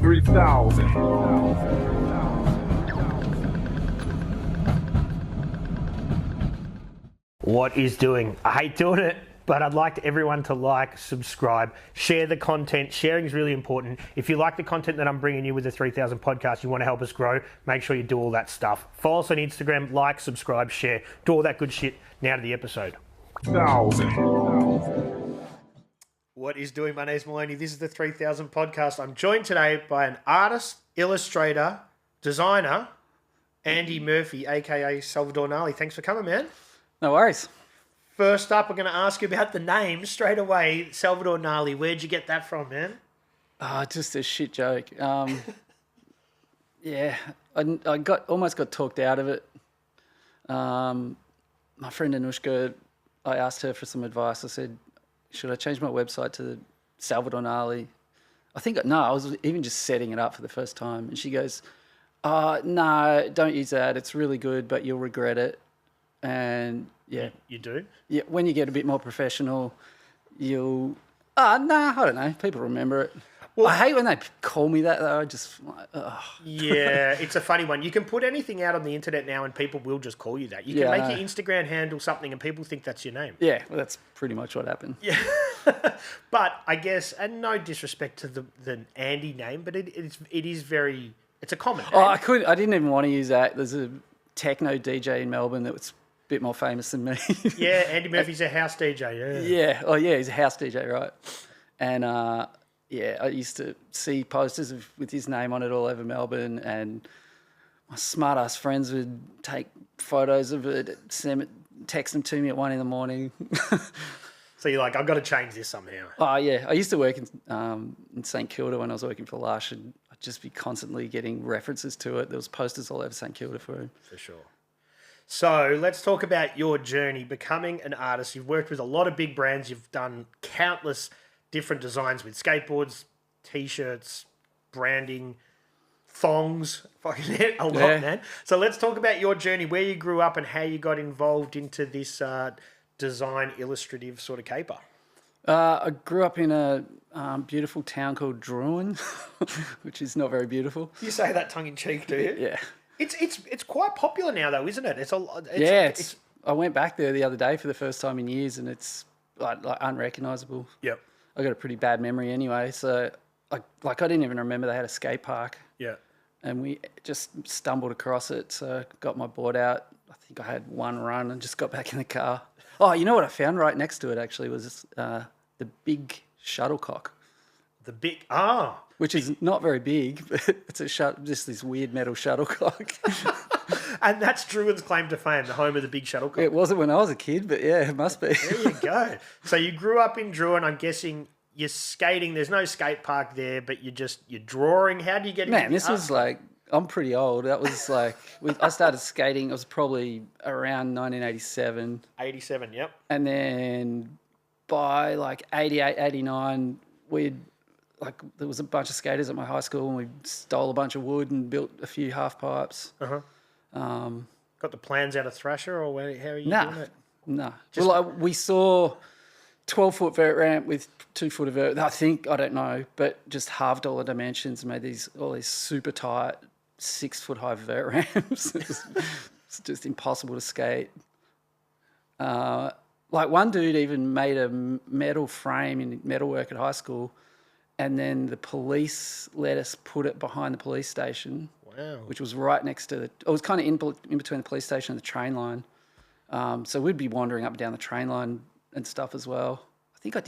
3000. What is doing? I hate doing it, but I'd like everyone to like, subscribe, share the content. Sharing is really important. If you like the content that I'm bringing you with the 3000 podcast, you want to help us grow, make sure you do all that stuff. Follow us on Instagram, like, subscribe, share, do all that good shit. Now to the episode. 1000. What is doing? My name's Maloney. This is the 3000 podcast. I'm joined today by an artist, illustrator, designer, Andy Murphy, aka Salvador Gnarly. Thanks for coming, man. No worries. First up, I'm going to ask you about the name straight away. Salvador Gnarly. Where'd you get that from, man? Just a shit joke. Yeah, I almost got talked out of it. My friend Anushka, I asked her for some advice. I said, should I change my website to Salvador Gnarly? I was even just setting it up for the first time. And she goes, no, don't use that. It's really good, but you'll regret it. And yeah. You do? Yeah, when you get a bit more professional, I don't know. People remember it. Well, I hate when they call me that, though. I just like, ugh. Yeah, it's a funny one. You can put anything out on the internet now and people will just call you that. You can make your Instagram handle something and people think that's your name. Yeah, well, that's pretty much what happened. Yeah. But I guess, and no disrespect to the Andy name, but it is very, it's a common name. Oh, I didn't even want to use that. There's a techno DJ in Melbourne that was a bit more famous than me. Yeah, Andy Murphy's a house DJ, yeah. Yeah, oh yeah, he's a house DJ, right? And yeah, I used to see posters with his name on it all over Melbourne, and my smart-ass friends would take photos of it, text them to me at 1 a.m. So you're like, I've got to change this somehow. Oh, yeah. I used to work in St Kilda when I was working for Lush, and I'd just be constantly getting references to it. There was posters all over St Kilda for him. For sure. So let's talk about your journey becoming an artist. You've worked with a lot of big brands. You've done countless different designs with skateboards, T-shirts, branding, thongs. Fucking hit a lot, man. So let's talk about your journey, where you grew up and how you got involved into this design illustrative sort of caper. I grew up in a beautiful town called Brewing, which is not very beautiful. You say that tongue in cheek, do you? Yeah. It's quite popular now, though, isn't it? I went back there the other day for the first time in years, and it's like unrecognisable. Yep. I got a pretty bad memory anyway, so I didn't even remember they had a skate park. Yeah. And we just stumbled across it, so got my board out. I think I had one run and just got back in the car. Oh, you know what I found right next to it actually was the big shuttlecock. Which is not very big, but it's just this weird metal shuttlecock. And that's Druin's claim to fame, the home of the big shuttlecock. It wasn't when I was a kid, but yeah, it must be. There you go. So you grew up in Druin. I'm guessing you're skating. There's no skate park there, but you're drawing. How do you get into Man, this was like, I'm pretty old. That was like, I started skating, it was probably around 1987. 87, yep. And then by like 88, 89, there was a bunch of skaters at my high school, and we stole a bunch of wood and built a few half pipes. Uh-huh. Got the plans out of Thrasher, or how are you doing it? No. We saw 12-foot vert ramp with 2 foot of vert. I don't know, but just halved all the dimensions and made all these super tight 6 foot high vert ramps. It's just impossible to skate. Like one dude even made a metal frame in metalwork at high school, and then the police let us put it behind the police station. Wow. Which was right next to it was kind of in between the police station and the train line. So we'd be wandering up and down the train line and stuff as well. I think I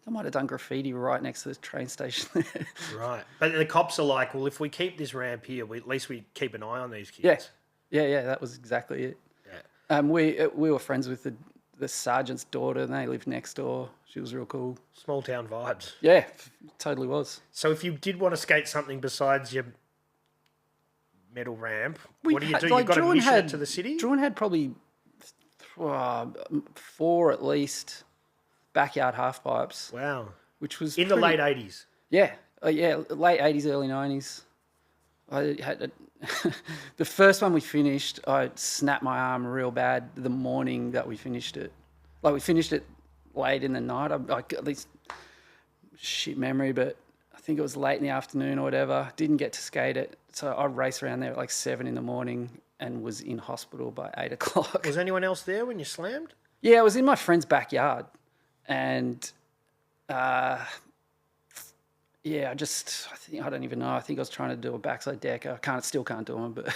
might have done graffiti right next to the train station there. Right. But the cops are like, well, if we keep this ramp here, at least we keep an eye on these kids. Yeah, that was exactly it. Yeah. We were friends with the sergeant's daughter, and they lived next door. She was real cool. Small town vibes. Yeah, totally was. So if you did want to skate something besides your metal ramp, what do you do? You've got to mission it to the city? Druin had probably 4 at least backyard half pipes. Wow. Which was in the late 80s. Yeah. Late 80s, early 90s. I had the first one we finished, I snapped my arm real bad the morning that we finished it. Like we finished it late in the night. I got this shit memory, but I think it was late in the afternoon or whatever. Didn't get to skate it. So I'd race around there at like 7 a.m. and was in hospital by 8 o'clock. Was anyone else there when you slammed? Yeah, I was in my friend's backyard. And, I don't even know. I think I was trying to do a backside deck. Still can't do them, but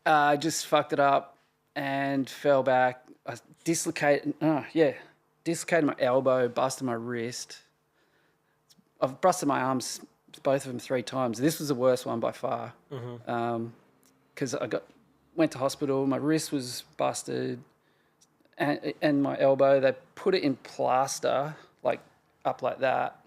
I just fucked it up and fell back. I dislocated my elbow, busted my wrist. I've busted my arms, both of them 3 times. This was the worst one by far. Because went to hospital. My wrist was busted, and my elbow. They put it in plaster, like up like that,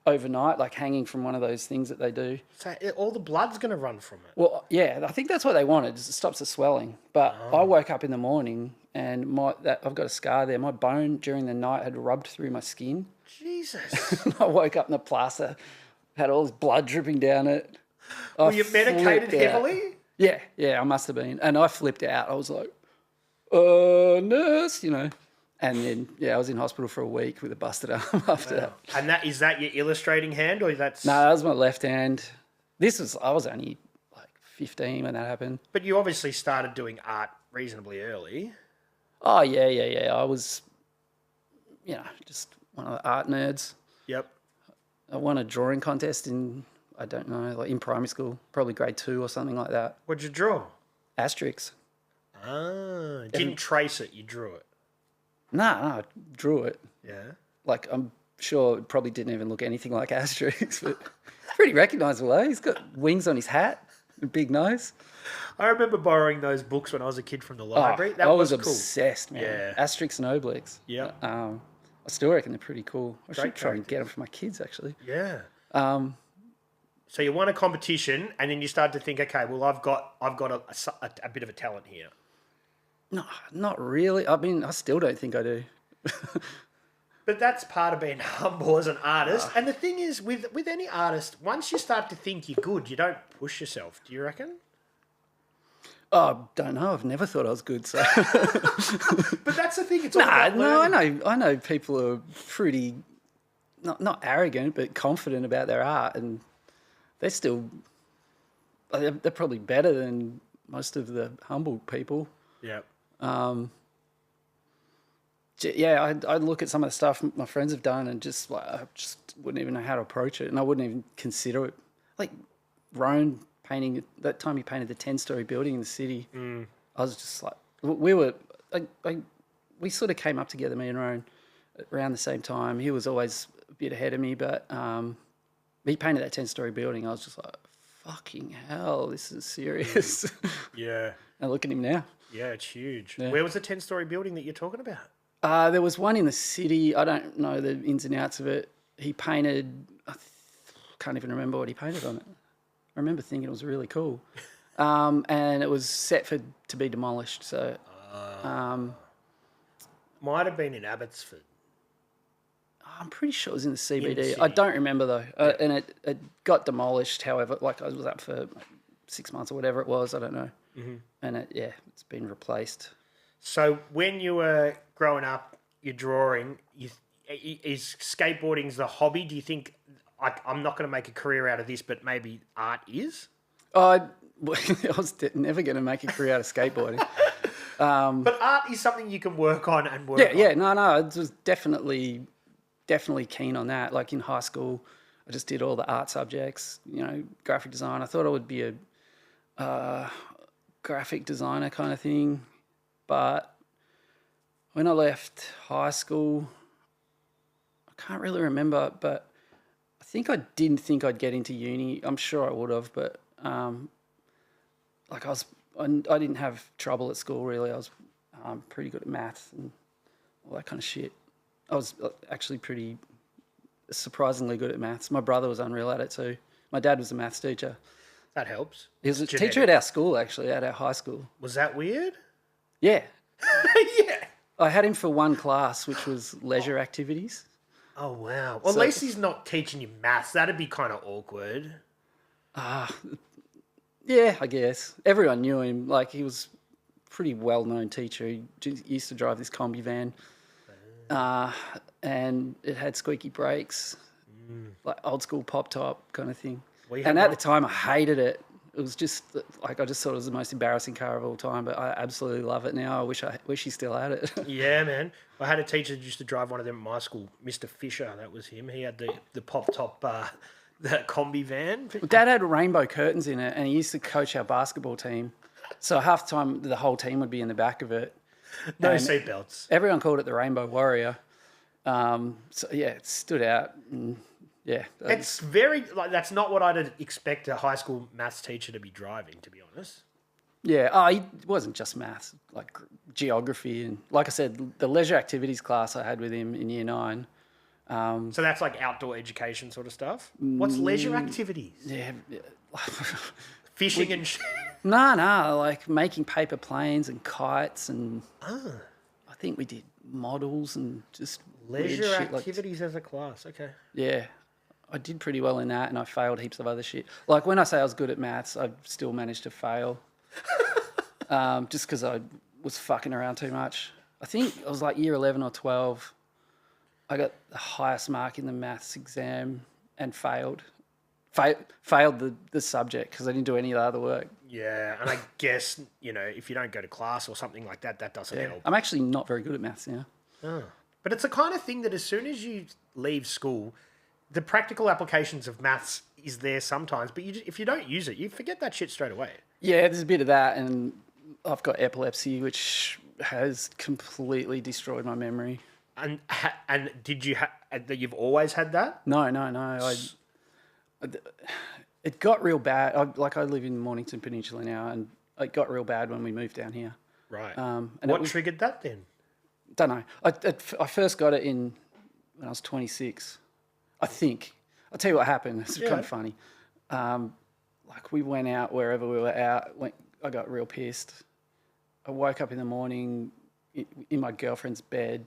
overnight, like hanging from one of those things that they do. So all the blood's going to run from it. Well, yeah, I think that's what they wanted. It stops the swelling. But I woke up in the morning and I've got a scar there. My bone during the night had rubbed through my skin. Jesus. I woke up in the plaster, had all this blood dripping down it. Were you medicated heavily? Yeah, I must have been. And I flipped out. I was like, nurse, And then, I was in hospital for a week with a busted arm after that. And is that your illustrating hand, or that's... No, that was my left hand. I was only like 15 when that happened. But you obviously started doing art reasonably early. Oh, yeah. I was, just one of the art nerds. Yep. I won a drawing contest in primary school, probably grade 2 or something like that. What'd you draw? Asterix. Didn't trace it, you drew it. No, I drew it. Yeah. Like, I'm sure it probably didn't even look anything like Asterix, but it's pretty recognisable, eh? He's got wings on his hat, a big nose. I remember borrowing those books when I was a kid from the library. I was obsessed, man. Yeah. Asterix and Obelix. Yeah. I still reckon they're pretty cool. I should Great try and characters. get them for my kids, actually. Yeah. So you won a competition, and then you started to think, okay, well, I've got a bit of a talent here. No, not really. I mean, I still don't think I do. But that's part of being humble as an artist. And the thing is, with any artist, once you start to think you're good, you don't push yourself. Do you reckon? I don't know. I've never thought I was good. So. But that's the thing. It's all about learning. I know people are pretty not arrogant, but confident about their art, and they're probably better than most of the humble people. Yeah. I'd look at some of the stuff my friends have done and I just wouldn't even know how to approach it, and I wouldn't even consider it. Like Roan painting, that time he painted the 10-story building in the city. I was just like, we sort of came up together, me and Roan, around the same time. He was always a bit ahead of me, but he painted that 10-story building. I was just like, fucking hell, this is serious. Yeah. And look at him now. Yeah, it's huge. Yeah. Where was the 10-story building that you're talking about? There was one in the city. I don't know the ins and outs of it. He painted, I can't even remember what he painted on it. I remember thinking it was really cool. And it was set to be demolished. So, might have been in Abbotsford. I'm pretty sure it was in the CBD. city. I don't remember though. And it got demolished. However, like I was up for 6 months or whatever it was. I don't know. Mm-hmm. And it's been replaced. So when you were growing up, you're drawing. Is skateboarding the hobby? Do you think I'm not going to make a career out of this, but maybe art is? I was never going to make a career out of skateboarding. But art is something you can work on and work on. Yeah. No. I was definitely keen on that. Like in high school, I just did all the art subjects, graphic design. I thought I would be a graphic designer kind of thing. But when I left high school, I can't really remember, but I think I didn't think I'd get into uni. I'm sure I would have, but I didn't have trouble at school really. I was pretty good at maths and all that kind of shit. I was actually pretty surprisingly good at maths. My brother was unreal at it too. My dad was a maths teacher. That helps. He was a teacher at our school, actually, at our high school. Was that weird? Yeah. Yeah. I had him for one class, which was leisure activities. Oh, wow. Well, at least he's not teaching you maths. That'd be kind of awkward. Yeah, I guess. Everyone knew him. Like, he was a pretty well-known teacher. He used to drive this combi van. And it had squeaky brakes. like old school pop top kind of thing. Well, And at the time, I hated it. It was just like I just thought it was the most embarrassing car of all time. But I absolutely love it now. I wish he still had it. Yeah, man. I had a teacher that used to drive one of them at my school, Mr. Fisher. That was him. He had the pop top, the combi van. Dad had rainbow curtains in it, and he used to coach our basketball team. So half the time, the whole team would be in the back of it. No seatbelts. Everyone called it the Rainbow Warrior. So yeah, it stood out. And yeah, It's very like that's not what I'd expect a high school maths teacher to be driving, to be honest. yeah. Oh, it wasn't just maths, like geography, and like I said, the leisure activities class I had with him in year 9. So that's like outdoor education sort of stuff. What's leisure activities? Yeah. Fishing and No, like making paper planes and kites, and I think we did models and just leisure weird shit activities as a class. Okay. Yeah, I did pretty well in that, and I failed heaps of other shit. Like when I say I was good at maths, I still managed to fail, just because I was fucking around too much. I think I was like year 11 or 12. I got the highest mark in the maths exam and failed. Failed the subject because I didn't do any of the other work. Yeah, and I guess, if you don't go to class or something like that, that doesn't help. I'm actually not very good at maths now. Oh. But it's the kind of thing that as soon as you leave school, the practical applications of maths is there sometimes, but if you don't use it, you forget that shit straight away. Yeah, there's a bit of that, and I've got epilepsy, which has completely destroyed my memory. And did you that you've always had that? No. It got real bad. I live in Mornington Peninsula now, and it got real bad when we moved down here. Right. And what triggered that then? Don't know. I first got it when I was 26, I think. I'll tell you what happened. It's kind of funny. Like we went out wherever we were out. I got real pissed. I woke up in the morning in my girlfriend's bed,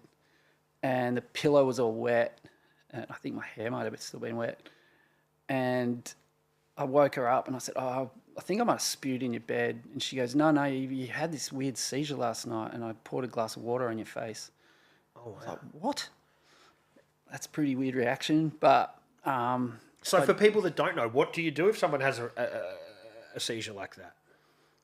and the pillow was all wet, and I think my hair might have still been wet. And I woke her up and I said, "Oh, I think I might have spewed in your bed." And she goes, No, you had this weird seizure last night, and I poured a glass of water on your face. Oh, wow. I was like, what? That's a pretty weird reaction, but... So for people that don't know, what do you do if someone has a seizure like that?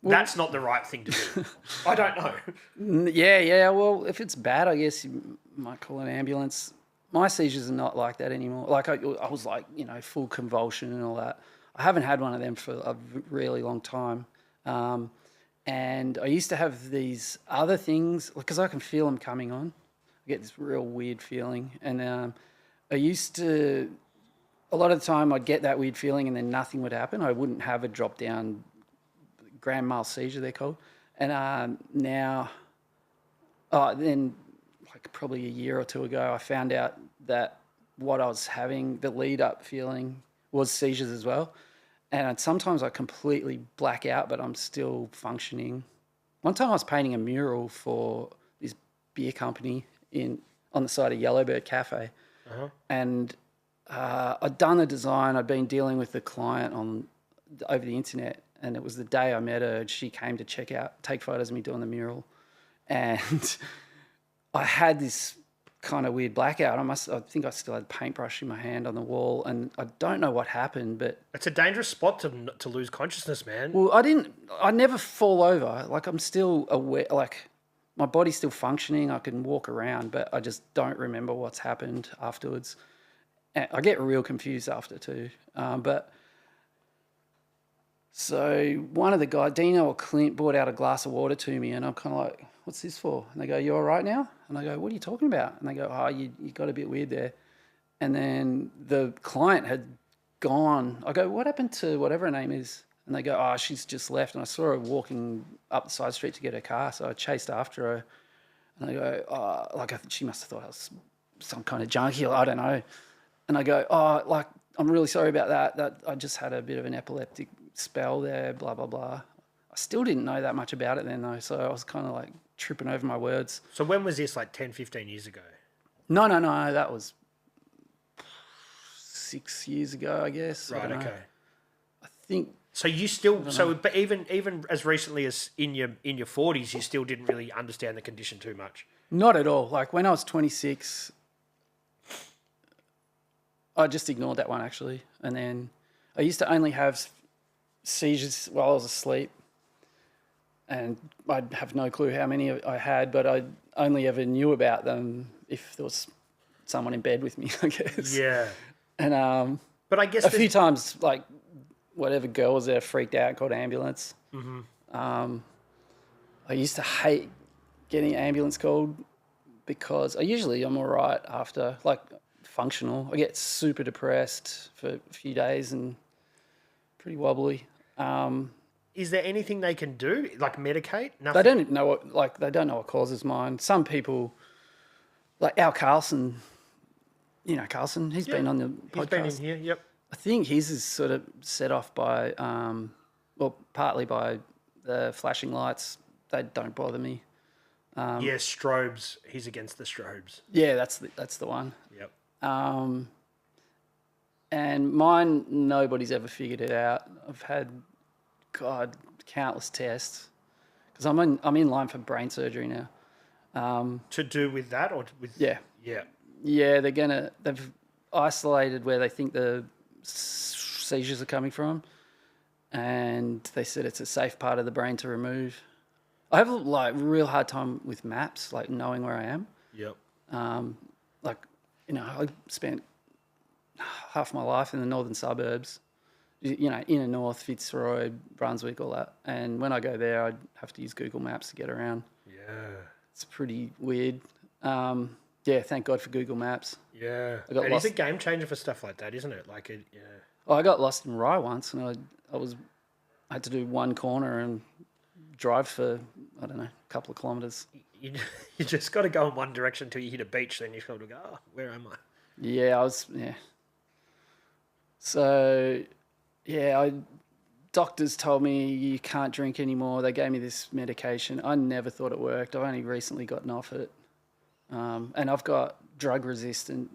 Well, that's not the right thing to do. I don't know. Yeah. Well, if it's bad, I guess you might call an ambulance. My seizures are not like that anymore. Like I was like, full convulsion and all that. I haven't had one of them for a really long time. And I used to have these other things, because I can feel them coming on. I get this real weird feeling. And I used to, a lot of the time I'd get that weird feeling and then nothing would happen. I wouldn't have a drop down grand mal seizure, they're called. And now, then like probably a year or two ago, I found out that what I was having, the lead up feeling, was seizures as well. And sometimes I completely black out, but I'm still functioning. One time I was painting a mural for this beer company on the side of Yellowbird Cafe. Uh-huh. And I'd done the design. I'd been dealing with the client over the internet, and it was the day I met her, and she came to take photos of me doing the mural. And I had this kind of weird blackout. I think I still had paintbrush in my hand on the wall, and I don't know what happened, but... It's a dangerous spot to lose consciousness, man. Well, I never fall over. Like, I'm still aware, like, my body's still functioning. I can walk around, but I just don't remember what's happened afterwards. And I get real confused after too. So one of the guys, Dino or Clint, brought out a glass of water to me, and I'm kind of like, what's this for? And they go, you all right now? And I go, what are you talking about? And they go, oh, you got a bit weird there. And then the client had gone. I go, what happened to whatever her name is? And they go, oh, she's just left. And I saw her walking up the side street to get her car, so I chased after her. And they go, oh, like she must have thought I was some kind of junkie, or I don't know. And I go, oh, like, I'm really sorry about that. That I just had a bit of an epileptic spell there, blah, blah, blah. I still didn't know that much about it then, though, so I was kind of like tripping over my words. So when was this, like 10, 15 years ago? No, that was 6 years ago, I guess. Right, okay. I think... So you still... But even as recently as in your 40s, you still didn't really understand the condition too much? Not at all. Like, when I was 26... I just ignored that one actually. And then I used to only have seizures while I was asleep. And I'd have no clue how many I had, but I only ever knew about them if there was someone in bed with me, I guess. Yeah. And but I guess a few times, like, whatever girl was there freaked out and called ambulance. I used to hate getting ambulance called because I'm all right after, like, functional. I get super depressed for a few days and pretty wobbly. Is there anything they can do, like medicate? Nothing. They don't know what causes mine. Some people, like Al Carlson, you know Carlson, he's been on the podcast. He's been in here, yep. I think his is sort of set off by, partly by the flashing lights. They don't bother me. Strobes. He's against the strobes. Yeah, that's the one. Yep. And mine, nobody's ever figured it out. I've had, countless tests because I'm in line for brain surgery now. To do with that or with? Yeah. Yeah. Yeah, they've isolated where they think the seizures are coming from, and they said it's a safe part of the brain to remove. I have like real hard time with maps, like knowing where I am. Yep. I spent half my life in the northern suburbs, inner north, Fitzroy, Brunswick, all that. And when I go there, I'd have to use Google Maps to get around. Yeah. It's pretty weird. Thank God for Google Maps. Yeah. It is a game changer for stuff like that, isn't it? Yeah. Oh, I got lost in Rye once, and I had to do one corner and drive for, I don't know, a couple of kilometres. You just got to go in one direction until you hit a beach, then you've got to go, where am I? Yeah, So, doctors told me you can't drink anymore. They gave me this medication. I never thought it worked. I've only recently gotten off it. And I've got drug-resistant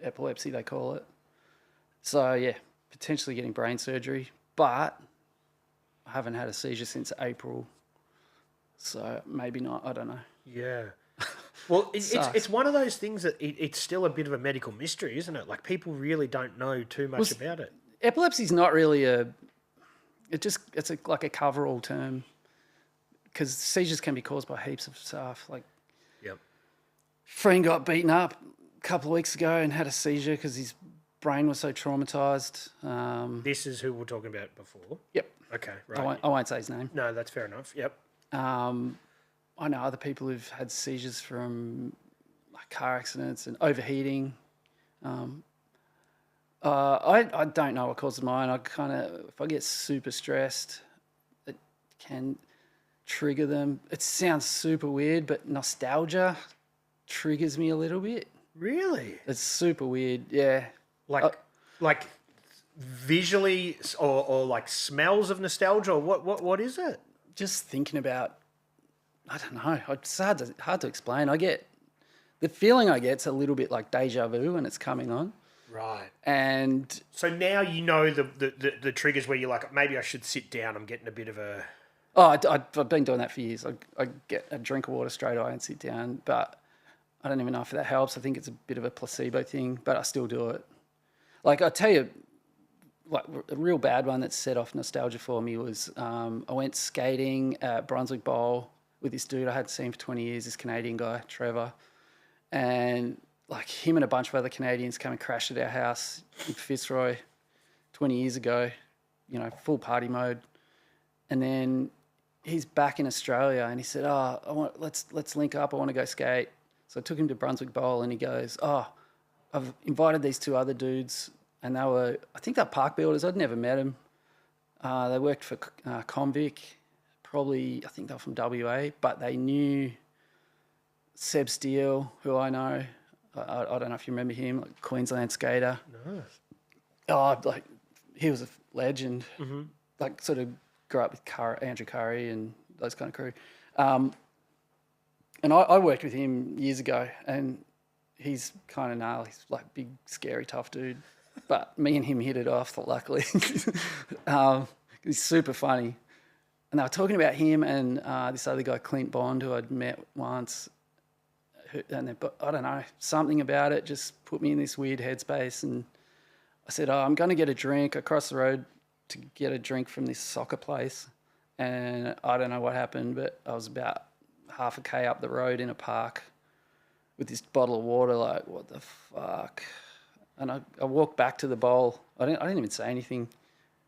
epilepsy, they call it. So, yeah, potentially getting brain surgery. But I haven't had a seizure since April. So maybe not, I don't know. Yeah. Well, it's one of those things that it's still a bit of a medical mystery, isn't it? Like, people really don't know too much about it. Epilepsy's not really it's like a cover-all term because seizures can be caused by heaps of stuff. Like, yep. Friend got beaten up a couple of weeks ago and had a seizure because his brain was so traumatised. This is who we were talking about before? Yep. Okay, right. I won't say his name. No, that's fair enough. Yep. I know other people who've had seizures from like car accidents and overheating. I don't know what causes mine. If I get super stressed, it can trigger them. It sounds super weird, but nostalgia triggers me a little bit. Really? It's super weird, yeah. Like visually or like smells of nostalgia, or what is it? Just thinking about, I don't know. It's hard to explain. The feeling I get's a little bit like deja vu when it's coming on. Right. And so now you know the triggers where you're like, maybe I should sit down. I'm getting a bit of a... Oh, I've been doing that for years. I get a drink of water straight away and sit down, but I don't even know if that helps. I think it's a bit of a placebo thing, but I still do it. Like, I'll tell you, like a real bad one that set off nostalgia for me was I went skating at Brunswick Bowl with this dude I hadn't seen for 20 years, this Canadian guy, Trevor. And like him and a bunch of other Canadians came and crashed at our house in Fitzroy 20 years ago, full party mode. And then he's back in Australia and he said, let's link up. I want to go skate. So I took him to Brunswick Bowl and he goes, I've invited these two other dudes and I think they're park builders. I'd never met them. They worked for Convic, probably, I think they were from WA, but they knew Seb Steele, who I know. I don't know if you remember him, like Queensland skater. No. Oh, he was a legend. Mm-hmm. Like, sort of grew up with Andrew Curry and those kind of crew. And I worked with him years ago, and he's kind of gnarly. He's like big, scary, tough dude. But me and him hit it off, luckily. He's super funny. And they were talking about him and this other guy, Clint Bond, who I'd met once. But I don't know, something about it just put me in this weird headspace. And I said, I'm going to get a drink across the road to get a drink from this soccer place. And I don't know what happened, but I was about half a K up the road in a park with this bottle of water, like, what the fuck? And I walked back to the bowl. I didn't even say anything.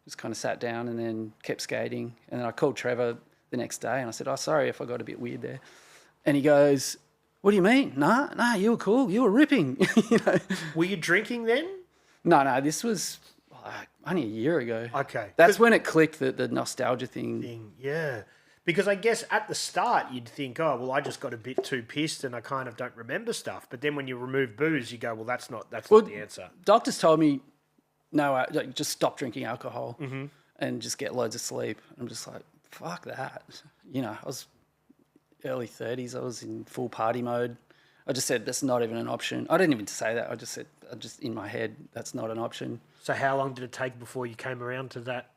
Just kind of sat down and then kept skating. And then I called Trevor the next day and I said, sorry if I got a bit weird there. And he goes, what do you mean? Nah, you were cool. You were ripping. You know? Were you drinking then? No, this was like only a year ago. Okay. That's when it clicked, the nostalgia thing. Yeah. Because I guess at the start you'd think, oh, well, I just got a bit too pissed and I kind of don't remember stuff. But then when you remove booze, you go, well, that's not the answer. Doctors told me, no, just stop drinking alcohol and just get loads of sleep. I'm just like, fuck that. You know, I was early 30s. I was in full party mode. I just said, that's not even an option. I didn't even say that. I just said, in my head, that's not an option. So how long did it take before you came around to that?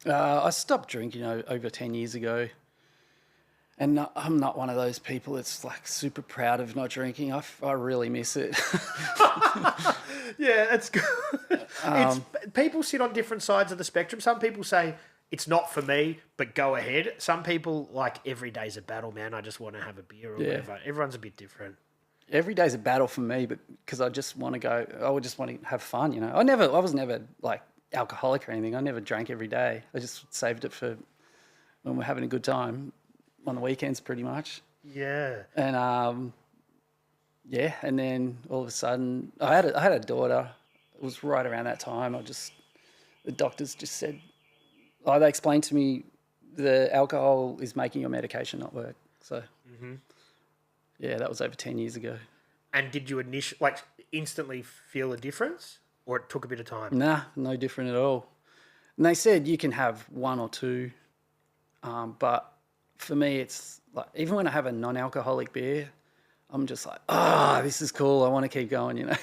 I stopped drinking over 10 years ago. And I'm not one of those people that's like super proud of not drinking. I really miss it. Yeah, it's good. People sit on different sides of the spectrum. Some people say, it's not for me, but go ahead. Some people, like, every day's a battle, man. I just want to have a beer or whatever. Everyone's a bit different. Every day's a battle for me, but because I just want to go, I would just want to have fun, you know. I was never like alcoholic or anything. I never drank every day. I just saved it for when we're having a good time on the weekends, pretty much. Yeah. And and then all of a sudden, I had a daughter. It was right around that time. The doctors just said, they explained to me the alcohol is making your medication not work. So, yeah, that was over 10 years ago. And did you instantly feel a difference, or it took a bit of time? Nah, no different at all. And they said you can have one or two, but for me, it's like, even when I have a non-alcoholic beer, I'm just like, this is cool. I want to keep going, you know.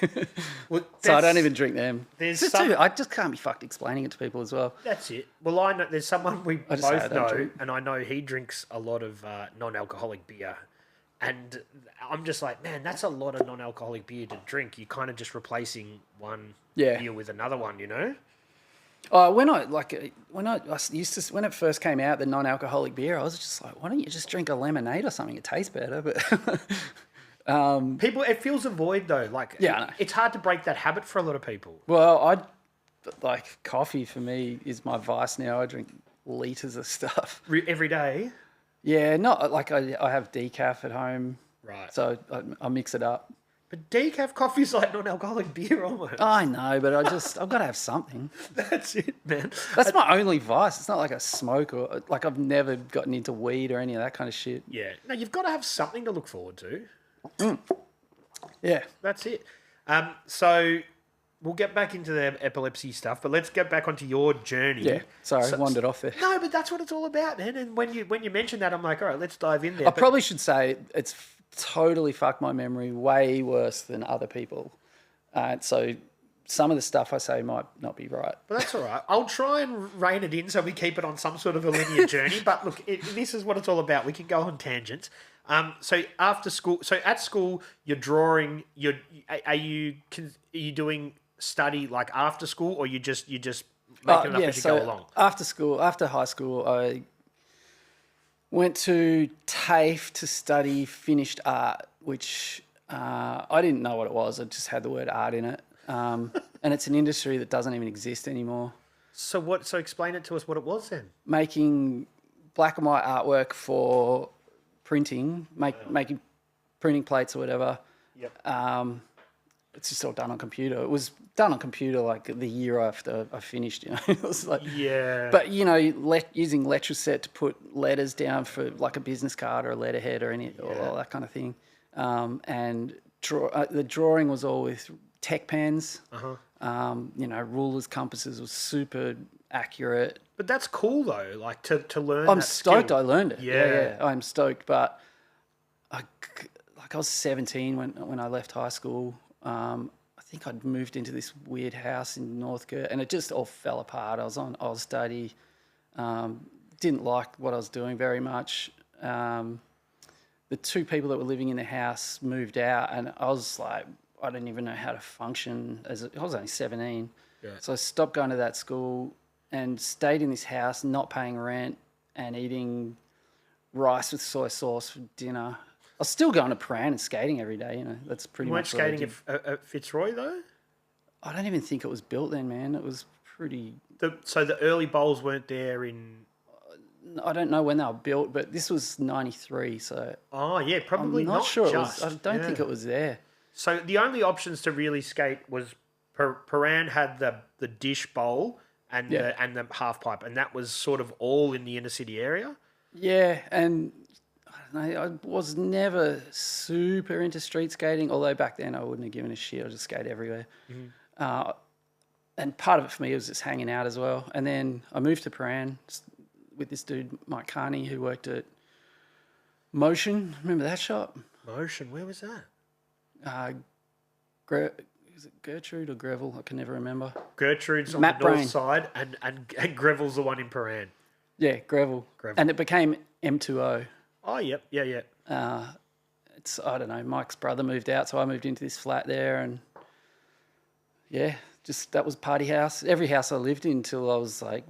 Well, so I don't even drink them. I just can't be fucked explaining it to people as well. That's it. Well, I know there's someone we both know, and I know he drinks a lot of non-alcoholic beer. And I'm just like, man, that's a lot of non-alcoholic beer to drink. You're kind of just replacing one beer with another one, you know? When it first came out, the non-alcoholic beer, I was just like, why don't you just drink a lemonade or something? It tastes better. But people, it fills a void though. Like, I know. It's hard to break that habit for a lot of people. Well, coffee for me is my vice now. I drink litres of stuff Every day. Yeah, not like I have decaf at home. Right. So I mix it up. But decaf coffee is like non-alcoholic beer almost. I know, but I've got to have something. That's it, man. That's my only vice. It's not like a smoke or like I've never gotten into weed or any of that kind of shit. Yeah. No, you've got to have something to look forward to. Yeah. That's it. So we'll get back into the epilepsy stuff, but let's get back onto your journey. Yeah. Sorry, I wandered off there. No, but that's what it's all about, man. And when you mentioned that, I'm like, all right, let's dive in there. I probably should say it's totally fucked my memory way worse than other people. So some of the stuff I say might not be right. But that's all right. I'll try and rein it in so we keep it on some sort of a linear journey. But look, this is what it's all about. We can go on tangents. So after school, at school, you're drawing. Are you doing study like after school, or you just making it up as you go along? After high school, I went to TAFE to study finished art, which I didn't know what it was. I just had the word art in it. And it's an industry that doesn't even exist anymore. So explain it to us what it was then. Making black and white artwork for printing, making printing plates or whatever. Yep. It's just all done on computer. It was done on computer like the year after I finished, you know. It was like, yeah. But, you know, using Letraset to put letters down for like a business card or a letterhead or all that kind of thing. And the drawing was all with tech pens. You know, rulers, compasses was super accurate. But that's cool though, like to learn. I'm stoked skill. I learned it. Yeah, I'm stoked. But I was 17 when I left high school. I think I'd moved into this weird house in Northcote, and it just all fell apart. I was on Austudy, didn't like what I was doing very much. The two people that were living in the house moved out, and I was like, I didn't even know how to function. I was only 17. Yeah. So I stopped going to that school and stayed in this house, not paying rent and eating rice with soy sauce for dinner. I was still going to Paran and skating every day. You know, that's pretty You weren't much what I skating did. at Fitzroy, though? I don't even think it was built then, man. It was pretty... So the early bowls weren't there in... I don't know when they were built, but this was 93, so... Oh, yeah, probably I'm not sure just. it was... I don't think it was there. So the only options to really skate was Paran had the dish bowl and the half pipe, and that was sort of all in the inner city area. Yeah, and I don't know, I was never super into street skating, although back then I wouldn't have given a shit. I just skate everywhere. And part of it for me was just hanging out as well. And then I moved to Paran with this dude, Mike Carney, who worked at Motion. Remember that shop? Motion, where was that? Is it Gertrude or Greville? I can never remember. Gertrude's on Matt the north Brain. side, and Greville's the one in Paran. Yeah, Greville. And it became M2O. Oh, yep, yeah. It's, I don't know, Mike's brother moved out, so I moved into this flat there, and yeah, just that was party house. Every house I lived in till I was like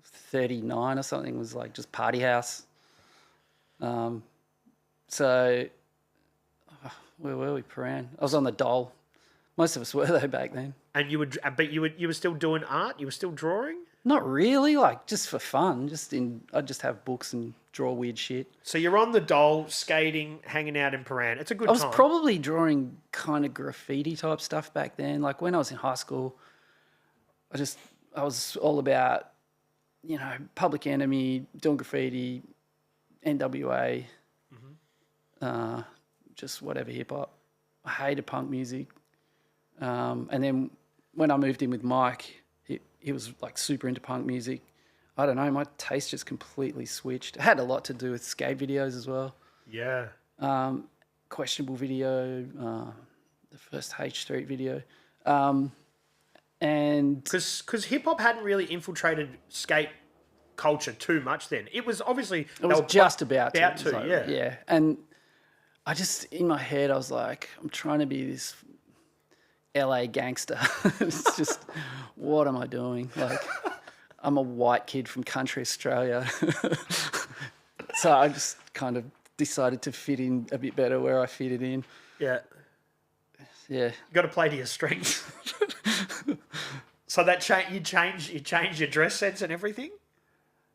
39 or something was like just party house. So where were we? Paran. I was on the Dole. Most of us were though back then. And you were still doing art. You were still drawing. Not really, like just for fun. I'd just have books and draw weird shit. So you're on the Dole, skating, hanging out in Paran. It's a good I was time. probably drawing kind of graffiti type stuff back then. Like when I was in high school, I was all about, you know, Public Enemy, doing graffiti, NWA, just whatever hip hop. I hated punk music. And then when I moved in with Mike, he was like super into punk music. I don't know, my taste just completely switched. It had a lot to do with skate videos as well. Yeah. Questionable video, the first H Street video. And because hip hop hadn't really infiltrated skate culture too much then. It was obviously it was just about to. About to, like, yeah. Yeah. And I just, in my head, I was like, I'm trying to be this LA gangster. It's just, what am I doing? Like, I'm a white kid from country Australia. So I just kind of decided to fit in a bit better where I fitted in. Yeah. Yeah. You got to play to your strengths. So that you changed your dress sense and everything?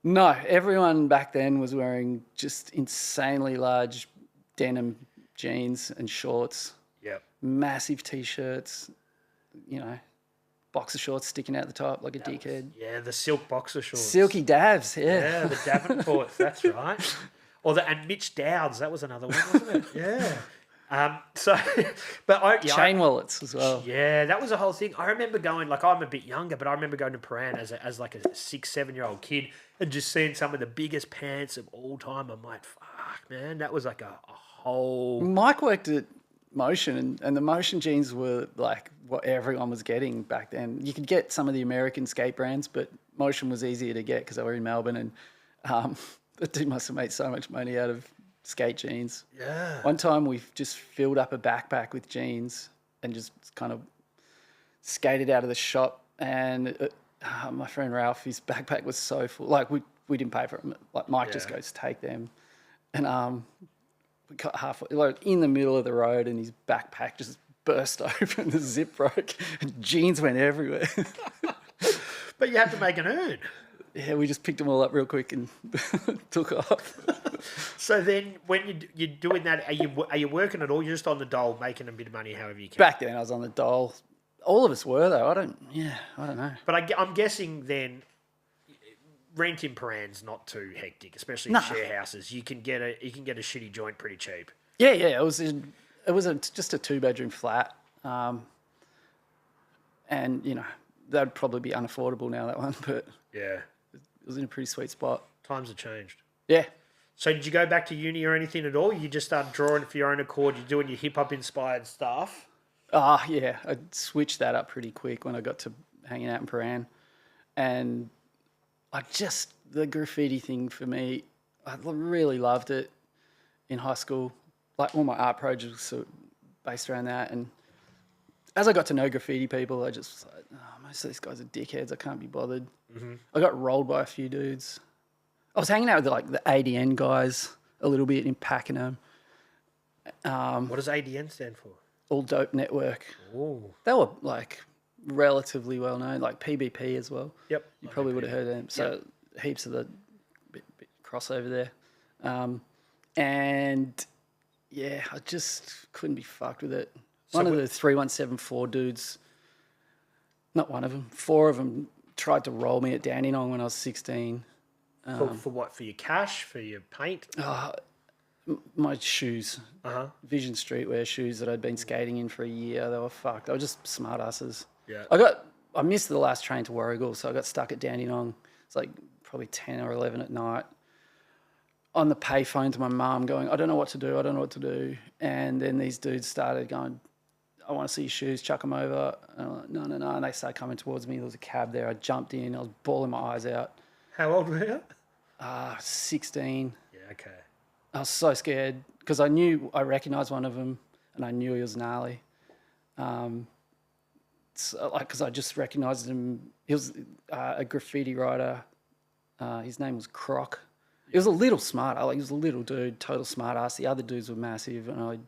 No, everyone back then was wearing just insanely large denim jeans and shorts. Yep. Massive T-shirts, you know, boxer shorts sticking out the top like a dickhead. Yeah, the silk boxer shorts. Silky Davs, yeah. Yeah, the Davenports, that's right. And Mitch Dowds, that was another one, wasn't it? Yeah. Chain wallets as well. Yeah, that was a whole thing. I remember going, like, I'm a bit younger, but I remember going to Paran as like a 6-7-year-old kid and just seeing some of the biggest pants of all time. I'm like, fuck, man, that was like a whole... Mike worked at Motion, and the Motion jeans were like what everyone was getting back then. You could get some of the American skate brands, but Motion was easier to get because they were in Melbourne, and the dude must have made so much money out of skate jeans. Yeah. One time we just filled up a backpack with jeans and just kind of skated out of the shop, and my friend Ralph, his backpack was so full. Like we didn't pay for it. Like Mike just goes, take them. And we got halfway, like in the middle of the road, and his backpack just burst open, the zip broke, and jeans went everywhere. But you had to make an earn. Yeah, we just picked them all up real quick and took off. So then, when you're doing that, are you working at all? You're just on the dole, making a bit of money, however you can. Back then, I was on the dole. All of us were though. I don't know. But I'm guessing then, rent in Paran's not too hectic, especially in share houses. You can get a shitty joint pretty cheap. Yeah. It was just a 2-bedroom flat, and you know that'd probably be unaffordable now, that one, but yeah, it was in a pretty sweet spot. Times have changed. Yeah. So did you go back to uni or anything at all? You just started drawing for your own accord. You're doing your hip hop inspired stuff. Yeah, I switched that up pretty quick when I got to hanging out in Paran, and the graffiti thing for me, I really loved it in high school. Like all my art projects were based around that. And as I got to know graffiti people, I just was like, oh, most of these guys are dickheads. I can't be bothered. I got rolled by a few dudes. I was hanging out with like the ADN guys a little bit in Pakenham. What does ADN stand for? All Dope Network. Oh. They were like relatively well known, like PBP as well. Yep. You probably would have heard of them. So heaps of the bit crossover there. And yeah, I just couldn't be fucked with it. One of the 3174 dudes, not one of them, 4 of them tried to roll me at Dandenong when I was 16. For what? For your cash? For your paint? My shoes, Vision Streetwear shoes that I'd been skating in for a year. They were fucked. They were just smart asses. Yeah. I missed the last train to Warragul, so I got stuck at Dandenong. It's like probably 10 or 11 at night. On the payphone to my mum going, I don't know what to do. And then these dudes started going, I want to see your shoes, chuck them over. And I'm like, no. And they started coming towards me. There was a cab there. I jumped in. I was bawling my eyes out. How old were you? 16. Yeah, okay. I was so scared because I recognised one of them and I knew he was Gnarly. Because I just recognised him. He was a graffiti writer. His name was Croc. He was a little smart. He was a little dude, total smart ass. The other dudes were massive, and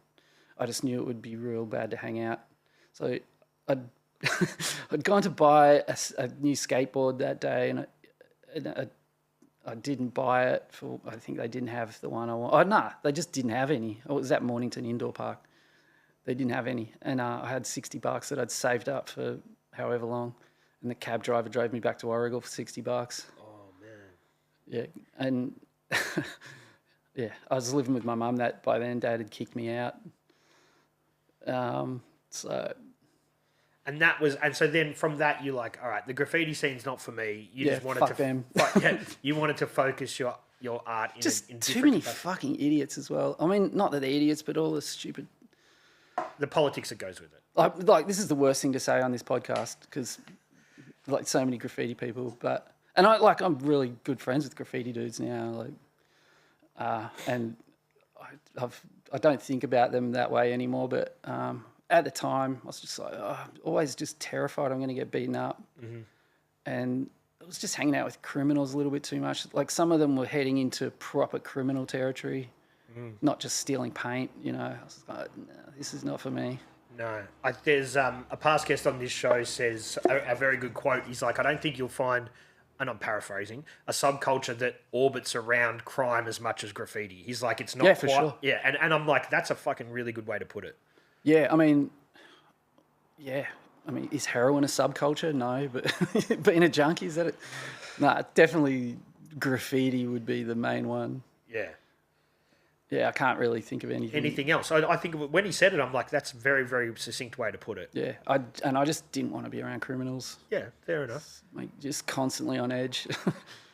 I just knew it would be real bad to hang out. So I'd gone to buy a new skateboard that day, and I didn't buy it for. I think they didn't have the one I want. Oh no, they just didn't have any. It was at Mornington Indoor Park. They didn't have any, and I had $60 that I'd saved up for however long, and the cab driver drove me back to Warragul for $60. Oh man. Yeah, and yeah, I was living with my mum. That by then, Dad had kicked me out. So then from that you're like, all right, the graffiti scene's not for me. You just wanted fuck to them. You wanted to focus your art in just in too many capacity. fucking idiots as well. I mean, not that they're idiots, but all the stupid. The politics that goes with it. Like this is the worst thing to say on this podcast because like so many graffiti people, and I'm really good friends with graffiti dudes now, and I don't think about them that way anymore, but at the time I was just like, always just terrified I'm going to get beaten up. And I was just hanging out with criminals a little bit too much. Like some of them were heading into proper criminal territory, not just stealing paint, I was like, no, this is not for me. No. There's a past guest on this show says a very good quote. He's like, I don't think you'll find, and I'm paraphrasing, a subculture that orbits around crime as much as graffiti. He's like, it's not quite... for sure. Yeah, and I'm like, that's a fucking really good way to put it. Yeah, I mean, is heroin a subculture? No, but being a junkie, is that it? No, definitely graffiti would be the main one. Yeah. Yeah, I can't really think of anything else. I think when he said it, I'm like, that's a very, very succinct way to put it. Yeah, I just didn't want to be around criminals. Yeah, fair enough. Like, just constantly on edge.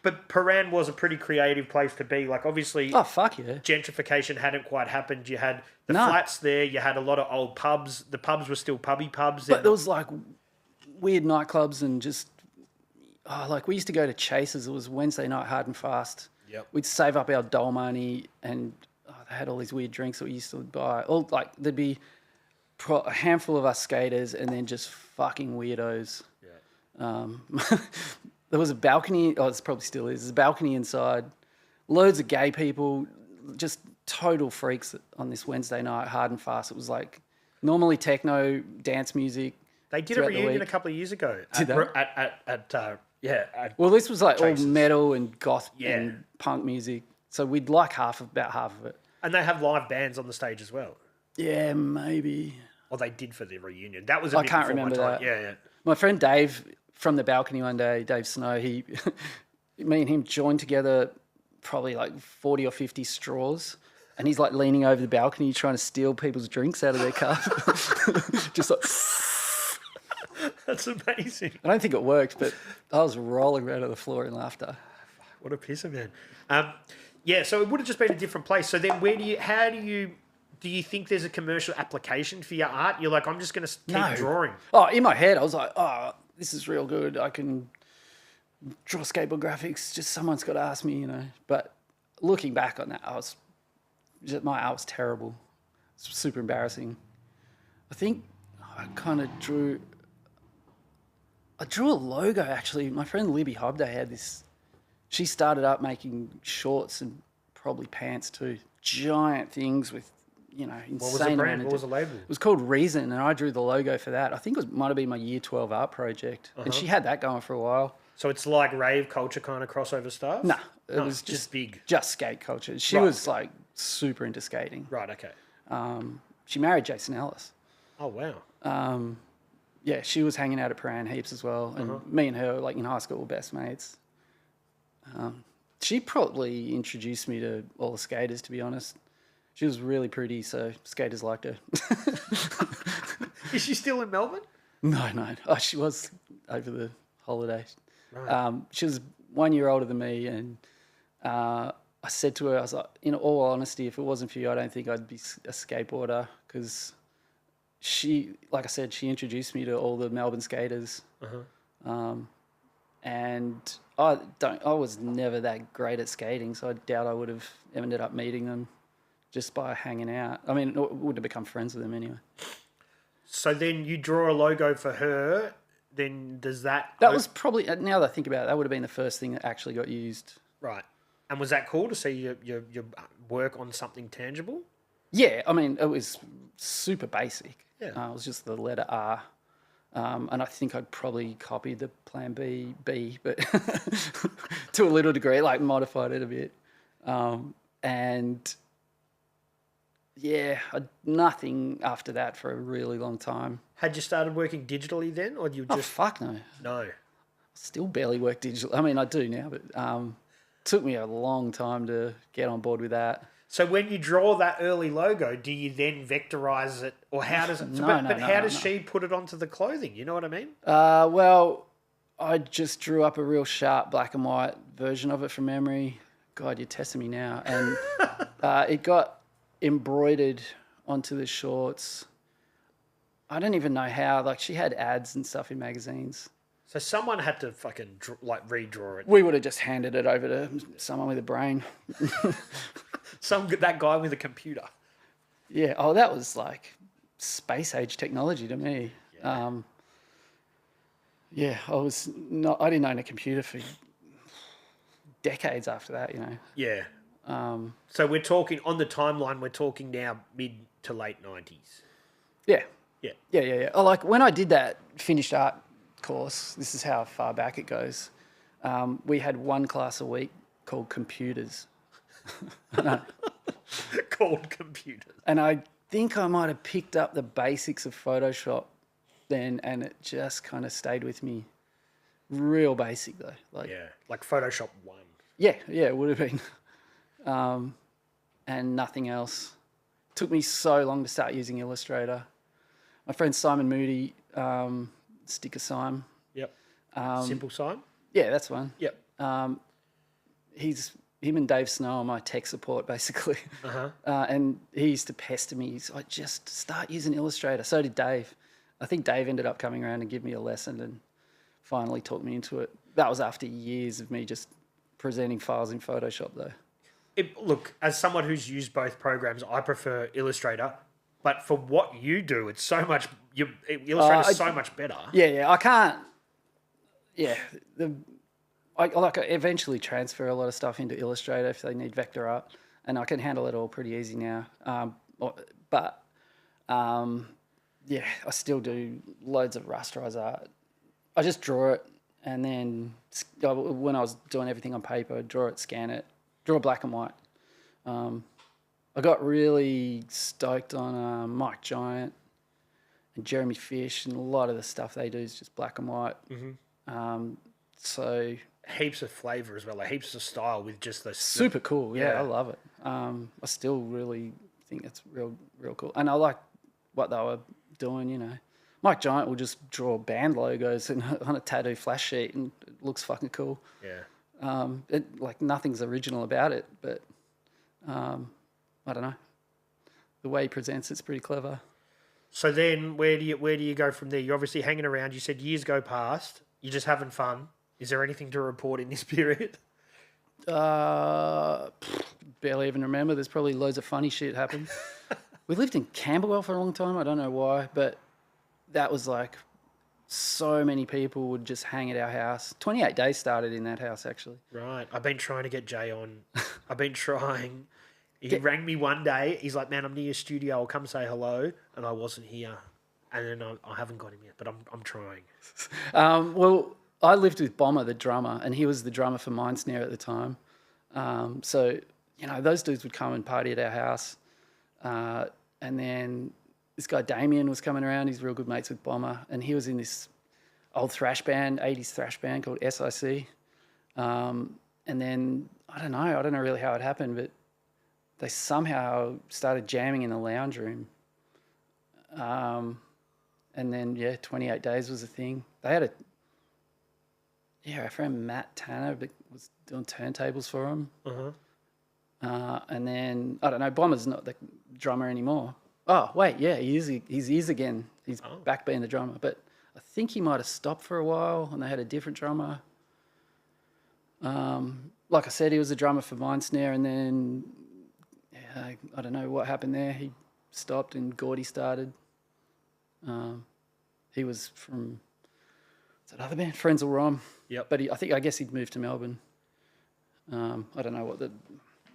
But Paran was a pretty creative place to be. Like, obviously, oh, fuck yeah. Gentrification hadn't quite happened. You had the flats there. You had a lot of old pubs. The pubs were still pubby pubs. But there was, like, weird nightclubs and just... we used to go to Chases. It was Wednesday night, hard and fast. Yep. We'd save up our dole money and... they had all these weird drinks that we used to buy. There'd be a handful of us skaters and then just fucking weirdos. Yeah. There was a balcony. Oh, it probably still is. There's a balcony inside. Loads of gay people, just total freaks on this Wednesday night, hard and fast. It was like normally techno, dance music. They did a reunion a couple of years ago. Did they? Well, this was like Chases. all metal and goth Yeah. and punk music. So we'd like about half of it. And they have live bands on the stage as well. Yeah, maybe. Or they did for the reunion. That was I bit can't before my remember time. that. Yeah. My friend Dave from the balcony one day, Dave Snow, me and him joined together probably like 40 or 50 straws. And he's like leaning over the balcony trying to steal people's drinks out of their cup. Just like... That's amazing. I don't think it worked, but I was rolling around on the floor in laughter. What a pisser, man. So it would have just been a different place. So then do you think there's a commercial application for your art? You're like, I'm just going to keep drawing. Oh, in my head, I was like, this is real good. I can draw skateboard graphics. Just someone's got to ask me, But looking back on that, my art was terrible. It's super embarrassing. I think I kind of drew. I drew a logo actually. My friend Libby Hobday had this. She started up making shorts and probably pants too. Giant things with, you know, insane. What was the brand? What was the label? It was called Reason, and I drew the logo for that. I think it might have been my year 12 art project, and she had that going for a while. So it's like rave culture kind of crossover stuff? No, it was just big. Just skate culture. She was like super into skating. Right, okay. She married Jason Ellis. Oh, wow. Yeah, she was hanging out at Paran heaps as well, and me and her, like in high school, were best mates. She probably introduced me to all the skaters, to be honest. She was really pretty, so skaters liked her. Is she still in Melbourne? No. Oh, she was over the holidays. Right. She was 1 year older than me, and I said to her, I was like, in all honesty, if it wasn't for you, I don't think I'd be a skateboarder, because she, like I said, she introduced me to all the Melbourne skaters. And I was never that great at skating, so I doubt I would have ended up meeting them just by hanging out. I mean, I wouldn't have become friends with them anyway. So then you draw a logo for her, then does that... That was probably, now that I think about it, that would have been the first thing that actually got used. Right. And was that cool to see your work on something tangible? Yeah, I mean, it was super basic. Yeah. It was just the letter R. And I think I'd probably copied the Plan B, but to a little degree, like modified it a bit. And yeah, nothing after that for a really long time. Had you started working digitally then, or you just... Oh, fuck no. No. Still barely work digital. I mean, I do now, but took me a long time to get on board with that. So when you draw that early logo, do you then vectorize it, or how does it? How does she put it onto the clothing? You know what I mean? Well, I just drew up a real sharp black and white version of it from memory. God, you're testing me now. And it got embroidered onto the shorts. I don't even know how. Like, she had ads and stuff in magazines. So someone had to fucking redraw it. We would have just handed it over to someone with a brain. That guy with a computer. Yeah. Oh, that was like space age technology to me. Yeah. I didn't own a computer for decades after that, you know. Yeah. So we're talking on the timeline. We're talking now mid to late 90s. Yeah. Yeah. Oh, like when I did that finished art course, this is how far back it goes. We had one class a week called computers. Called computers. And I think I might have picked up the basics of Photoshop then, and it just kind of stayed with me. Real basic though. Like Photoshop 1. Yeah, it would have been. And nothing else. Took me so long to start using Illustrator. My friend Simon Moody, Sticker Sim. Yep. Simple Sim? Yeah, that's one. Yep. Him and Dave Snow are my tech support, basically. And he used to pester me. He's like, just start using Illustrator. So did Dave. I think Dave ended up coming around and giving me a lesson and finally talked me into it. That was after years of me just presenting files in Photoshop, though. Look, as someone who's used both programs, I prefer Illustrator. But for what you do, it's so much... Illustrator's so much better. Yeah, I can't... Yeah, I eventually transfer a lot of stuff into Illustrator if they need vector art, and I can handle it all pretty easy now. Yeah, I still do loads of rasterized art. I just draw it, and then when I was doing everything on paper, draw it, scan it, draw black and white. I got really stoked on Mike Giant and Jeremy Fish, and a lot of the stuff they do is just black and white. So heaps of flavour as well, like heaps of style with just the super cool. Yeah, I love it. I still really think it's real cool, and I like what they were doing. You know, Mike Giant will just draw band logos on a tattoo flash sheet, and it looks fucking cool. Yeah. Like nothing's original about it, but I don't know. The way he presents it's pretty clever. So then, where do you go from there? You're obviously hanging around. You said years go past. You're just having fun. Is there anything to report in this period? Barely even remember. There's probably loads of funny shit happened. We lived in Camberwell for a long time. I don't know why, but that was like so many people would just hang at our house. 28 Days started in that house, actually. Right. I've been trying to get Jay on. I've been trying. He rang me one day. He's like, man, I'm near your studio. I'll come say hello. And I wasn't here. And then I haven't got him yet, but I'm trying. Well, I lived with Bomber, the drummer, and he was the drummer for Mindsnare at the time. So, you know, those dudes would come and party at our house. And then this guy Damien was coming around. He's real good mates with Bomber. And he was in this old thrash band, 80s thrash band called SIC. And then, I don't know really how it happened, but they somehow started jamming in the lounge room. And then, 28 Days was a thing. They had our friend Matt Tanner was doing turntables for them. And then, I don't know, Bomber's not the drummer anymore. Oh, wait, yeah, he is again. He's back being the drummer. But I think he might have stopped for a while and they had a different drummer. Like I said, he was a drummer for Mindsnare, and then, I don't know what happened there. He stopped and Gordy started. He was from, what's that other band? Frenzal Rom. Yep. But I guess he'd moved to Melbourne. I don't know what the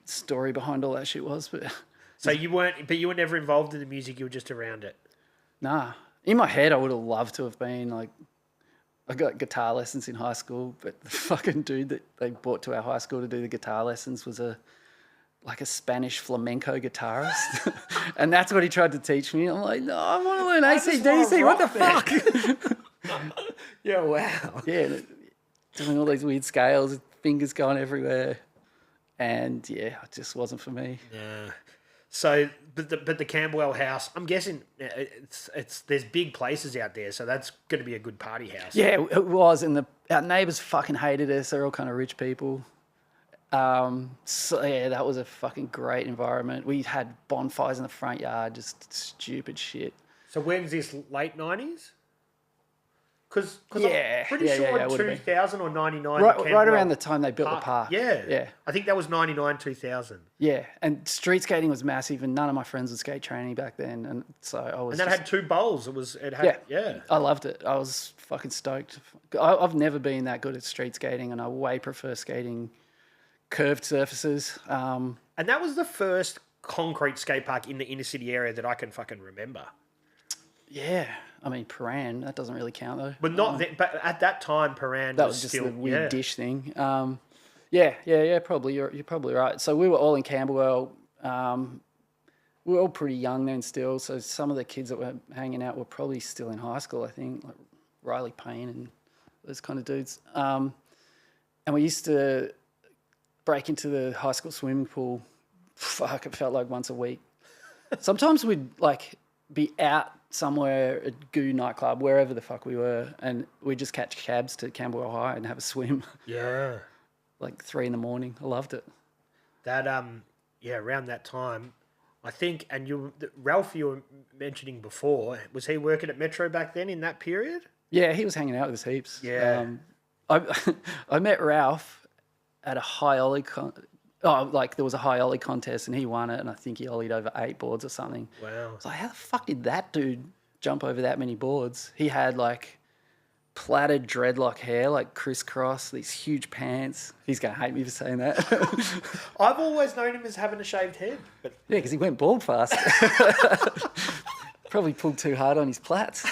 story behind all that shit was, but So you were never involved in the music. You were just around it. nah. In my head, I would have loved to have been like. I got guitar lessons in high school, but the fucking dude that they brought to our high school to do the guitar lessons was a Spanish flamenco guitarist, and that's what he tried to teach me. I'm like, no, I want to learn AC/DC. What the fuck? Yeah, wow. Yeah, doing all these weird scales, fingers going everywhere, and it just wasn't for me. Yeah. So, but the Camberwell house, I'm guessing it's there's big places out there, so that's going to be a good party house. Yeah, it was, and our neighbours fucking hated us. They're all kind of rich people. So yeah, that was a fucking great environment. We had bonfires in the front yard, just stupid shit. So when's this, late 90s? Because Yeah, I'm pretty yeah, sure yeah, it in would've been. 2000 or 99. Right around the time they built the park. Yeah. Yeah. I think that was 99, 2000. Yeah, and street skating was massive, and none of my friends would skate training back then, and so I was. And that had 2 bowls. Yeah. I loved it. I was fucking stoked. I've never been that good at street skating, and I way prefer skating curved surfaces. And that was the first concrete skate park in the inner city area that I can fucking remember. Yeah, I mean Paran, that doesn't really count though. But but at that time, Paran That was was just still the weird dish thing. Yeah. Probably you're probably right. So we were all in Camberwell. We were all pretty young then still. So some of the kids that were hanging out were probably still in high school. I think like Riley Payne and those kind of dudes. And we used to break into the high school swimming pool. Fuck, it felt like once a week. Sometimes we'd like be out somewhere at Goo nightclub, wherever the fuck we were, and we'd just catch cabs to Camberwell High and have a swim. Yeah. Like 3 a.m. I loved it. That around that time, I think, and Ralph, you were mentioning before, was he working at Metro back then in that period? Yeah, he was hanging out with us heaps. Yeah. I met Ralph at a high ollie there was a high ollie contest and he won it, and I think he ollied over 8 boards or something. Wow. I was like, how the fuck did that dude jump over that many boards? He had like plaited dreadlock hair, like crisscross, these huge pants. He's going to hate me for saying that. I've always known him as having a shaved head. But Yeah, because he went bald fast. Probably pulled too hard on his plaits.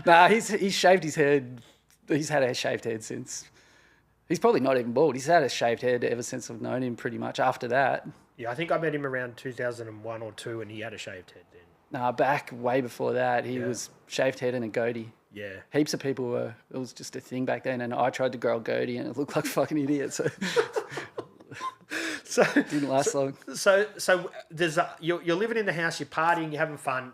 Nah, he's shaved his head. He's had a shaved head since. He's probably not even bald. He's had a shaved head ever since I've known him, pretty much. After that. Yeah, I think I met him around 2001 or 2, and he had a shaved head then. Nah, back way before that, he was shaved head and a goatee. Yeah. Heaps of people were. It was just a thing back then, and I tried to grow a goatee, and it looked like a fucking idiot. So didn't last long. So there's you're living in the house, you're partying, you're having fun.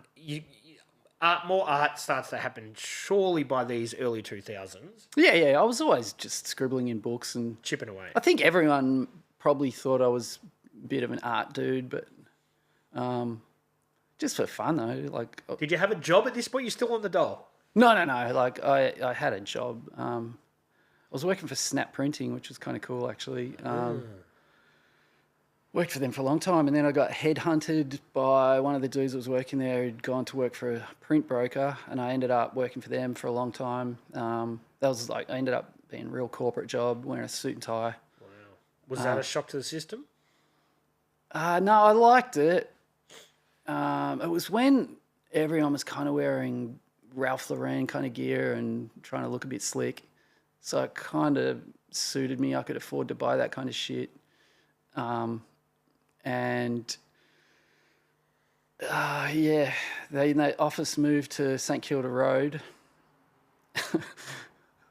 More art starts to happen surely by these early 2000s. Yeah. I was always just scribbling in books and Chipping away. I think everyone probably thought I was a bit of an art dude, but just for fun though. Like, Did you have a job at this point? You're still on the dole? no. Like I had a job. I was working for Snap Printing, which was kind of cool actually. Worked for them for a long time, and then I got headhunted by one of the dudes that was working there who'd gone to work for a print broker, and I ended up working for them for a long time. That was like, I ended up being a real corporate job, wearing a suit and tie. Wow. Was that a shock to the system? No, I liked it. It was when everyone was kind of wearing Ralph Lauren kind of gear and trying to look a bit slick. So it kind of suited me. I could afford to buy that kind of shit. The office moved to St Kilda Road.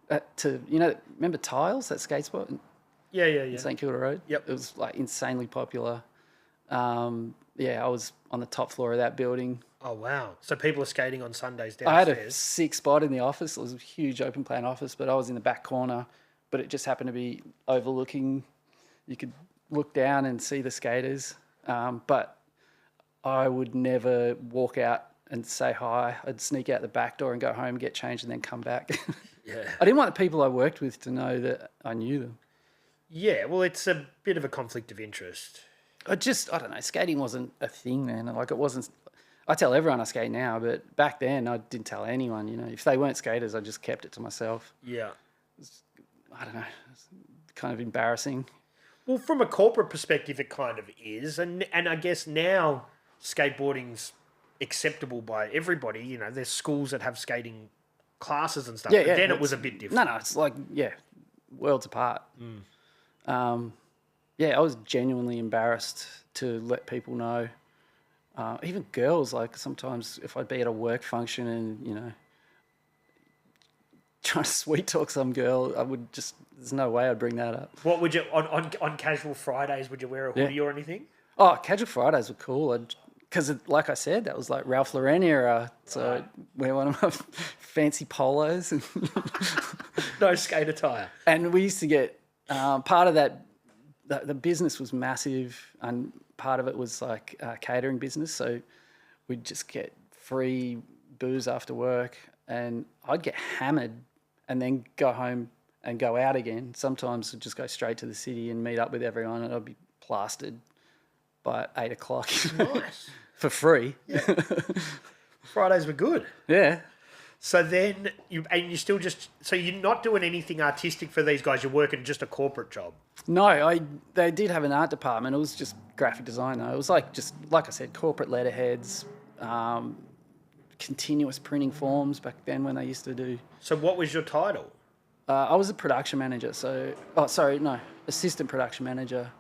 Remember Tiles, that skate spot? Yeah. St Kilda Road? Yep. It was like insanely popular. I was on the top floor of that building. Oh, wow. So people are skating on Sundays downstairs. I had a sick spot in the office. It was a huge open plan office, but I was in the back corner. But it just happened to be overlooking. You could look down and see the skaters. But I would never walk out and say hi. I'd sneak out the back door and go home, get changed, and then come back. Yeah. I didn't want the people I worked with to know that I knew them. Yeah, well, it's a bit of a conflict of interest. I don't know, skating wasn't a thing then. Like, it wasn't... I tell everyone I skate now, but back then I didn't tell anyone, If they weren't skaters, I just kept it to myself. Yeah. I don't know. It's kind of embarrassing. Well, from a corporate perspective, it kind of is. And I guess now skateboarding's acceptable by everybody. There's schools that have skating classes and stuff. Yeah, but then it was a bit different. No, it's like, worlds apart. I was genuinely embarrassed to let people know. Even girls, like sometimes if I'd be at a work function and, trying to sweet talk some girl, there's no way I'd bring that up. What would you, on casual Fridays, would you wear a hoodie or anything? Oh, casual Fridays were cool. Because, like I said, that was like Ralph Lauren era. So I'd wear one of my fancy polos. And no skate attire. And we used to get, part of that, the business was massive, and part of it was like a catering business. So we'd just get free booze after work, and I'd get hammered and then go home and go out again. Sometimes I'd just go straight to the city and meet up with everyone, and I'd be plastered by 8 o'clock. Nice. For free. Yeah. Fridays were good. Yeah. So then you're still so you're not doing anything artistic for these guys. You're working just a corporate job. No, they did have an art department. It was just graphic design though. It was like I said, corporate letterheads, continuous printing forms back then when they used to do. So what was your title? I was a production manager. Assistant production manager.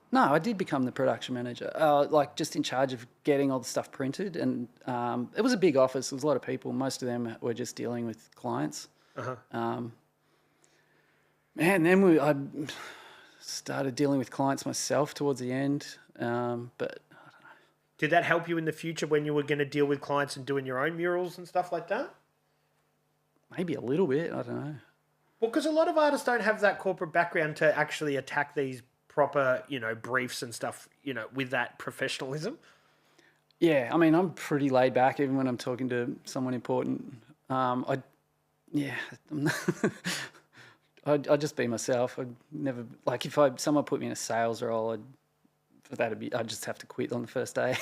No, I did become the production manager, just in charge of getting all the stuff printed. And it was a big office. There was a lot of people. Most of them were just dealing with clients. Then I started dealing with clients myself towards the end. But I don't know. Did that help you in the future when you were going to deal with clients and doing your own murals and stuff like that? Maybe a little bit. I don't know. Well, because a lot of artists don't have that corporate background to actually attack these proper, briefs and stuff, with that professionalism. Yeah, I mean, I'm pretty laid back even when I'm talking to someone important. I'd just be myself. I'd never, like, if someone put me in a sales role, I'd just have to quit on the first day.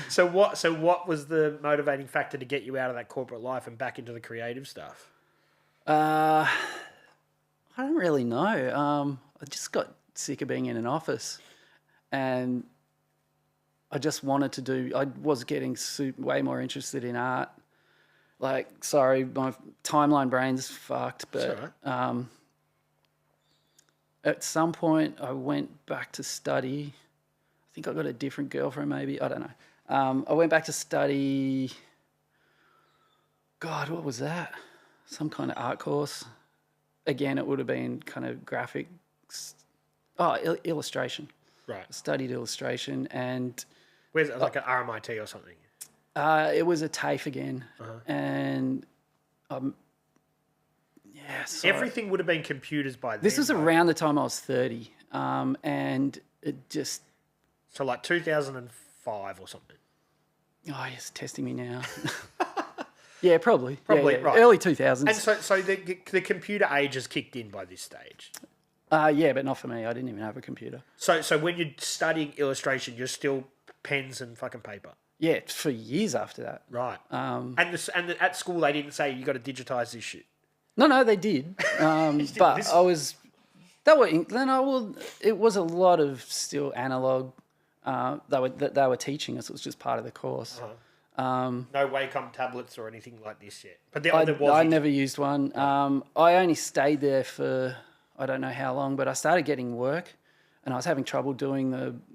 So what was the motivating factor to get you out of that corporate life and back into the creative stuff? I don't really know. I just got sick of being in an office, and I just wanted I was getting way more interested in art. Like, sorry, my timeline brain's fucked, but at some point I went back to study. I think I got a different girlfriend maybe. I don't know. I went back to study, God, what was that? Some kind of art course. Again, it would have been kind of graphic, illustration. Right. I studied illustration, and where's it, like an RMIT or something? It was a TAFE again, and everything would have been computers by then. This was around the time I was 30, and it just so like 2005 or something. Oh, yes, testing me now. Yeah, probably. Right. Early 2000s. And so the computer age has kicked in by this stage. Yeah, but not for me. I didn't even have a computer. So when you're studying illustration, you're still pens and fucking paper. Yeah, for years after that. Right. At school they didn't say you got to digitize this shit. No, they did. But I was. It was a lot of still analog. They were teaching us. It was just part of the course. No Wacom tablets or anything like this yet. But I never used one. I only stayed there for I don't know how long, but I started getting work, and I was having trouble doing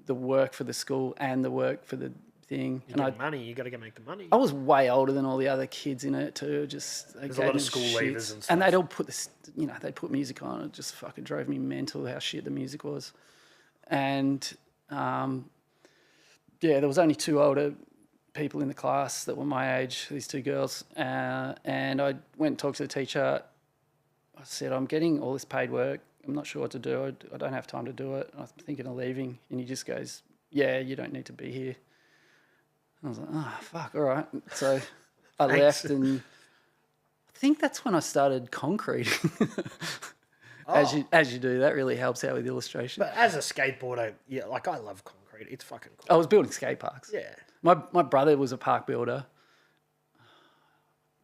the work for the school and the work for the thing. Money. You got to make the money. I was way older than all the other kids in it too. There's a lot of school leavers and stuff. And they'd all put this, they'd put music on. It just fucking drove me mental how shit the music was. And there was only 2 older people in the class that were my age, these 2 girls. And I went and talked to the teacher. I said, I'm getting all this paid work. I'm not sure what to do. I don't have time to do it. I'm thinking of leaving. And he just goes, yeah, you don't need to be here. I was like, oh, fuck, all right. So I left, and I think that's when I started concreting. As you do, that really helps out with illustration. But as a skateboarder, yeah, like I love concrete. It's fucking cool. I was building skate parks. Yeah. My brother was a park builder.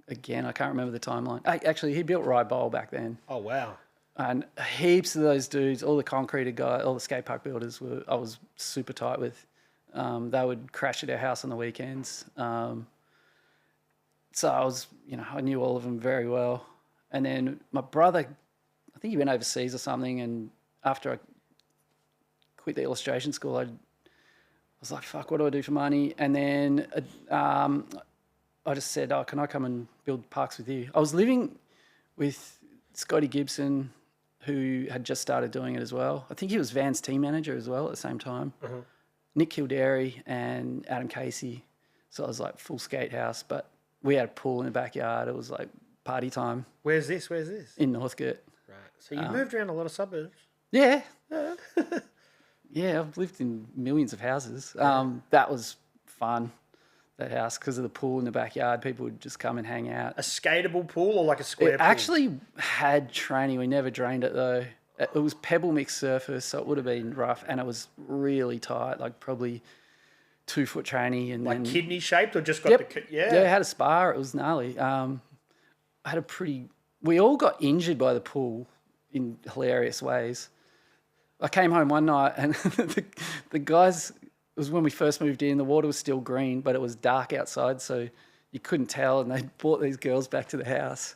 Again, I can't remember the timeline. Actually, he built Rye Bowl back then. Oh, wow. And heaps of those dudes, all the concrete guys, all the skate park builders, I was super tight with. They would crash at our house on the weekends. So I was, I knew all of them very well. And then my brother, I think he went overseas or something. And after I quit the illustration school, I was like, fuck, what do I do for money? And then I just said, oh, can I come and build parks with you? I was living with Scotty Gibson, who had just started doing it as well. I think he was Van's team manager as well at the same time. Uh-huh. Nick Kildare and Adam Casey. So it was like full skate house, but we had a pool in the backyard. It was like party time. Where's this? In Northcote. Right. So you moved around a lot of suburbs. Yeah. Yeah, I've lived in millions of houses. That was fun, that house, because of the pool in the backyard. People would just come and hang out. A skatable pool or like a square pool? It actually had training. We never drained it though. It was pebble mix surface, so it would have been rough, and it was really tight, like probably 2 foot tranny. And like then, kidney shaped or just got Yeah, it had a spar. It was gnarly. We all got injured by the pool in hilarious ways. I came home one night and the guys, it was when we first moved in, the water was still green, but it was dark outside, so you couldn't tell, and they brought these girls back to the house,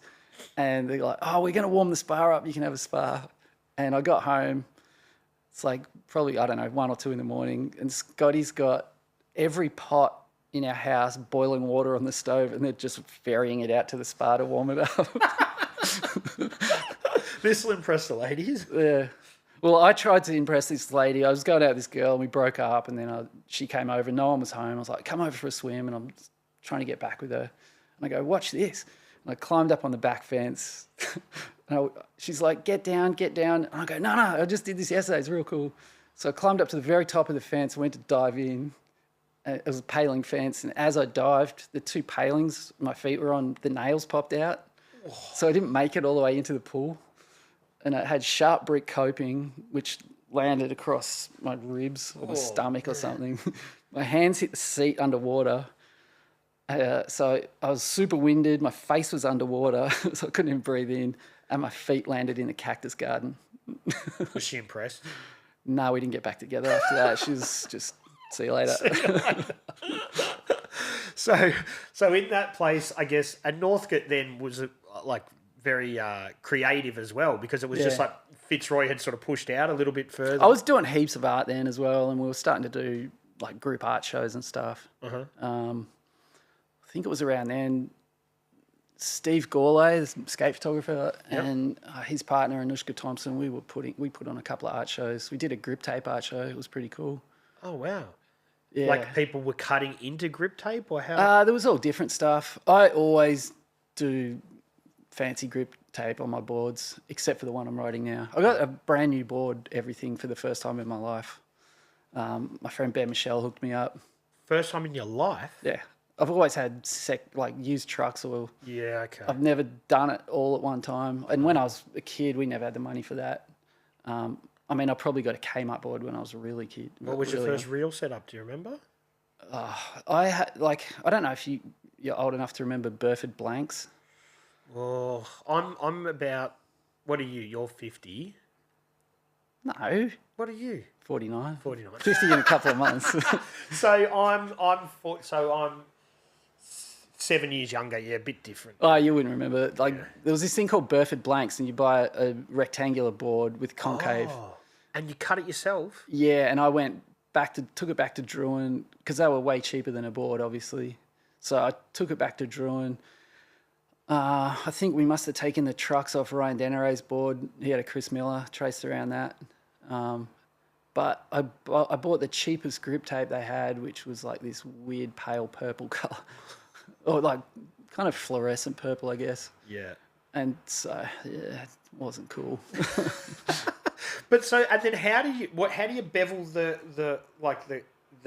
and they're like, oh, we're going to warm the spa up, you can have a spa. And I got home, it's like probably, 1 or 2 in the morning, and Scotty's got every pot in our house boiling water on the stove, and they're just ferrying it out to the spa to warm it up. This will impress the ladies. Yeah. Well, I tried to impress this lady. I was going out with this girl, and we broke up, and then she came over. No one was home. I was like, come over for a swim, and I'm trying to get back with her. And I go, watch this. And I climbed up on the back fence. She's like, get down. And I go, no, I just did this yesterday. It's real cool. So I climbed up to the very top of the fence and went to dive in. It was a paling fence, and as I dived, the 2 palings my feet were on, the nails popped out. So I didn't make it all the way into the pool. And it had sharp brick coping, which landed across my ribs or my stomach or something. My hands hit the seat underwater. So I was super winded. My face was underwater, so I couldn't even breathe in. And my feet landed in a cactus garden. Was she impressed? No, we didn't get back together after that. She was just, see you later. So in that place, I guess, and Northcote then was like very creative as well, because it was just like Fitzroy had sort of pushed out a little bit further. I was doing heaps of art then as well, and we were starting to do like group art shows and stuff. Uh-huh. I think it was around then. Steve Gourlay, the skate photographer, and his partner Anushka Thompson, we put on a couple of art shows. We did a grip tape art show. It was pretty cool. Oh wow! Yeah. Like people were cutting into grip tape, or how? There was all different stuff. I always do fancy grip tape on my boards, except for the one I'm riding now. I got a brand new board, everything, for the first time in my life. My friend Ben Michelle hooked me up. First time in your life? Yeah. I've always had used trucks, or okay. I've never done it all at one time. And when I was a kid, we never had the money for that. I mean, I probably got a Kmart board when I was a really kid. What was your really first reel setup? Do you remember? I had I don't know if you're old enough to remember Burford blanks. Oh, I'm about. What are you? You're 50. No, What are you? 49. 49. 50 in a couple of months. So I'm 7 years younger. Yeah, a bit different. Oh, you wouldn't remember. There was this thing called Burford blanks, and you buy a rectangular board with concave. Oh, and you cut it yourself? Yeah, and I took it back to Brewing because they were way cheaper than a board, obviously. So I took it back to Brewing. I think we must have taken the trucks off Ryan Denere's board. He had a Chris Miller traced around that. But I bought the cheapest grip tape they had, which was like this weird pale purple colour. Or like kind of fluorescent purple, I guess. Yeah. And so, yeah, it wasn't cool. But so, and then how do you bevel the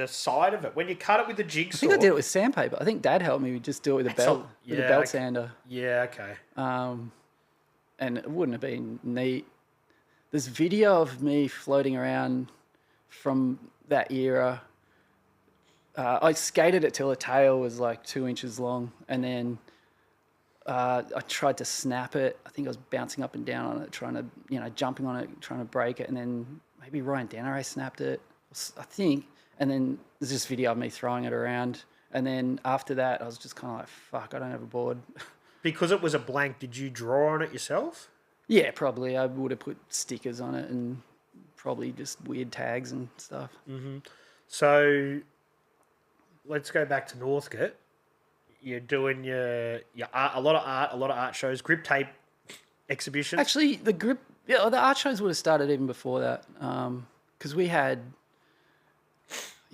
side of it when you cut it with the jigsaw? I think I did it with sandpaper. I think Dad helped me just do it with a belt sander. Yeah, okay. And it wouldn't have been neat. There's video of me floating around from that era. I skated it till the tail was like 2 inches long, and then I tried to snap it. I think I was bouncing up and down on it, jumping on it, trying to break it, and then maybe Ryan Denneray snapped it, I think. And then there's this video of me throwing it around. And then after that, I was just kind of like, fuck, I don't have a board. Because it was a blank, did you draw on it yourself? Yeah, probably. I would have put stickers on it and probably just weird tags and stuff. Mm-hmm. So let's go back to Northcote. You're doing your art, a lot of art shows, grip tape exhibitions. Actually, the art shows would have started even before that, because we had,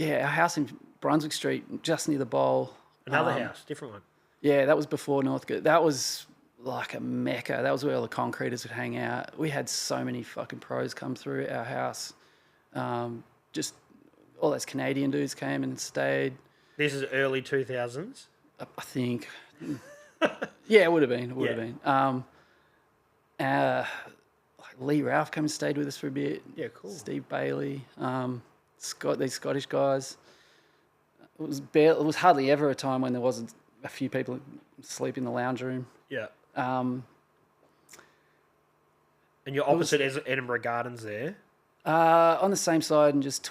our house in Brunswick Street, just near the bowl. Another house, different one. Yeah, that was before Northcote. That was like a mecca. That was where all the concreters would hang out. We had so many fucking pros come through our house. Just all those Canadian dudes came and stayed. This is early 2000s? I think. Yeah, it would have been. It would have been. Like Lee Ralph came and stayed with us for a bit. Yeah, cool. Steve Bailey. These Scottish guys. It was hardly ever a time when there wasn't a few people asleep in the lounge room. Yeah. And you're opposite Edinburgh Gardens there? On the same side and just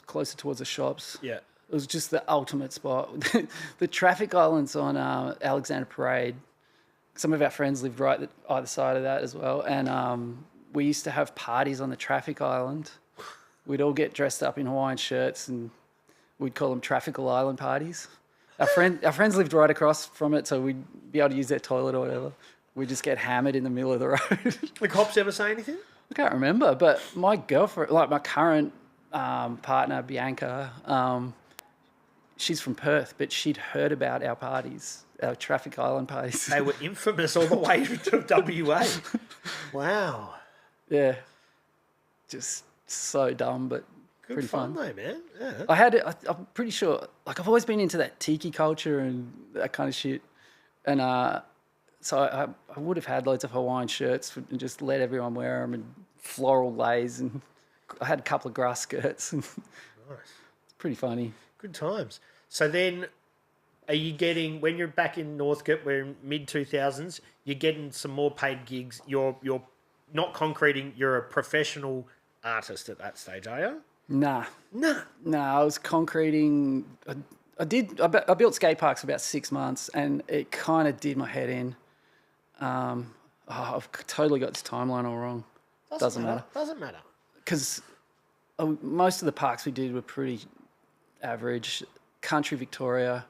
closer towards the shops. Yeah. It was just the ultimate spot. The traffic islands on Alexander Parade, some of our friends lived right either side of that as well. And we used to have parties on the traffic island. We'd all get dressed up in Hawaiian shirts and we'd call them traffical island parties. Our friends lived right across from it, so we'd be able to use their toilet or whatever. We'd just get hammered in the middle of the road. The cops ever say anything? I can't remember, but my girlfriend, like my current partner, Bianca, she's from Perth, but she'd heard about our parties, our traffic island parties. They were infamous all the way to WA. Wow. Yeah. Just so dumb, but Good pretty fun. though, man. Yeah. I'm pretty sure, like I've always been into that tiki culture and that kind of shit. And so I would have had loads of Hawaiian shirts and just let everyone wear them and floral lays. And I had a couple of grass skirts. Nice. It's pretty funny. Good times. So then, are you getting, when you're back in Northcote, we're in mid-2000s, you're getting some more paid gigs. You're not concreting, you're a professional artist at that stage, are you? Nah, I was concreting. I built skate parks for about 6 months and it kind of did my head in. I've totally got this timeline all wrong. Doesn't matter. Doesn't matter. Because most of the parks we did were pretty average. Country Victoria.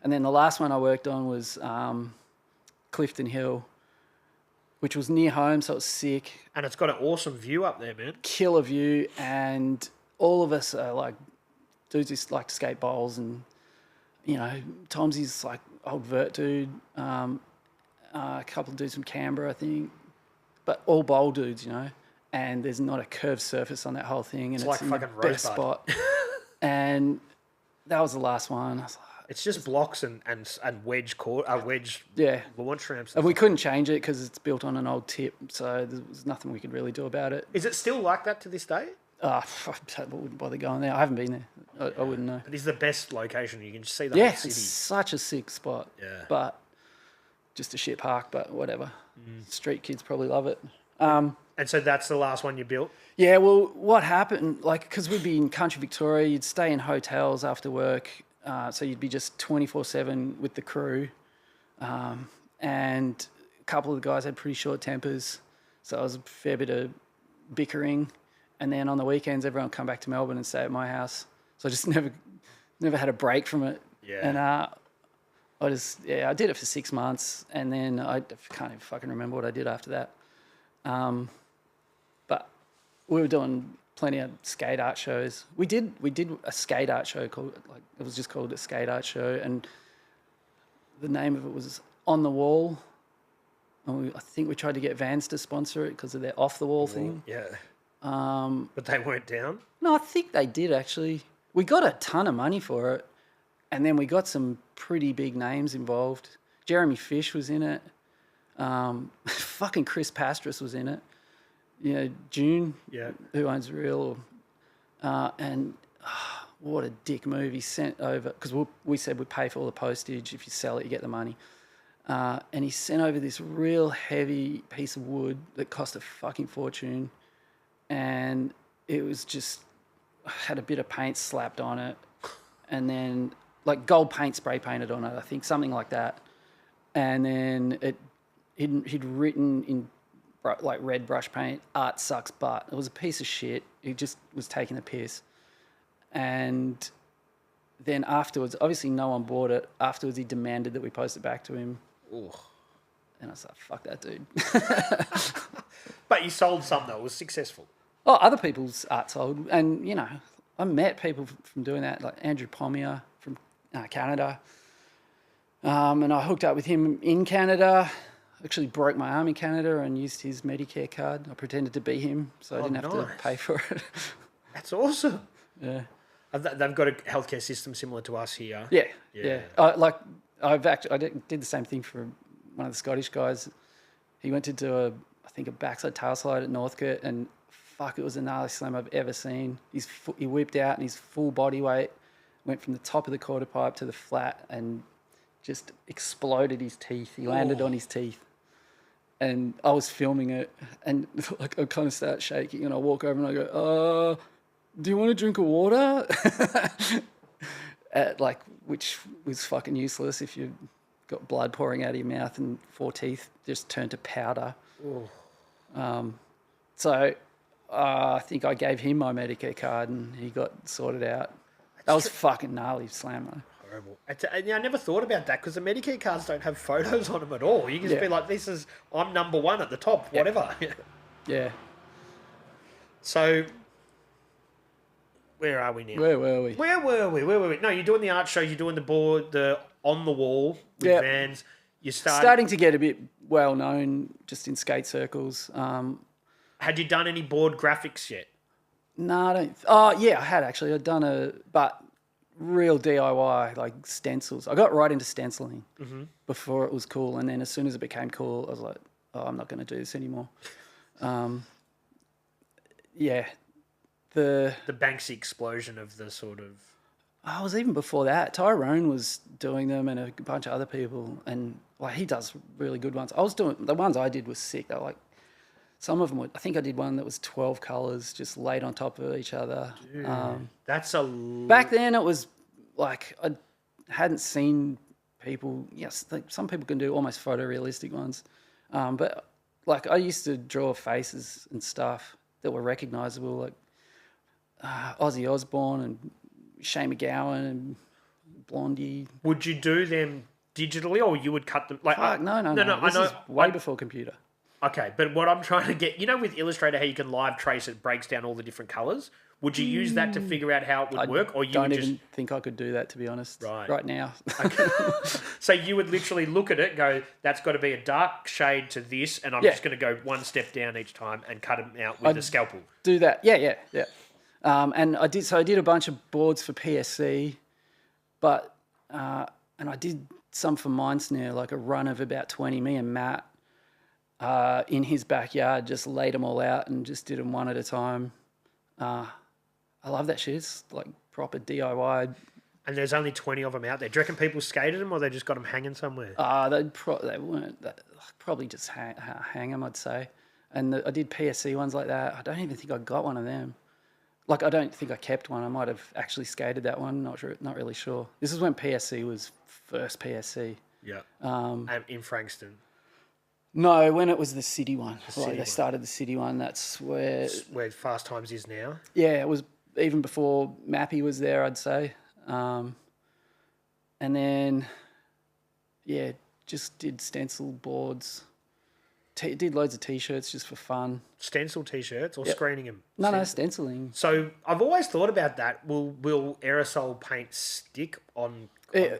And then the last one I worked on was Clifton Hill, which was near home, so it was sick. And it's got an awesome view up there, man. Killer view, and all of us are like dudes who like to skate bowls, and Tomsy's like old vert dude, a couple of dudes from Canberra, I think, but all bowl dudes, and there's not a curved surface on that whole thing, and it's like in fucking the best Rosebud. spot. And that was the last one. I was like, It's just blocks and wedge launch ramps. And we couldn't change it because it's built on an old tip, so there was nothing we could really do about it. Is it still like that to this day? I wouldn't bother going there. I haven't been there. I wouldn't know. It is the best location. You can just see the whole city. It's such a sick spot. Yeah. But just a shit park, but whatever. Street kids probably love it. And so that's the last one you built? Yeah, well, what happened, because we'd be in country Victoria, you'd stay in hotels after work, so you'd be just 24/7 with the crew. And a couple of the guys had pretty short tempers, so it was a fair bit of bickering. And then on the weekends, everyone would come back to Melbourne and stay at my house. So I just never had a break from it. Yeah. And I did it for 6 months, and then I can't even fucking remember what I did after that. But we were doing plenty of skate art shows. We did a skate art show it was just called a skate art show, and the name of it was On the Wall. And I think we tried to get Vans to sponsor it because of their off the wall thing. Yeah. But they weren't down? No, I think they did actually. We got a ton of money for it, and then we got some pretty big names involved. Jeremy Fish was in it. Fucking Chris Pastris was in it. June, who owns Real. And what a dick move. He sent over, because we said we'd pay for all the postage. If you sell it, you get the money. And he sent over this real heavy piece of wood that cost a fucking fortune. And it was just, had a bit of paint slapped on it. And then, gold paint spray painted on it, I think, something like that. And then he'd written in red brush paint, "Art sucks butt." It was a piece of shit. He just was taking the piss. And then afterwards, obviously no one bought it. Afterwards, he demanded that we post it back to him. Ooh. And I was like, fuck that dude. But you sold some, though. It was successful. Oh, other people's art sold. And, I met people from doing that, like Andrew Pommier from Canada. And I hooked up with him in Canada. Actually broke my arm in Canada and used his Medicare card. I pretended to be him, so I didn't have to pay for it. That's awesome. Yeah. They've got a healthcare system similar to us here. Yeah. I did the same thing for one of the Scottish guys. He went to do a backside tail slide at Northcote, and fuck, it was the gnarliest slam I've ever seen. He whipped out, and his full body weight went from the top of the quarter pipe to the flat and just exploded his teeth. He landed on his teeth. And I was filming it, and I kind of start shaking, and I walk over and I go, do you want a drink of water? Which was fucking useless if you've got blood pouring out of your mouth and 4 teeth just turned to powder. So I think I gave him my Medicare card and he got sorted out. That was fucking gnarly slam, though. Horrible. I never thought about that because the Medicare cards don't have photos on them at all. You can just be like, I'm number one at the top, whatever. Yeah. So, where are we now? Where were we? No, you're doing the art show, you're doing the board, the on the wall with Vans. You're starting to get a bit well known just in skate circles. Had you done any board graphics yet? No, I don't. Oh, yeah, I had actually. I'd done but real DIY, like stencils. I got right into stenciling before it was cool. And then as soon as it became cool, I was like, I'm not going to do this anymore. Yeah. The Banksy explosion of the sort of... I was even before that. Tyrone was doing them and a bunch of other people. And he does really good ones. The ones I did was sick. They were like, some of them I think I did one that was 12 colours just laid on top of each other. Dude, that's a... Back then it was like I hadn't seen people... Yes, some people can do almost photorealistic ones. But I used to draw faces and stuff that were recognisable, like Ozzy Osbourne and Shane McGowan and Blondie. Would you do them digitally or you would cut them... Fuck, no. This is way before computer. Okay, but what I'm trying to get... with Illustrator, how you can live trace it, breaks down all the different colours. Would you use that to figure out how it would work? Or you don't even think I could do that, to be honest, right now. Okay. So you would literally look at it and go, that's got to be a dark shade to this, and I'm just going to go one step down each time and cut them out with a scalpel. Do that. Yeah. And I did a bunch of boards for PSC, but and I did some for Mine Snare, like a run of about 20. Me and Matt in his backyard just laid them all out and just did them one at a time. I love that shit. It's like proper DIY. And there's only 20 of them out there. Do you reckon people skated them or they just got them hanging somewhere? They weren't. Probably just hang them, I'd say. And I did PSC ones like that. I don't even think I got one of them. Like, I don't think I kept one. I might have actually skated that one. Not really sure. This is when PSC was first PSC. Yeah. In Frankston. No, when it was the city one. They started the city one. That's where Fast Times is now. Yeah, it was even before Mappy was there, I'd say. And then, yeah, just did stencil boards. Did loads of T-shirts just for fun. Stencil T-shirts or screening them? No, stenciling. So I've always thought about that. Will aerosol paint stick on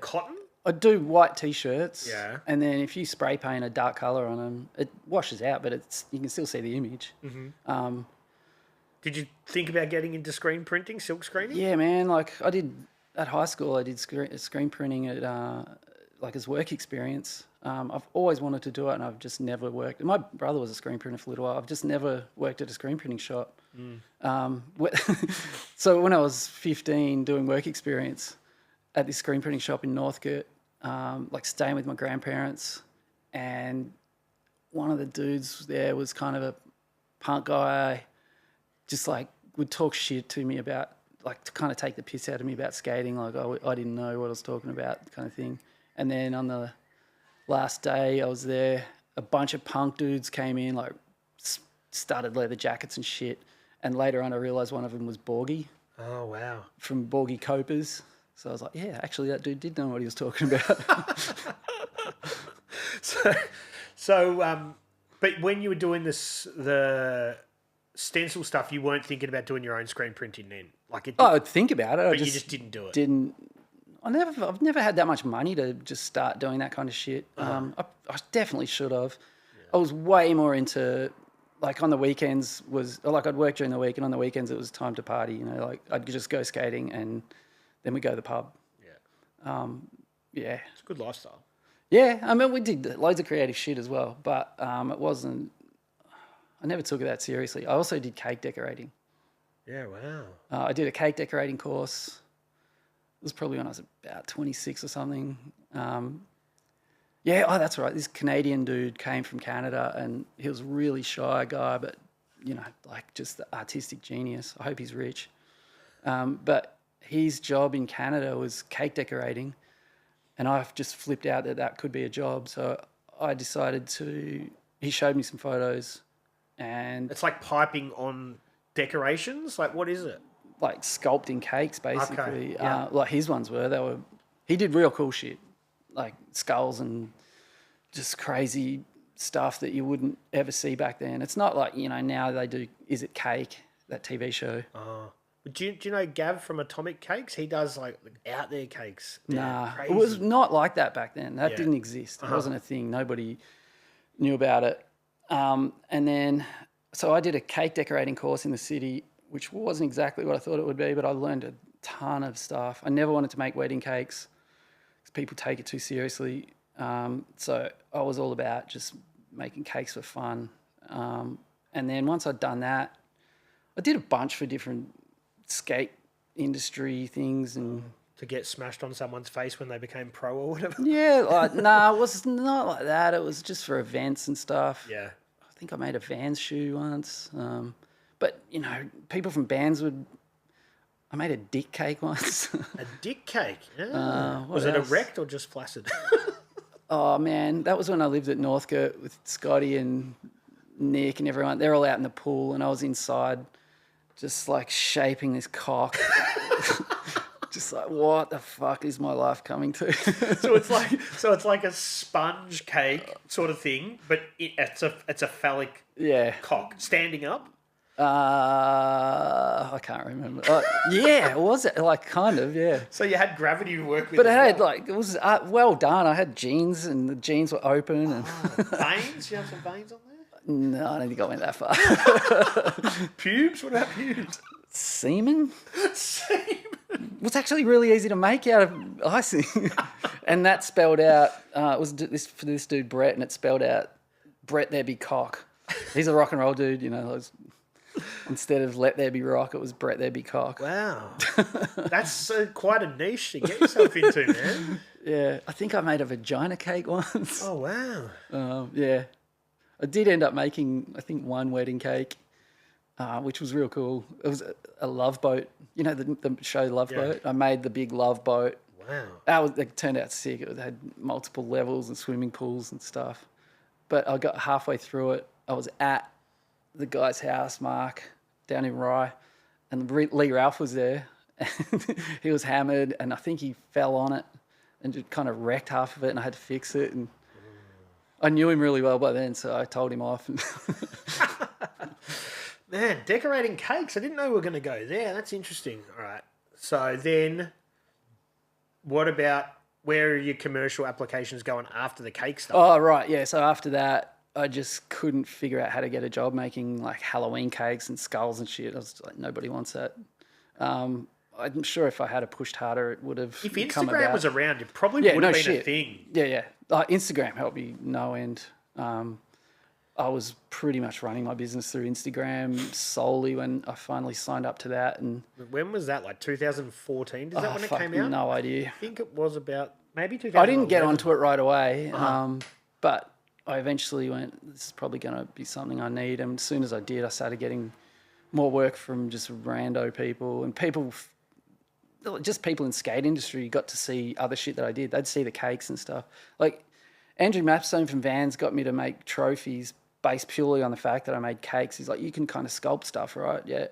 cotton? I do white T-shirts. Yeah. And then if you spray paint a dark colour on them, it washes out, but you can still see the image. Mm-hmm. Did you think about getting into screen printing, silk screening? Yeah, man. Like I did at high school, I did screen printing at as work experience. I've always wanted to do it, and I've just never worked. My brother was a screen printer for a little while. I've just never worked at a screen printing shop. So when I was 15, doing work experience at this screen printing shop in Northcote, staying with my grandparents, and one of the dudes there was kind of a punk guy, just like would talk shit to me about, like, to kind of take the piss out of me about skating, like I didn't know what I was talking about, kind of thing. And then on the last day I was there, a bunch of punk dudes came in, like studded leather jackets and shit. And later on I realised one of them was Borgie. Oh, wow. From Borgie Copers. So I was like, yeah, actually that dude did know what he was talking about. But when you were doing the stencil stuff, you weren't thinking about doing your own screen printing then? I'd think about it. But you just didn't do it? I've never had that much money to just start doing that kind of shit. I definitely should have. Yeah. I was way more into, like, on the weekends I'd work during the week, and on the weekends it was time to party, you know, like I'd just go skating and then we'd go to the pub. Yeah. Yeah. It's a good lifestyle. Yeah. I mean, we did loads of creative shit as well, but it wasn't, I never took it that seriously. I also did cake decorating. Yeah, wow. I did a cake decorating course. It was probably when I was about 26 or something. That's right. This Canadian dude came from Canada, and he was a really shy guy, but, you know, like just the artistic genius. I hope he's rich. But his job in Canada was cake decorating, and I've just flipped out that could be a job. So I decided he showed me some photos, and it's like piping on decorations? Like, what is it? Like sculpting cakes, basically. Okay, yeah. Like his ones were. He did real cool shit, like skulls and just crazy stuff that you wouldn't ever see back then. It's not like, you know, now they do Is It Cake, that TV show. Oh. Do you know Gav from Atomic Cakes? He does like out there cakes. Nah, crazy. It was not like that back then. That didn't exist. It wasn't a thing. Nobody knew about it. And then, so I did a cake decorating course in the city, which wasn't exactly what I thought it would be, but I learned a ton of stuff. I never wanted to make wedding cakes because people take it too seriously. So I was all about just making cakes for fun. And then once I'd done that, I did a bunch for different skate industry things. And to get smashed on someone's face when they became pro or whatever? Yeah, it was not like that. It was just for events and stuff. Yeah. I think I made a Vans shoe once. But, you know, people from bands I made a dick cake once. A dick cake? Yeah. Was it erect or just flaccid? Oh, man, that was when I lived at Northcote with Scotty and Nick and everyone. They're all out in the pool, and I was inside just, like, shaping this cock. Just like, what the fuck is my life coming to? So it's like a sponge cake sort of thing, but it's a phallic cock standing up. I can't remember. Yeah, was it? Like, kind of, yeah. So you had gravity to work with. But it was well done. I had jeans, and the jeans were open. And veins? You have some veins on there? No, I don't think I went that far. Pubes? What about pubes? Semen? Semen? was actually really easy to make out of icing. And that spelled out, it was for this dude, Brett, and it spelled out, Brett there be cock. He's a rock and roll dude, you know. Instead of let there be rock, it was Brett there be cock. Wow. That's quite a niche to get yourself into, man. Yeah, I think I made a vagina cake once. Oh, wow. Yeah. I did end up making, I think, one wedding cake, which was real cool. It was a love boat. You know the show Love Boat? I made the big love boat. Wow. It turned out sick. It had multiple levels and swimming pools and stuff. But I got halfway through it. I was at the guy's house, Mark, down in Rye, and Lee Ralph was there. And he was hammered, and I think he fell on it and just kind of wrecked half of it, and I had to fix it. And I knew him really well by then, so I told him off. Man, decorating cakes. I didn't know we were going to go there. That's interesting. All right. So then what about where are your commercial applications going after the cake stuff? Oh, right. Yeah. So after that, I just couldn't figure out how to get a job making like Halloween cakes and skulls and shit. I was like, nobody wants that. I'm sure if I had pushed harder, it would have. If come Instagram about. was around, it probably would have been shit. a thing. Yeah. Instagram helped me no end. I was pretty much running my business through Instagram solely when I finally signed up to that. And when was that? Like 2014? Is that when it came out? No idea. I think it was about maybe 2011. I didn't get onto it right away, but I eventually went, this is probably going to be something I need. And as soon as I did, I started getting more work from just rando people and just people in skate industry got to see other shit that I did. They'd see the cakes and stuff. Like Andrew Mapstone from Vans got me to make trophies based purely on the fact that I made cakes. He's like, you can kind of sculpt stuff, right? Yeah.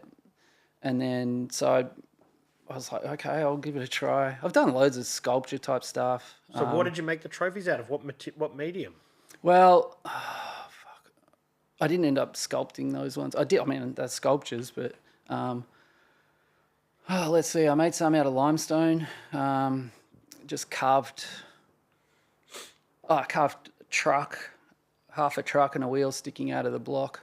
And then, so I was like, okay, I'll give it a try. I've done loads of sculpture type stuff. So what did you make the trophies out of? What medium? Well, I didn't end up sculpting those ones. I mean, they're sculptures, but let's see. I made some out of limestone. Just carved a truck, half a truck and a wheel sticking out of the block.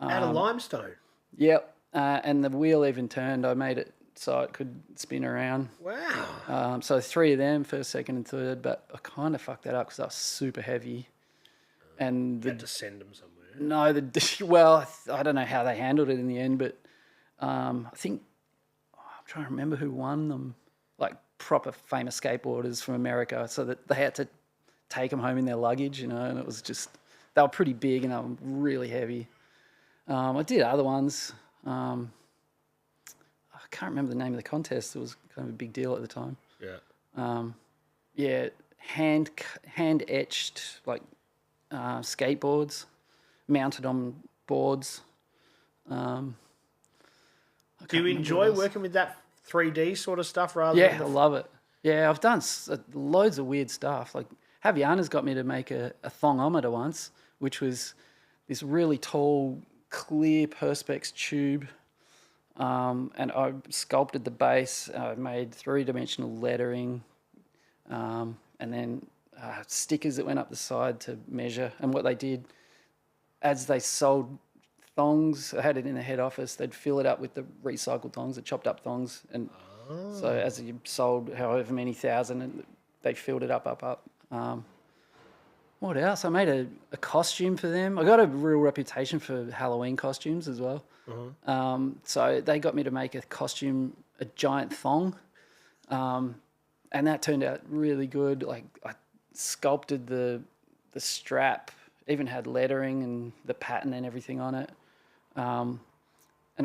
Out of limestone? Yep. And the wheel even turned. I made it so it could spin around. Wow. So 3 of them, first, second and third, but I kind of fucked that up because I was super heavy. And you had to send them somewhere. No, well, I don't know how they handled it in the end, but I think, I'm trying to remember who won them, like proper famous skateboarders from America, so that they had to take them home in their luggage, you know, and it was just, they were pretty big and they were really heavy. I did other ones. I can't remember the name of the contest. It was kind of a big deal at the time. Yeah. Hand etched like skateboards mounted on boards. Do you enjoy working with that 3D sort of stuff rather than... Yeah, I love it. Yeah, I've done loads of weird stuff. Like Javiana's got me to make a thongometer once, which was this really tall, clear Perspex tube. And I sculpted the base. I made 3-dimensional lettering, and then stickers that went up the side to measure. And what they did, as they sold thongs, I had it in the head office, they'd fill it up with the recycled thongs, the chopped up thongs. And so as you sold however many thousand, they filled it up. What else? I made a costume for them. I got a real reputation for Halloween costumes as well. So they got me to make a costume, a giant thong. And that turned out really good. Like I sculpted the strap, even had lettering and the pattern and everything on it. And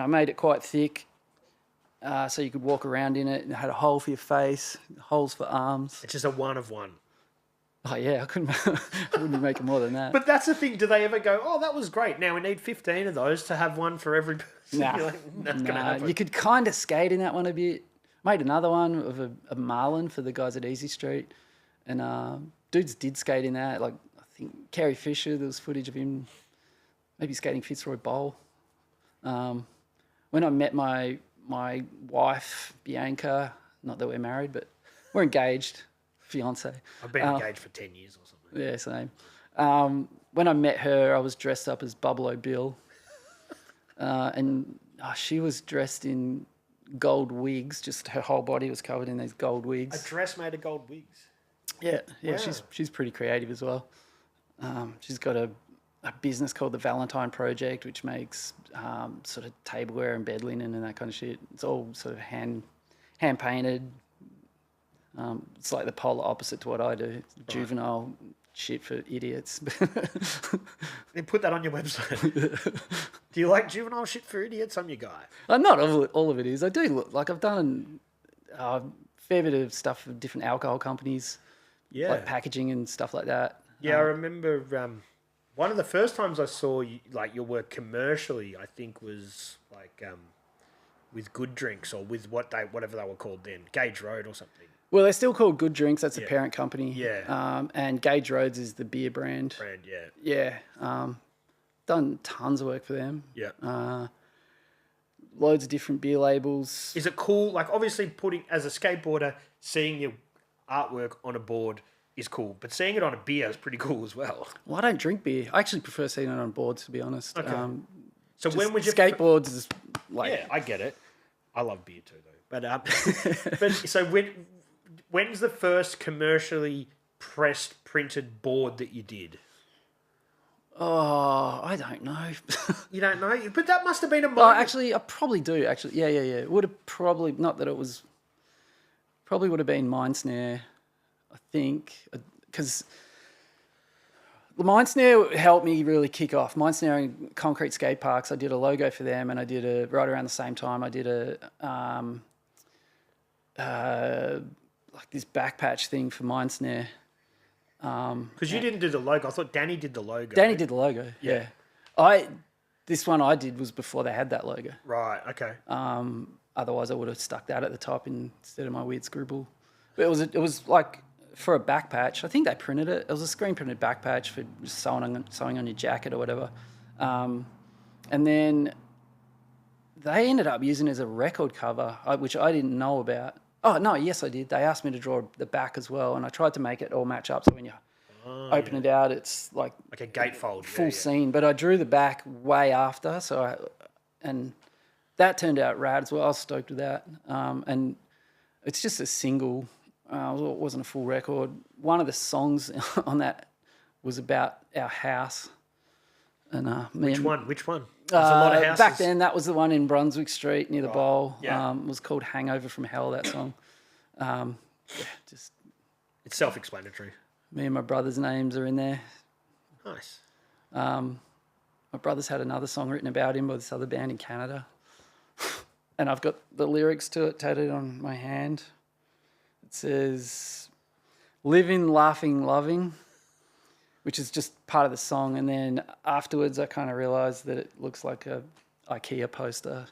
I made it quite thick. So you could walk around in it, and it had a hole for your face, holes for arms. It's just a one of one. Oh yeah, I wouldn't be making more than that. But that's the thing. Do they ever go, oh, that was great. Now we need 15 of those to have one for every person? Nah, That's gonna happen. You could kind of skate in that one a bit. Made another one of a Marlin for the guys at Easy Street. And dudes did skate in that. Like, I think Kerry Fisher, there was footage of him maybe skating Fitzroy Bowl. When I met my wife, Bianca, not that we're married, but we're engaged, fiance. I've been engaged for 10 years or something. Yeah, same. When I met her, I was dressed up as Bubbalo Bill. And she was dressed in gold wigs. Just her whole body was covered in these gold wigs. A dress made of gold wigs. Yeah. Wow. She's pretty creative as well. She's got a business called the Valentine Project, which makes sort of tableware and bed linen and that kind of shit. It's all sort of hand painted. It's like the polar opposite to what I do. It's juvenile shit for idiots. Then put that on your website. Do you like juvenile shit for idiots? I'm your guy. Not all of it is. I do look like I've done a fair bit of stuff for different alcohol companies, like packaging and stuff like that. Yeah, I remember one of the first times I saw you, like your work commercially, I think was like with Good Drinks or with whatever they were called then, Gage Road or something. Well, they're still called Good Drinks. That's the parent company. Yeah. And Gage Roads is the beer brand. Yeah. Done tons of work for them. Yeah. Loads of different beer labels. Is it cool? Like, obviously, as a skateboarder, seeing your artwork on a board is cool, but seeing it on a beer is pretty cool as well. Well, I don't drink beer. I actually prefer seeing it on boards, to be honest. Okay. So when would you... Skateboards is like... Yeah, I get it. I love beer too, though. But so when's the first commercially pressed printed board that you did? Oh, I don't know. You don't know? But that must have been a moment. Well, actually, I probably do, actually. Yeah. It would have probably... Not that it was... Probably would have been Mindsnare, I think, because the Mindsnare helped me really kick off. Mindsnare and Concrete Skate Parks, I did a logo for them, and I did right around the same time, I did like this back patch thing for Mindsnare. Because you didn't do the logo. I thought Danny did the logo. Danny did the logo, yeah. This one I did was before they had that logo. Right, okay. Otherwise, I would have stuck that at the top instead of my weird scribble. But it was like for a back patch. I think they printed it. It was a screen printed back patch for just sewing on your jacket or whatever. And then they ended up using it as a record cover, which I didn't know about. Oh, no, yes, I did. They asked me to draw the back as well, and I tried to make it all match up. So when you open it out, it's like a gatefold. Full scene. But I drew the back way after, and that turned out rad as well. I was stoked with that. And it's just a single. It wasn't a full record. One of the songs on that was about our house. And Which one? There's a lot of houses. Back then, that was the one in Brunswick Street near the bowl. Yeah. It was called Hangover from Hell, that song. It's self-explanatory. Me and my brother's names are in there. Nice. My brother's had another song written about him by this other band in Canada. And I've got the lyrics to it tattooed on my hand. It says, living, laughing, loving, which is just part of the song. And then afterwards, I kind of realised that it looks like a IKEA poster.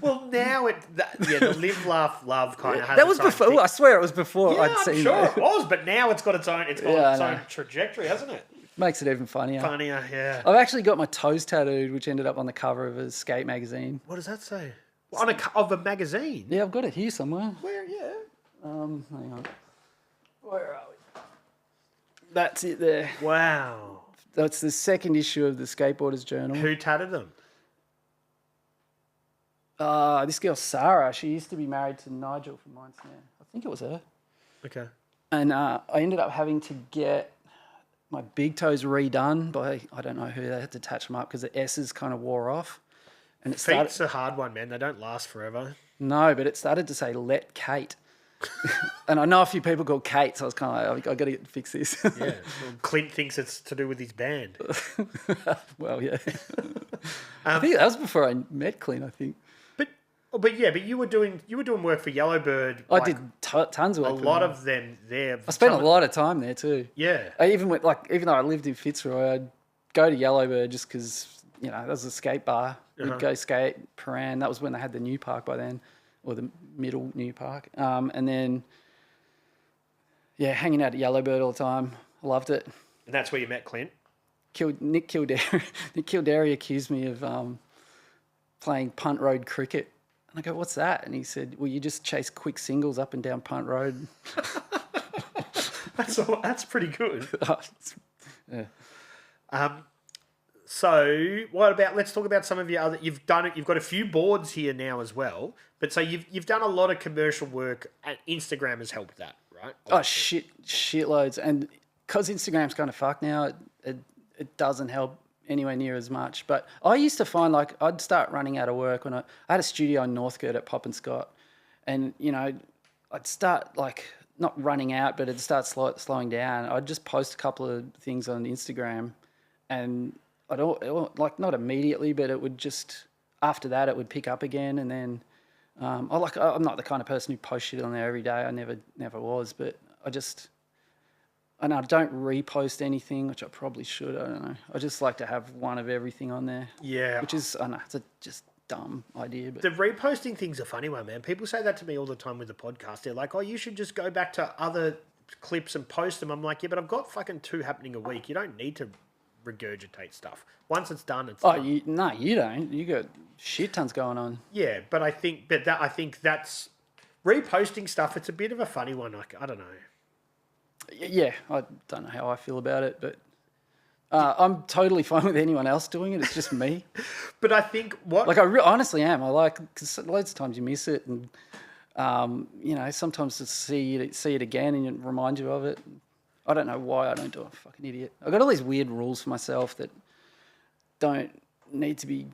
Well, now the live, laugh, love kind of has. That was before. Thing. I swear it was before I'd seen sure it. It was, but now it's got its own. It's got its own trajectory, hasn't it? Makes it even funnier. Yeah. I've actually got my toes tattooed, which ended up on the cover of a skate magazine. What does that say? Of a magazine? Yeah, I've got it here somewhere. Where? Yeah. Hang on. Where are we? That's it there. Wow. That's the second issue of the Skateboarders Journal. Who tatted them? This girl, Sarah, she used to be married to Nigel from Mindsnare. I think it was her. Okay. And I ended up having to get my big toes redone by, I don't know who, they had to attach them up because the S's kind of wore off. And Feet's a hard one, man. They don't last forever. No, but it started to say, let Kate. And I know a few people called Kate, so I was kind of like, I've got to fix this. Yeah. Well, Clint thinks it's to do with his band. Well, yeah. I think that was before I met Clint, I think. But you were doing work for Yellowbird. I did tons of work. A lot of them there. I spent a lot of time there too. Yeah. Even though I lived in Fitzroy, I'd go to Yellowbird just because that was a skate bar. We'd go skate Paran. That was when they had the new park by then, or the middle new park. And then hanging out at Yellowbird all the time. I loved it. And that's where you met Clint. Nick Kildare. Nick Kildare accused me of playing punt road cricket. And I go, what's that? And he said, well, you just chase quick singles up and down Punt Road. That's pretty good. Yeah. So what about, let's talk about some of your other, you've got a few boards here now as well, but so you've done a lot of commercial work and Instagram has helped that, right? Obviously. Oh, shitloads. And because Instagram's kind of fucked now, it doesn't help anywhere near as much. But I used to find like I'd start running out of work when I had a studio in Northcote at Pop and Scott, and I'd start like not running out, but it'd start slowing down. I'd just post a couple of things on Instagram, and like not immediately, but it would just after that it would pick up again, and then I'm not the kind of person who posts shit on there every day. I never was, but I don't repost anything, which I probably should. I don't know. I just like to have one of everything on there. Yeah. Which is, I know, it's a just dumb idea. But the reposting thing's a funny one, man. People say that to me all the time with the podcast. They're like, oh, you should just go back to other clips and post them. I'm like, yeah, but I've got fucking 2 happening a week. You don't need to regurgitate stuff. Once it's done, it's done. You don't. You got shit tons going on. Yeah, but I think that's reposting stuff. It's a bit of a funny one. Like, I don't know. Yeah, I don't know how I feel about it, but I'm totally fine with anyone else doing it. It's just me. But I think I honestly am. Because loads of times you miss it, and sometimes to see it again and it reminds you of it. I don't know why I don't do it. I'm a fucking idiot. I've got all these weird rules for myself that don't need to be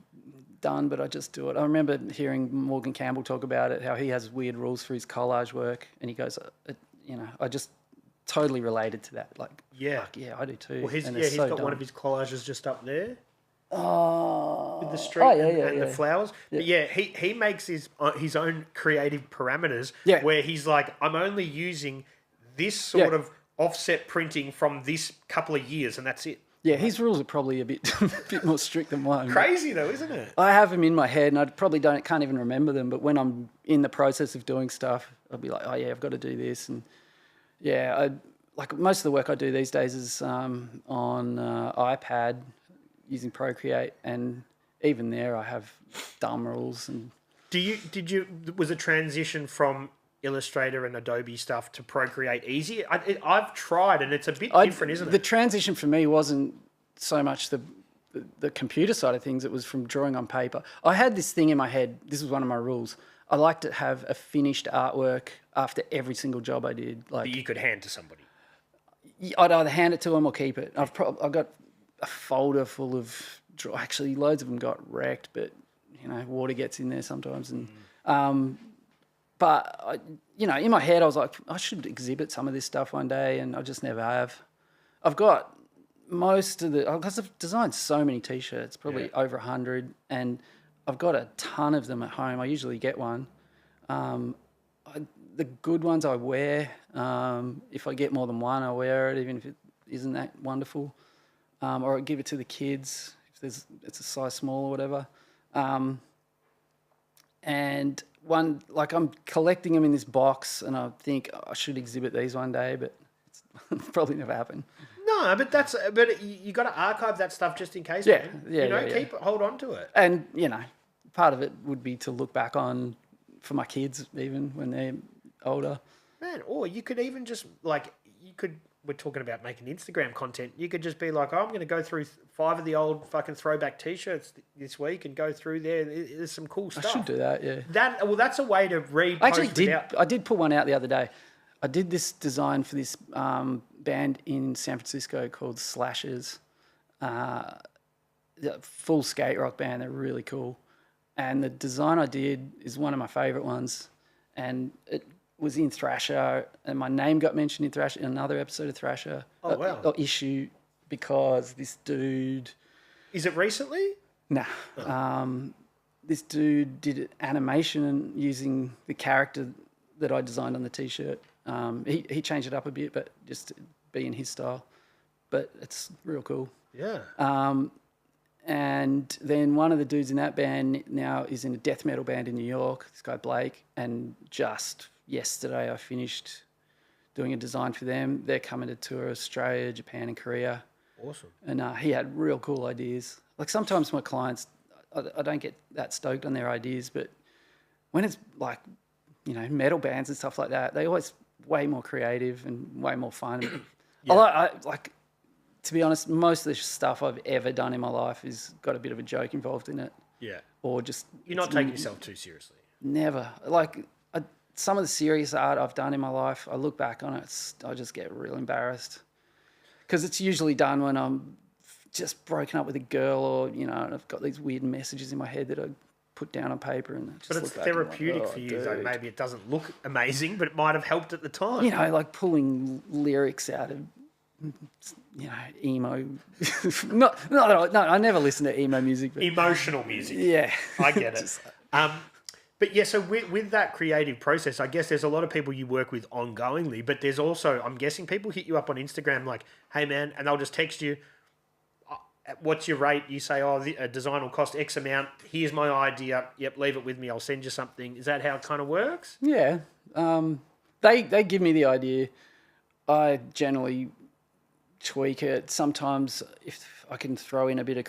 done, but I just do it. I remember hearing Morgan Campbell talk about it, how he has weird rules for his collage work, and he goes, I just totally related to that. Like, yeah, fuck, yeah, I do too. Well, he's got one of his collages just up there. Oh, with the street and the flowers. Yeah. But yeah, he makes his own creative parameters where he's like, I'm only using this sort of offset printing from this couple of years, and that's it. Yeah, his rules are probably a bit more strict than mine. Crazy though, isn't it? I have them in my head, and I probably can't even remember them. But when I'm in the process of doing stuff, I'll be like, oh yeah, I've got to do this, and like most of the work I do these days is on iPad using Procreate, and even there I have dumb rules. And was a transition from Illustrator and Adobe stuff to Procreate easy? I've tried, and it's a bit different, isn't it? The transition for me wasn't so much the computer side of things. It was from drawing on paper. I had this thing in my head. This was one of my rules. I like to have a finished artwork after every single job I did. Like that you could hand to somebody. I'd either hand it to them or keep it. I've got a folder full of actually loads of them got wrecked, but water gets in there sometimes, and but I, in my head I was like, I should exhibit some of this stuff one day, and I just never have. I've got because I've designed so many t-shirts, probably over 100, and I've got a ton of them at home. I usually get one. The good ones I wear. If I get more than one, I wear it, even if it isn't that wonderful. Or I give it to the kids if it's a size small or whatever. And one, like, I'm collecting them in this box, and I think I should exhibit these one day, but it's probably never happened. No, but you got to archive that stuff just in case. Yeah, man. Hold on to it. And part of it would be to look back on for my kids, even when they're older. Man, or you could even just we're talking about making Instagram content. You could just be like, oh, I'm going to go through 5 of the old fucking throwback T-shirts this week and go through there. There's some cool stuff. I should do that, yeah. That's a way to repost. I did put one out the other day. I did this design for this band in San Francisco called Slashers. Full skate rock band. They're really cool. And the design I did is one of my favourite ones. And it was in Thrasher, and my name got mentioned in Thrasher, in another episode of Thrasher. Oh, wow. Or issue, because this dude... Is it recently? Nah. This dude did animation using the character that I designed on the T-shirt. He changed it up a bit, but just to be in his style. But it's real cool. Yeah. And then one of the dudes in that band now is in a death metal band in New York, this guy Blake, and just yesterday I finished doing a design for them. They're coming to tour Australia, Japan and Korea. Awesome. And he had real cool ideas. Like sometimes my clients, I don't get that stoked on their ideas, but when it's like, metal bands and stuff like that, they're always way more creative and way more fun. Yeah. I like to be honest, most of the stuff I've ever done in my life has got a bit of a joke involved in it. Yeah. Or just... You're not taking yourself too seriously. Never. Like, some of the serious art I've done in my life, I look back on it, I just get real embarrassed. Because it's usually done when I'm just broken up with a girl or, you know, and I've got these weird messages in my head that I put down on paper. And just but it's therapeutic for you, though. Maybe it doesn't look amazing, but it might have helped at the time. You know, like pulling lyrics out of, you know, emo. not that I never listen to emo music. But emotional music. Yeah. I get it. But yeah, so with that creative process, I guess there's a lot of people you work with ongoingly, but there's also, I'm guessing people hit you up on Instagram like, hey man, and they'll just text you, what's your rate? You say, oh, a design will cost X amount. Here's my idea. Yep, leave it with me. I'll send you something. Is that how it kind of works? Yeah. They give me the idea. I generally tweak it. Sometimes if I can throw in a few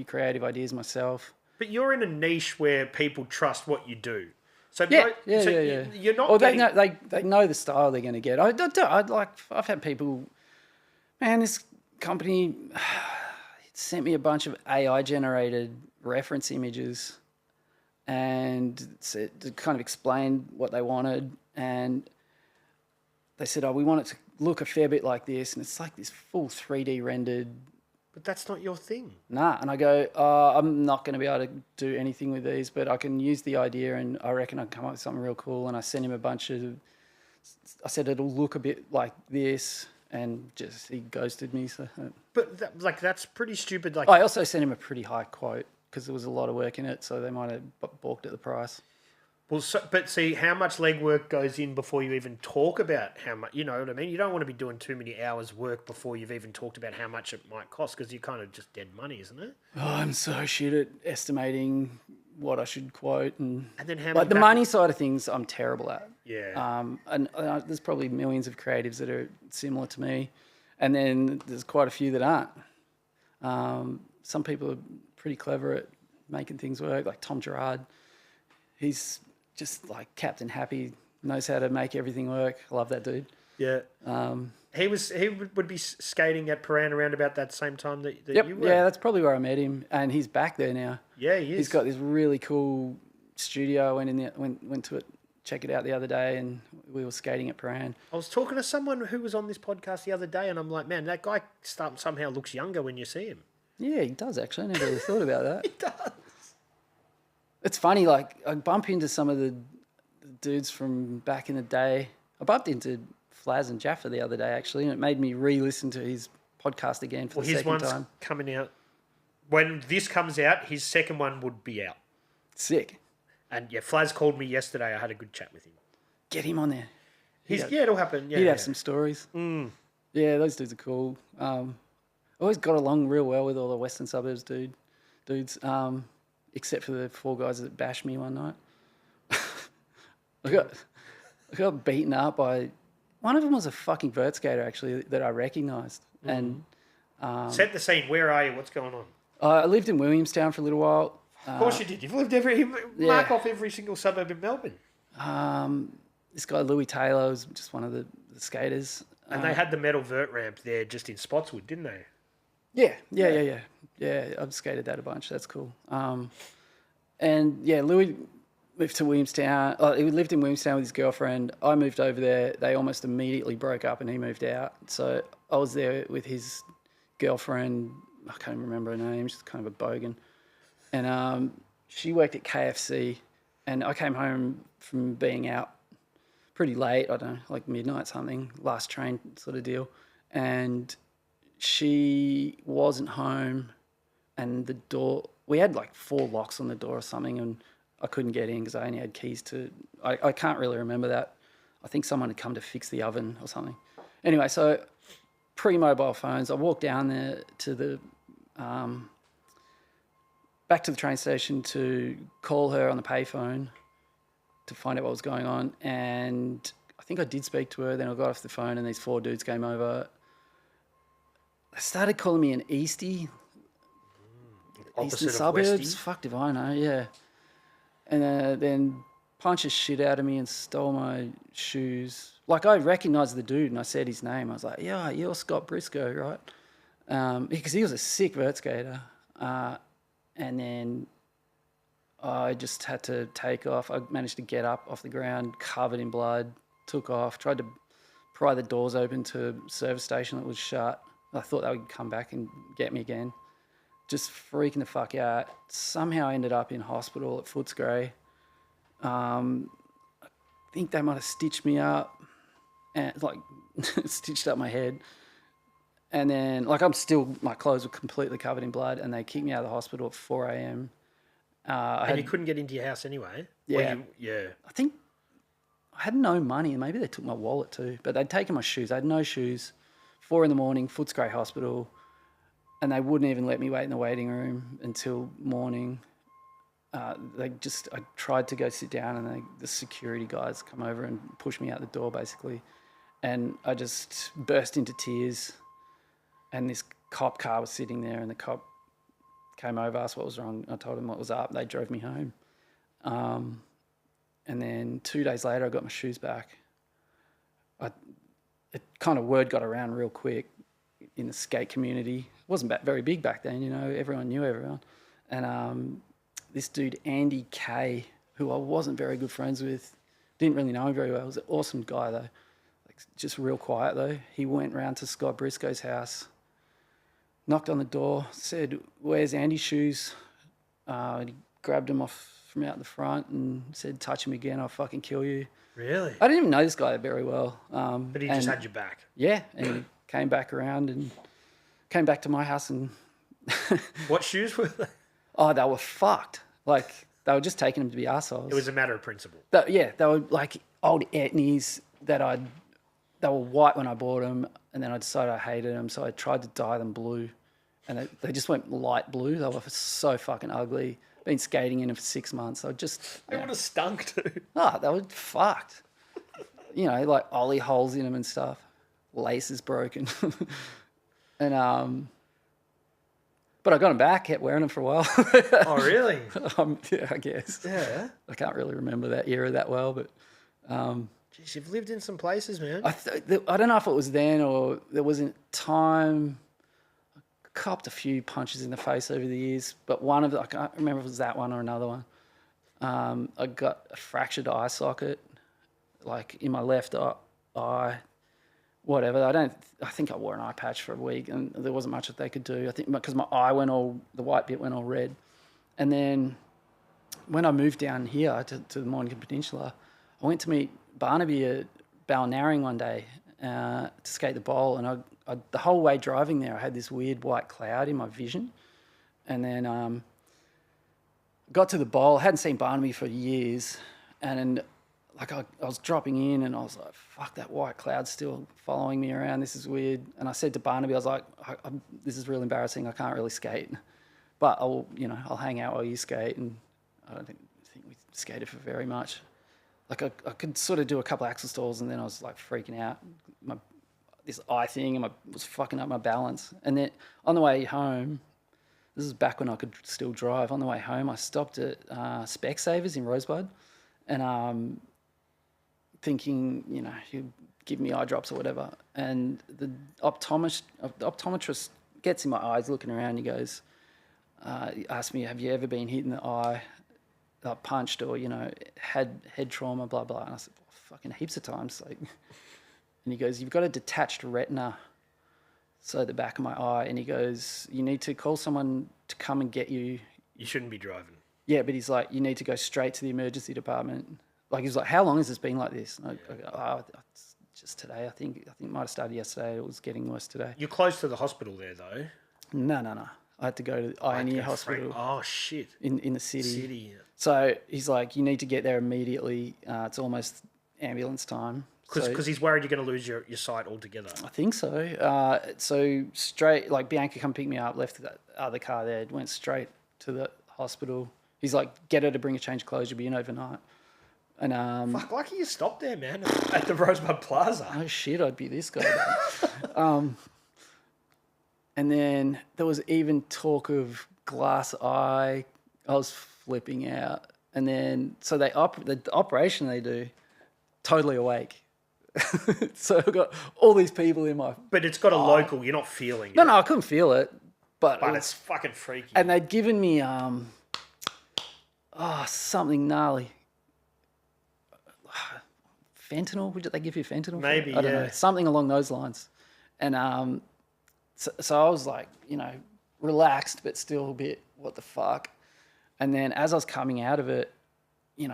creative ideas myself. But you're in a niche where people trust what you do. So yeah. You're not. Or they know the style they're going to get. I've had people, man, this company sent me a bunch of AI generated reference images, and to kind of explain what they wanted, and they said, "Oh, we want it to look a fair bit like this," and it's like this full 3D rendered. But that's not your thing. Nah, and I go, I'm not going to be able to do anything with these, but I can use the idea, and I reckon I can come up with something real cool. And I sent him I said it'll look a bit like this, and just he ghosted me. So, but that's pretty stupid. Like, I also sent him a pretty high quote because there was a lot of work in it, so they might have balked at the price. Well, but see, how much legwork goes in before you even talk about how much, you know what I mean? You don't want to be doing too many hours work before you've even talked about how much it might cost, because you're kind of just dead money, isn't it? Oh, I'm so shit at estimating what I should quote. And then how like the money side of things, I'm terrible at. Yeah. And there's probably millions of creatives that are similar to me. And then there's quite a few that aren't. Some people are pretty clever at making things work, like Tom Gerard. He's just like Captain Happy, knows how to make everything work. I love that dude. Yeah. He would be skating at Paran around about that same time that yep. you were. Yeah, that's probably where I met him, and he's back there now. Yeah, he is. He's got this really cool studio. I went in there, went to it, check it out the other day, and we were skating at Paran. I was talking to someone who was on this podcast the other day, and I'm like, man, that guy somehow looks younger when you see him. Yeah, he does actually. I never really thought about that. He does. It's funny, like I bump into some of the dudes from back in the day. I bumped into Flaz and Jaffa the other day, actually, and it made me re-listen to his podcast again for the second time. His one's coming out. When this comes out, his second one would be out. Sick. And yeah, Flaz called me yesterday. I had a good chat with him. Get him on there. It'll happen. Yeah, he'd have some stories. Yeah, those dudes are cool. Always got along real well with all the Western Suburbs dudes. Except for the 4 guys that bashed me one night. I got beaten up by... One of them was a fucking vert skater, actually, that I recognised. And set the scene. Where are you? What's going on? I lived in Williamstown for a little while. Of course you did. You've lived mark off every single suburb in Melbourne. This guy, Louis Taylor, was just one of the skaters. And they had the metal vert ramp there just in Spotswood, didn't they? Yeah. I've skated that a bunch. That's cool. And yeah, Louis moved to Williamstown. He lived in Williamstown with his girlfriend. I moved over there. They almost immediately broke up and he moved out. So I was there with his girlfriend. I can't remember her name. She's kind of a bogan. And she worked at KFC. And I came home from being out pretty late. I don't know, like midnight something, last train sort of deal. And she wasn't home, and the door, we had like 4 locks on the door or something, and I couldn't get in because I only had keys to, I can't really remember that. I think someone had come to fix the oven or something. Anyway, so pre-mobile phones, I walked down there to the, back to the train station to call her on the payphone to find out what was going on, and I think I did speak to her, then I got off the phone and these 4 dudes came over. They started calling me an Eastie. Opposite Eastern of suburbs. Westie. Fuck if I know, yeah. And then punched the shit out of me and stole my shoes. Like, I recognised the dude and I said his name. I was like, yeah, you're Scott Briscoe, right? Because he was a sick vert skater. And then I just had to take off. I managed to get up off the ground, covered in blood, took off, tried to pry the doors open to a service station that was shut. I thought they would come back and get me again. Just freaking the fuck out. Somehow I ended up in hospital at Footscray. I think they might have stitched me up and like stitched up my head. And then like my clothes were completely covered in blood and they kicked me out of the hospital at 4 a.m. And you couldn't get into your house anyway? Yeah. Yeah. I think I had no money and maybe they took my wallet too, but they'd taken my shoes. I had no shoes. 4 a.m, Footscray Hospital, and they wouldn't even let me wait in the waiting room until morning. I tried to go sit down and the security guys come over and push me out the door basically. And I just burst into tears and this cop car was sitting there and the cop came over, asked what was wrong. I told him what was up. They drove me home. And then 2 days later, I got my shoes back. Word got around real quick in the skate community. It wasn't very big back then, everyone knew everyone. And this dude, Andy Kay, who I wasn't very good friends with, didn't really know him very well. He was an awesome guy though, just real quiet though. He went round to Scott Briscoe's house, knocked on the door, said, "Where's Andy's shoes?" He grabbed them off from out the front and said, "Touch him again, I'll fucking kill you." Really? I didn't even know this guy very well. But he just had your back. Yeah, and he came back around and came back to my house and... What shoes were they? Oh, they were fucked. Like, they were just taking them to be arseholes. It was a matter of principle. They were like old Etnies they were white when I bought them, and then I decided I hated them, so I tried to dye them blue, and they just went light blue. They were so fucking ugly. Been skating in them for 6 months. They would have stunk too. They were fucked. Like ollie holes in them and stuff. Laces broken. And but I got them back, kept wearing them for a while. Oh, really? Yeah, I guess. Yeah. I can't really remember that era that well, but... Jeez, you've lived in some places, man. I don't know if it was then or there wasn't time... copped a few punches in the face over the years, but one of them, I can't remember if it was that one or another one. I got a fractured eye socket, like in my left eye, whatever. I think I wore an eye patch for a week and there wasn't much that they could do. I think because my eye the white bit went all red. And then when I moved down here to the Mornington Peninsula, I went to meet Barnaby at Balnarring one day to skate the bowl, and the whole way driving there, I had this weird white cloud in my vision. And then got to the bowl, hadn't seen Barnaby for years, and like I was dropping in and I was like, fuck, that white cloud's still following me around, this is weird. And I said to Barnaby, I was like, this is real embarrassing, I can't really skate, but I'll hang out while you skate. And I don't think we skated for very much. Like I could sort of do a couple of axle stalls and then I was like freaking out. This eye thing and was fucking up my balance. And then on the way home, this is back when I could still drive. On the way home, I stopped at Specsavers in Rosebud, and thinking, he'd give me eye drops or whatever. And the optometrist gets in my eyes, looking around. He goes, he asked me, "Have you ever been hit in the eye, punched, or had head trauma, blah blah?" And I said, well, "Fucking heaps of times." Like. And he goes, "You've got a detached retina, so the back of my eye." And he goes, "You need to call someone to come and get you." You shouldn't be driving. Yeah, but he's like, "You need to go straight to the emergency department." Like, he's like, "How long has this been like this?" And I go, "Oh, it's just today. I think it might have started yesterday. It was getting worse today." You're close to the hospital there, though. No. I had to go to the Ioneer Hospital. Oh, shit. In the city. City, yeah. So he's like, "You need to get there immediately. It's almost ambulance time." Because he's worried you're going to lose your sight altogether. I think so. So straight, like Bianca come pick me up, left the other car there, went straight to the hospital. He's like, "Get her to bring a change of clothes, you'll be in overnight." And fuck, lucky you stopped there, man, at the Rosebud Plaza. Oh shit, I'd be this guy. And then there was even talk of glass eye. I was flipping out. And then, so the operation they do, totally awake. So I've got all these people in my... But it's got a local, you're not feeling it. No, I couldn't feel it. But it's fucking freaky. And they'd given me something gnarly. Fentanyl? Would they give you fentanyl? Maybe, I don't know. Something along those lines. And so I was like, relaxed, but still a bit, what the fuck? And then as I was coming out of it,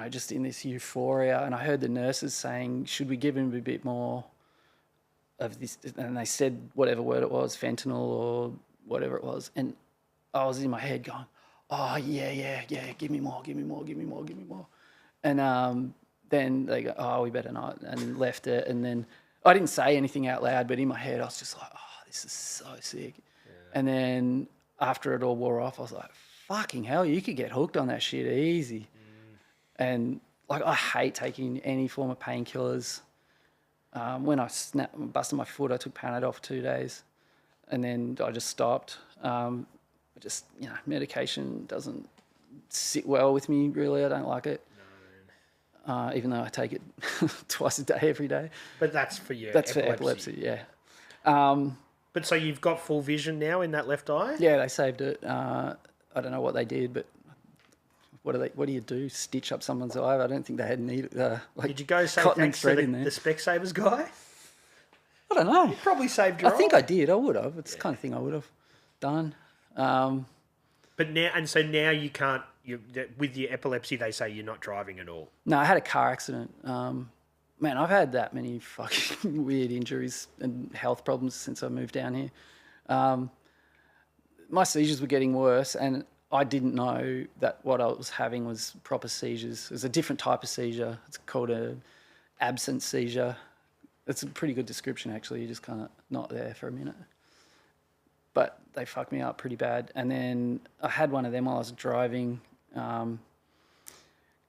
just in this euphoria, and I heard the nurses saying, should we give him a bit more of this? And they said whatever word it was, fentanyl or whatever it was. And I was in my head going, oh, yeah, give me more. And then they go, oh, we better not, and left it. And then I didn't say anything out loud, but in my head I was just like, oh, this is so sick. Yeah. And then after it all wore off, I was like, fucking hell, you could get hooked on that shit easy. And like, I hate taking any form of painkillers. When I busted my foot, I took Panadol for 2 days, and then I just stopped. Medication doesn't sit well with me, really. I don't like it. No. Even though I take it twice a day, every day. But that's for you. That's for epilepsy, yeah. But so you've got full vision now in that left eye? Yeah, they saved it. I don't know what they did, but what do you do? Stitch up someone's eye? I don't think they had Did you go say thanks to the Specsavers guy? I don't know. You probably saved your eye. I think I did. I would have. It's the kind of thing I would have done. But now you can't. With your epilepsy, they say you're not driving at all. No, I had a car accident. Man, I've had that many fucking weird injuries and health problems since I moved down here. My seizures were getting worse, and I didn't know that what I was having was proper seizures. It was a different type of seizure. It's called a absent seizure. It's a pretty good description, actually. You're just kind of not there for a minute. But they fucked me up pretty bad. And then I had one of them while I was driving.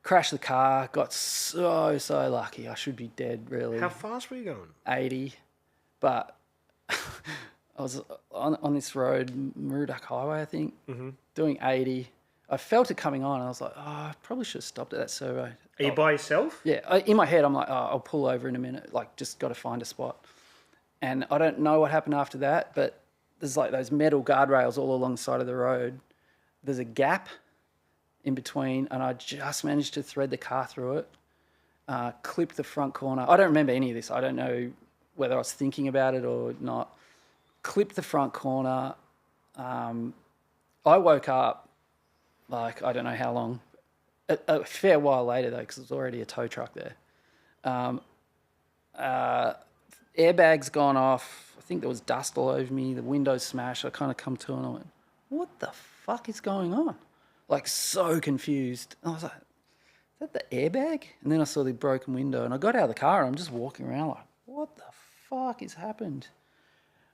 Crashed the car. Got so lucky. I should be dead, really. How fast were you going? 80. But I was on this road, Murdoch Highway, I think, doing 80. I felt it coming on. And I was like, I probably should have stopped at that servo. Are you by yourself? Yeah. In my head, I'm like, I'll pull over in a minute. Like, just got to find a spot. And I don't know what happened after that, but there's like those metal guardrails all along the side of the road. There's a gap in between, and I just managed to thread the car through it, clip the front corner. I don't remember any of this. I don't know whether I was thinking about it or not. Clip the front corner. I woke up, like, I don't know how long, a fair while later, though, because there was already a tow truck there. Airbag's gone off. I think there was dust all over me. The windows smashed. I kind of come to and I went, what the fuck is going on? Like, so confused. And I was like, is that the airbag? And then I saw the broken window, and I got out of the car and I'm just walking around like, what the fuck has happened?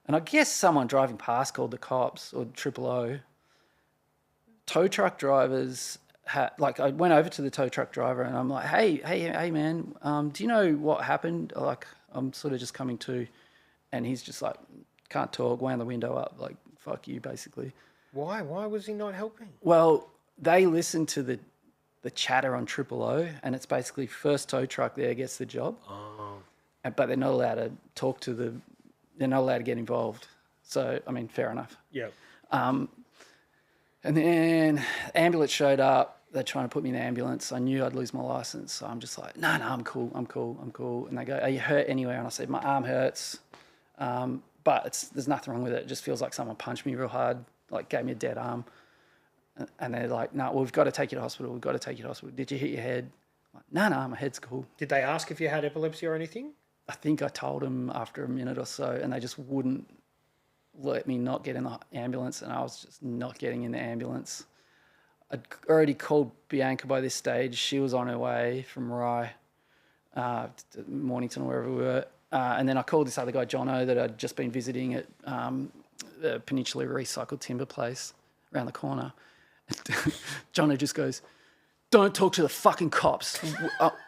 And I guess someone driving past called the cops or O. Tow truck drivers I went over to the tow truck driver and I'm like, hey man, do you know what happened? Like, I'm sort of just coming to, and he's just like, can't talk, wound the window up, like, fuck you, basically. Why? Why was he not helping? Well, they listen to the chatter on O, and it's basically first tow truck there gets the job. Oh. But they're not allowed to talk to they're not allowed to get involved. So, I mean, fair enough. Yeah. And then ambulance showed up. They're trying to put me in the ambulance. I knew I'd lose my license. So I'm just like, no, I'm cool. And they go, are you hurt anywhere? And I said, my arm hurts. But there's nothing wrong with it. It just feels like someone punched me real hard, like gave me a dead arm. And they're like, no, we've got to take you to hospital. Did you hit your head? I'm like, no, my head's cool. Did they ask if you had epilepsy or anything? I think I told them after a minute or so, and they just wouldn't let me not get in the ambulance, and I was just not getting in the ambulance. I'd already called Bianca by this stage. She was on her way from Rye to Mornington or wherever we were. And then I called this other guy, Jono, that I'd just been visiting at the Peninsula Recycled Timber place around the corner. Jono just goes, don't talk to the fucking cops.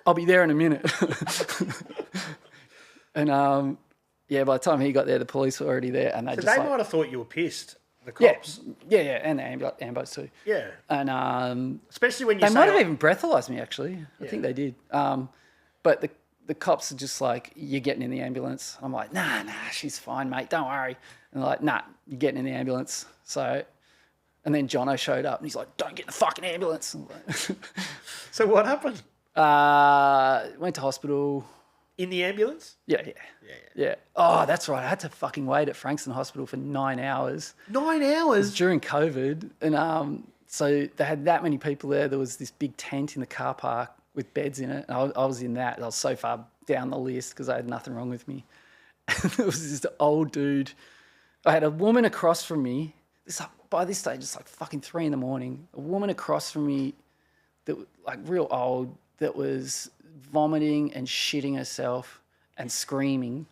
I'll be there in a minute. And, by the time he got there, the police were already there. And they might have thought you were pissed the cops. Yeah, and the ambos too. Yeah. And especially when you they might have even breathalyzed me, actually. I think they did. But the cops are just like, you're getting in the ambulance. I'm like, nah, she's fine, mate. Don't worry. And they're like, nah, you're getting in the ambulance. So, and then Jono showed up and he's like, don't get in the fucking ambulance. Like, so what happened? Went to hospital. In the ambulance? Yeah. Oh, that's right. I had to fucking wait at Frankston Hospital for 9 hours. 9 hours? It was during COVID. And so they had that many people there. There was this big tent in the car park with beds in it. And I was in that. I was so far down the list because I had nothing wrong with me. And there was this old dude. I had a woman across from me. By this stage, it's like fucking 3 a.m. A woman across from me that like real old that was vomiting and shitting herself and screaming.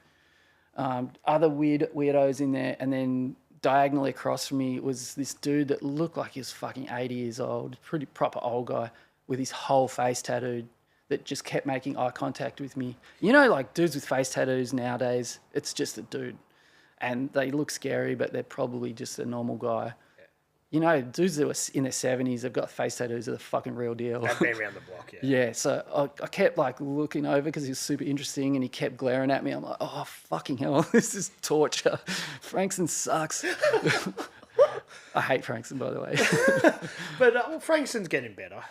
Other weirdos in there. And then diagonally across from me was this dude that looked like he was fucking 80 years old, pretty proper old guy with his whole face tattooed that just kept making eye contact with me. You know, like dudes with face tattoos nowadays, it's just a dude. And they look scary, but they're probably just a normal guy. Yeah. You know, dudes that were in their 70s, they've got face tattoos are the fucking real deal. They've been around the block, yeah. Yeah, so I kept like looking over because he was super interesting and he kept glaring at me. I'm like, oh, fucking hell, this is torture. Frankston sucks. I hate Frankston, by the way. But Frankston's getting better.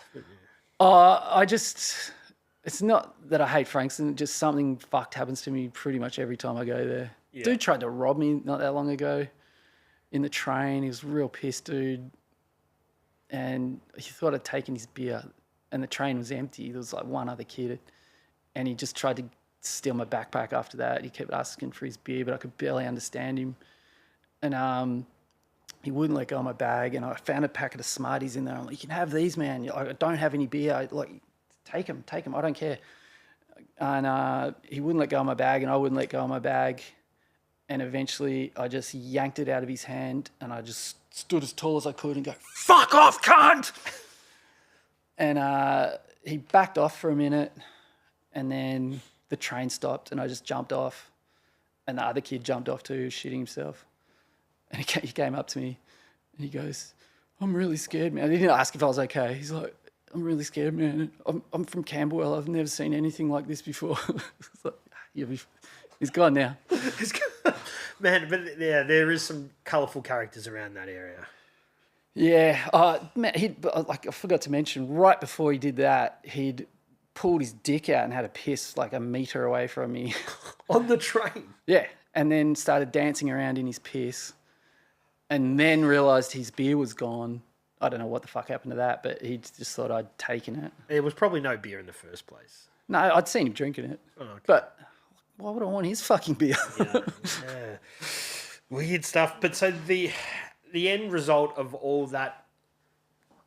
It's not that I hate Frankston, just something fucked happens to me pretty much every time I go there. Yeah. Dude tried to rob me not that long ago in the train. He was a real pissed dude. And he thought I'd taken his beer and the train was empty. There was like one other kid and he just tried to steal my backpack after that. He kept asking for his beer, but I could barely understand him. And he wouldn't let go of my bag and I found a packet of Smarties in there. I'm like, you can have these, man. I don't have any beer. Take them. I don't care. And he wouldn't let go of my bag and I wouldn't let go of my bag. And eventually I just yanked it out of his hand and I just stood as tall as I could and go, fuck off, cunt! And he backed off for a minute and then the train stopped and I just jumped off and the other kid jumped off too, shitting himself. And he came up to me and he goes, I'm really scared, man. He didn't ask if I was okay. He's like, I'm really scared, man. I'm from Camberwell. I've never seen anything like this before. Like, he's gone now. Man, but yeah, there is some colourful characters around that area. Yeah. Man, I forgot to mention, right before he did that, he'd pulled his dick out and had a piss like a metre away from me. On the train? Yeah. And then started dancing around in his piss. And then realised his beer was gone. I don't know what the fuck happened to that, but he just thought I'd taken it. There was probably no beer in the first place. No, I'd seen him drinking it. Oh, okay. But why would I want his fucking beer? Yeah. Weird stuff. But so the end result of all that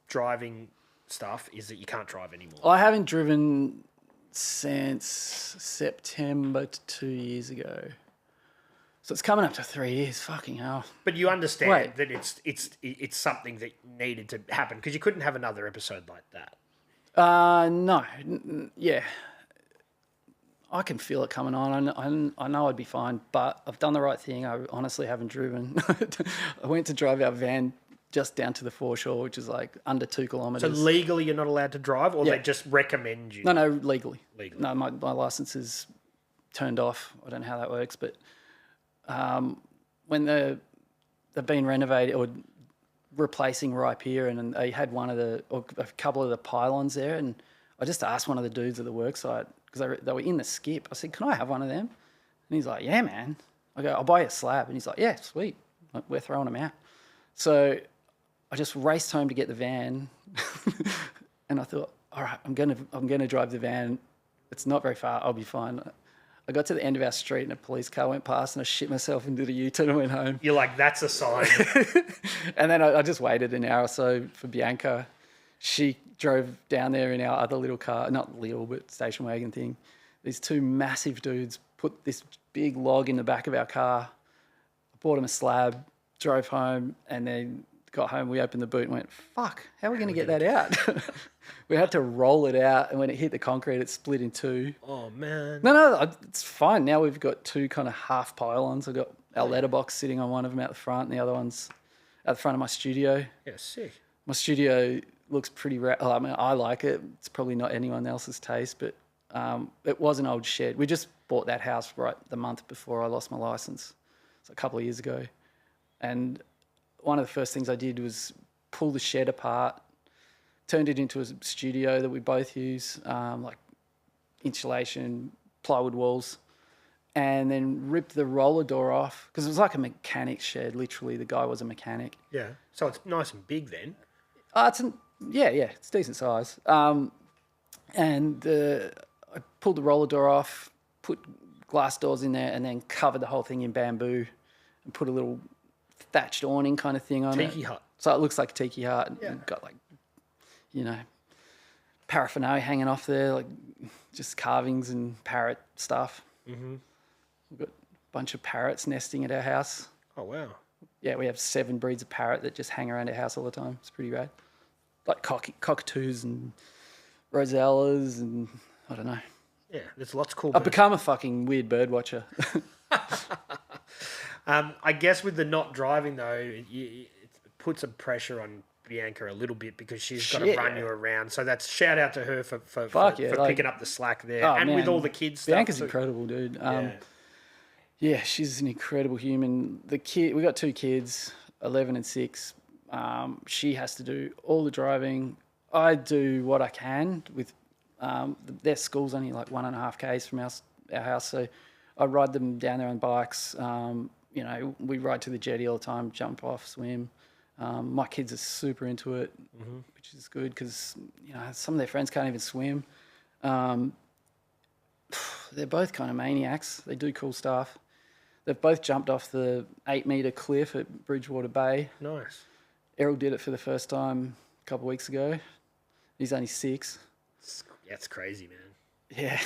driving stuff is that you can't drive anymore. I haven't driven since September 2 years ago. So it's coming up to 3 years. Fucking hell. But you understand that it's something that needed to happen because you couldn't have another episode like that. No. Yeah. I can feel it coming on. I know I'd be fine, but I've done the right thing. I honestly haven't driven. I went to drive our van just down to the foreshore, which is like under 2 kilometres. So legally you're not allowed to drive or they just recommend you? No, legally. No, my licence is turned off. I don't know how that works, but when they've been renovated or replacing right here and they had a couple of the pylons there and I just asked one of the dudes at the worksite because they were in the skip. I said, can I have one of them? And he's like, yeah, man. I go, I'll buy you a slab. And he's like, yeah, sweet. Like, we're throwing them out. So I just raced home to get the van and I thought, all right, I'm gonna drive the van. It's not very far. I'll be fine. I got to the end of our street and a police car went past and I shit myself and did a U-turn and went home. You're like, that's a sign. And then I just waited an hour or so for Bianca. She drove down there in our other little car, not little, but station wagon thing. These 2 massive dudes put this big log in the back of our car. I bought them a slab, drove home, and then got home. We opened the boot and went, fuck, how are we going to get that out? We had to roll it out, and when it hit the concrete, it split in 2. Oh, man. No, it's fine. Now we've got 2 kind of half pylons. I've got our letterbox sitting on one of them out the front, and the other one's... out the front of my studio. Yeah, sick. My studio looks pretty I mean, I like it. It's probably not anyone else's taste, but it was an old shed. We just bought that house right the month before I lost my license. It's a couple of years ago. And one of the first things I did was pull the shed apart, turned it into a studio that we both use, like insulation, plywood walls, and then ripped the roller door off because it was like a mechanic shed. Literally, the guy was a mechanic. Yeah. So it's nice and big then. It's decent size. And I pulled the roller door off, put glass doors in there, and then covered the whole thing in bamboo and put a little thatched awning kind of thing on it. Tiki hut. So it looks like a tiki hut. Yeah. And got paraphernalia hanging off there, like just carvings and parrot stuff. Mm-hmm. We've got a bunch of parrots nesting at our house. Oh, wow. Yeah, we have 7 breeds of parrot that just hang around our house all the time. It's pretty rad. Like cockatoos and rosellas and I don't know. Yeah, there's lots of cool I've become a fucking weird bird watcher. I guess with the not driving, though, it puts some pressure on Bianca a little bit because she's got to run you around. So that's shout out to her for picking up the slack there. And with all the kids stuff. Bianca's incredible, dude. Yeah, she's an incredible human. We got 2 kids, 11 and 6. She has to do all the driving. I do what I can with their school's only like 1.5 k's from our house, so I ride them down there on bikes. We ride to the jetty all the time, jump off, swim. My kids are super into it, which is good because some of their friends can't even swim. They're both kind of maniacs. They do cool stuff. They've both jumped off the 8-metre cliff at Bridgewater Bay. Nice. Errol did it for the first time a couple of weeks ago. He's only 6. That's crazy, man. Yeah.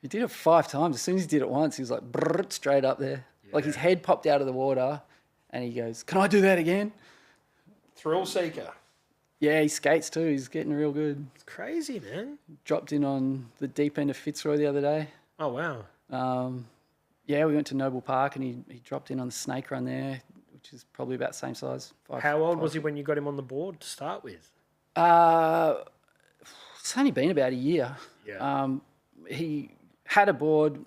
He did it 5 times. As soon as he did it once, he was like straight up there. Yeah. Like his head popped out of the water and he goes, "Can I do that again?" Thrill seeker. Yeah, he skates too. He's getting real good. It's crazy, man. Dropped in on the deep end of Fitzroy the other day. Oh, wow. We went to Noble Park and he dropped in on the snake run there, which is probably about the same size. How old was he when you got him on the board to start with? It's only been about a year. Yeah. He had a board,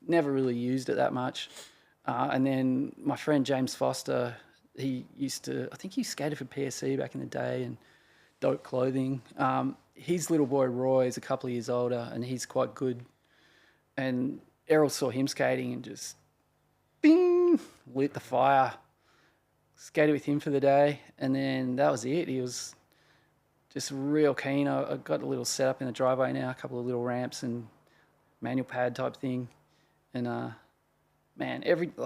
never really used it that much. And then my friend James Foster, I think he skated for PSC back in the day and Dope Clothing. His little boy Roy is a couple of years older and he's quite good. And Errol saw him skating and just bing, lit the fire. Skated with him for the day and then that was it. He was just real keen. I got a little setup in the driveway now, a couple of little ramps and manual pad type thing. And man,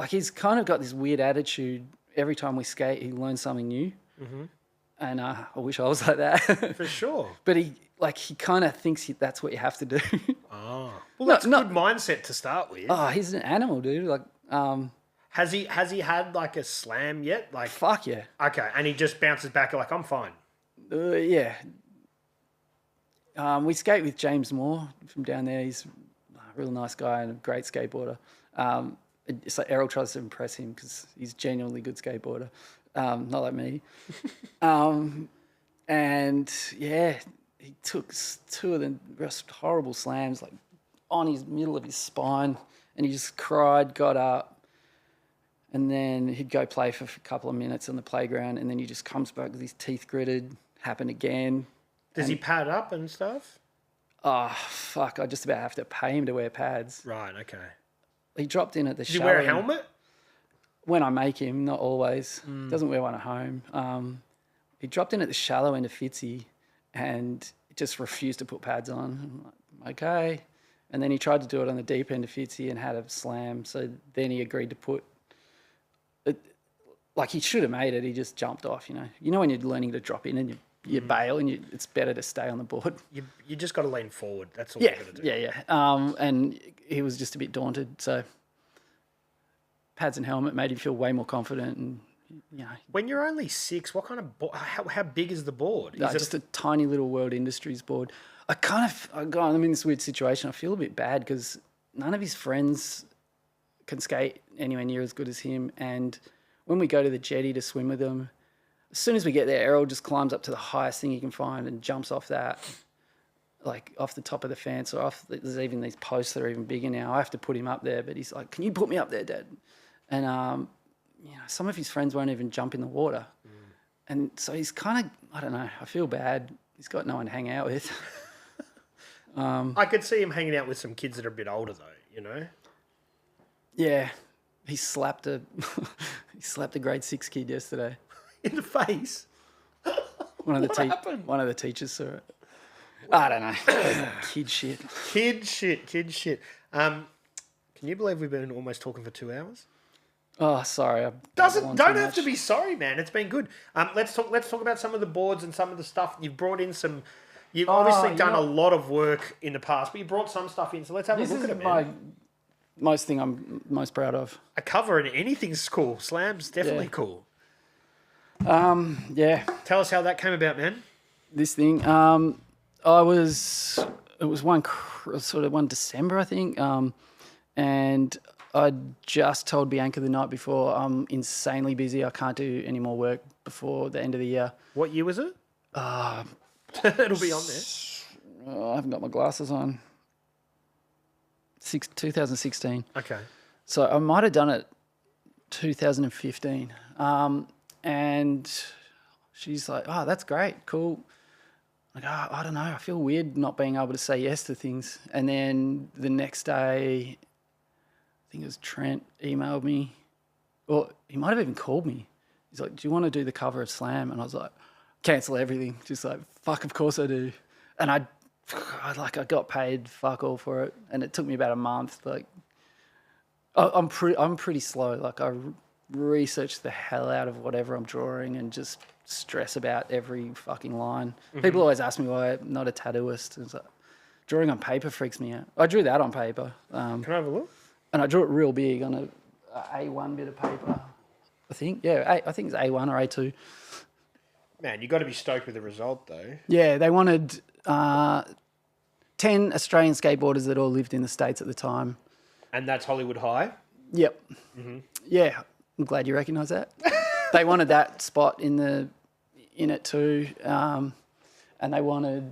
he's kind of got this weird attitude. Every time we skate, he learns something new. Mm-hmm. And I wish I was like that. For sure. But he kind of thinks that's what you have to do. Oh. Well, that's a good mindset to start with. Oh, he's an animal, dude. Has he had like a slam yet? Like, fuck yeah. Okay, and he just bounces back like, I'm fine. Yeah. We skate with James Moore from down there. He's a real nice guy and a great skateboarder. It's like Errol tries to impress him because he's a genuinely good skateboarder, not like me. And yeah, he took 2 of the most horrible slams like on his middle of his spine and he just cried, got up, and then he'd go play for a couple of minutes on the playground and then he just comes back with his teeth gritted, happened again. Does he pad up and stuff? Oh, fuck, I just about have to pay him to wear pads. Right, okay. He dropped in at the show. Does he wear a helmet? When I make him, not always. Doesn't wear one at home. He dropped in at the shallow end of Fitzy and just refused to put pads on. I'm like, okay. And then he tried to do it on the deep end of Fitzy and had a slam. So then he agreed to put it. Like he should have made it. He just jumped off, You know when you're learning to drop in and you bail and it's better to stay on the board. You just got to lean forward. That's all you got to do. Yeah. And he was just a bit daunted. So pads and helmet made him feel way more confident. And when you're only 6, what kind of how big is the board? Is just a tiny little World Industries board. I'm in this weird situation. I feel a bit bad because none of his friends can skate anywhere near as good as him. And when we go to the jetty to swim with them, As soon as we get there, Errol just climbs up to the highest thing he can find and jumps off that, like off the top of the fence or off. There's even these posts that are even bigger now. I have to put him up there, but he's like, "Can you put me up there, Dad?" And some of his friends won't even jump in the water, and so he's kind of, I don't know. I feel bad. He's got no one to hang out with. I could see him hanging out with some kids that are a bit older, though. Yeah, he slapped a grade 6 kid yesterday. In the face. One of the teachers saw it. I don't know. Kid shit. Kid shit. Can you believe we've been almost talking for 2 hours? Oh, sorry. Don't have to be sorry, man. It's been good. Let's talk about some of the boards and some of the stuff you've brought in. You've obviously done a lot of work in the past, but you brought some stuff in. So let's have a look at it, man. Most thing I'm most proud of. A cover and anything's cool. Slam's definitely cool. Yeah. Tell us how that came about, man. This thing. It was one December, I think. And I just told Bianca the night before, I'm insanely busy. I can't do any more work before the end of the year. What year was it? It'll be on there. I haven't got my glasses on. 2016. Okay. So I might have done it 2015. And she's like, "Oh, that's great, cool." Like, I don't know, I feel weird not being able to say yes to things. And then the next day, I think it was Trent emailed me, or he might have even called me. He's like, "Do you want to do the cover of Slam?" And I was like, cancel everything. Just like, fuck, of course I do. And I got paid fuck all for it. And it took me about a month. Like, I'm pretty slow. Like, I research the hell out of whatever I'm drawing and just stress about every fucking line. Mm-hmm. People always ask me why I'm not a tattooist. It's like, drawing on paper freaks me out. I drew that on paper. Can I have a look? And I drew it real big on a A1 bit of paper, I think. Yeah, I think it's A1 or A2. Man, you got to be stoked with the result, though. Yeah, they wanted 10 Australian skateboarders that all lived in the States at the time. And that's Hollywood High? Yep. Mm-hmm. Yeah, I'm glad you recognise that. They wanted that spot in it too. And they wanted,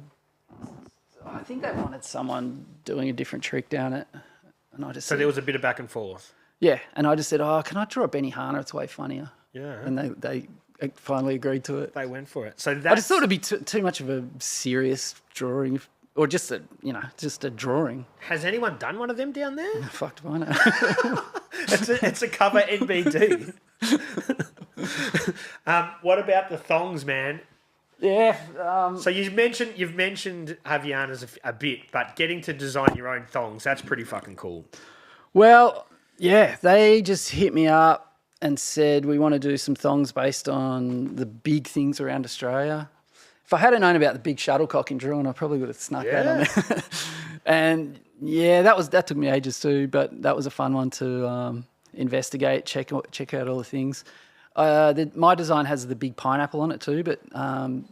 I think they wanted someone doing a different trick down it. And I just So there was a bit of back and forth? Yeah, and I just said, can I draw a Benny Hanna? It's way funnier. Yeah. And they finally agreed to it. They went for it. So I just thought it'd be too much of a serious drawing, or just a drawing. Has anyone done one of them down there? Fuck, do I know? It's a cover NBD. What about the thongs, man? Yeah. So you've mentioned Javianas a bit, but getting to design your own thongs, that's pretty fucking cool. Well, yeah, they just hit me up and said, we want to do some thongs based on the big things around Australia. If I hadn't known about the big shuttlecock in Brewing, I probably would have snuck that on there. And yeah, that took me ages too, but that was a fun one to investigate, check out all the things. My design has the big pineapple on it too, but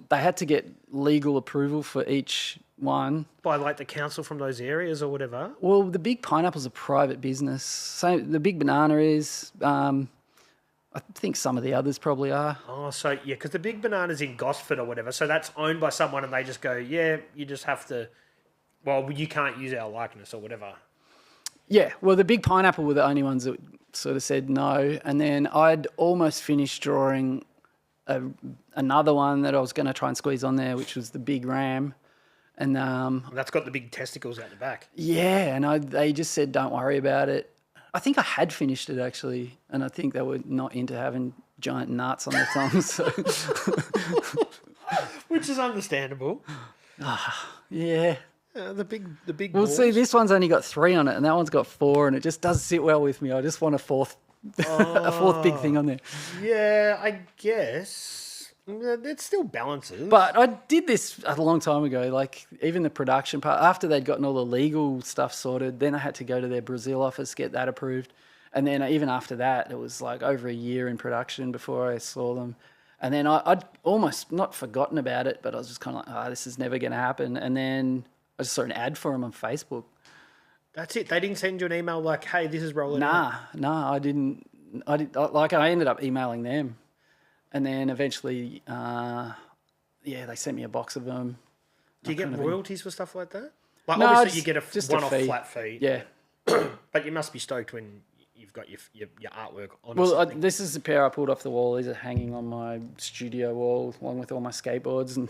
they had to get legal approval for each one. By like the council from those areas or whatever? Well, the big pineapple's a private business. So the big banana is... I think some of the others probably are. Oh, so yeah, because the big banana's in Gosford or whatever, so that's owned by someone and they just go, yeah, you just have to, well, you can't use our likeness or whatever. Yeah, well, the big pineapple were the only ones that sort of said no, and then I'd almost finished drawing another one that I was going to try and squeeze on there, which was the big ram. And that's got the big testicles out the back. Yeah, and they just said, don't worry about it. I think I had finished it actually, and I think they were not into having giant nuts on their tongues. So. Which is understandable. Yeah. The big. Well, balls. see, this one's only got 3 on it, and that one's got 4, and it just doesn't sit well with me. I just want a fourth big thing on there. Yeah, I guess. It still balances. But I did this a long time ago, like even the production part. After they'd gotten all the legal stuff sorted, then I had to go to their Brazil office, get that approved. And then even after that, it was like over a year in production before I saw them. And then I'd almost not forgotten about it, but I was just kind of like, this is never going to happen. And then I just saw an ad for them on Facebook. That's it. They didn't send you an email like, hey, this is rolling out? Nah, I didn't. I ended up emailing them. And then eventually, they sent me a box of them. Do you get royalties for stuff like that? Like No, obviously you get just a a one-off fee. flat fee. Yeah. But you must be stoked when you've got your artwork on Well, something. this is the pair I pulled off the wall. These are hanging on my studio wall, along with all my skateboards and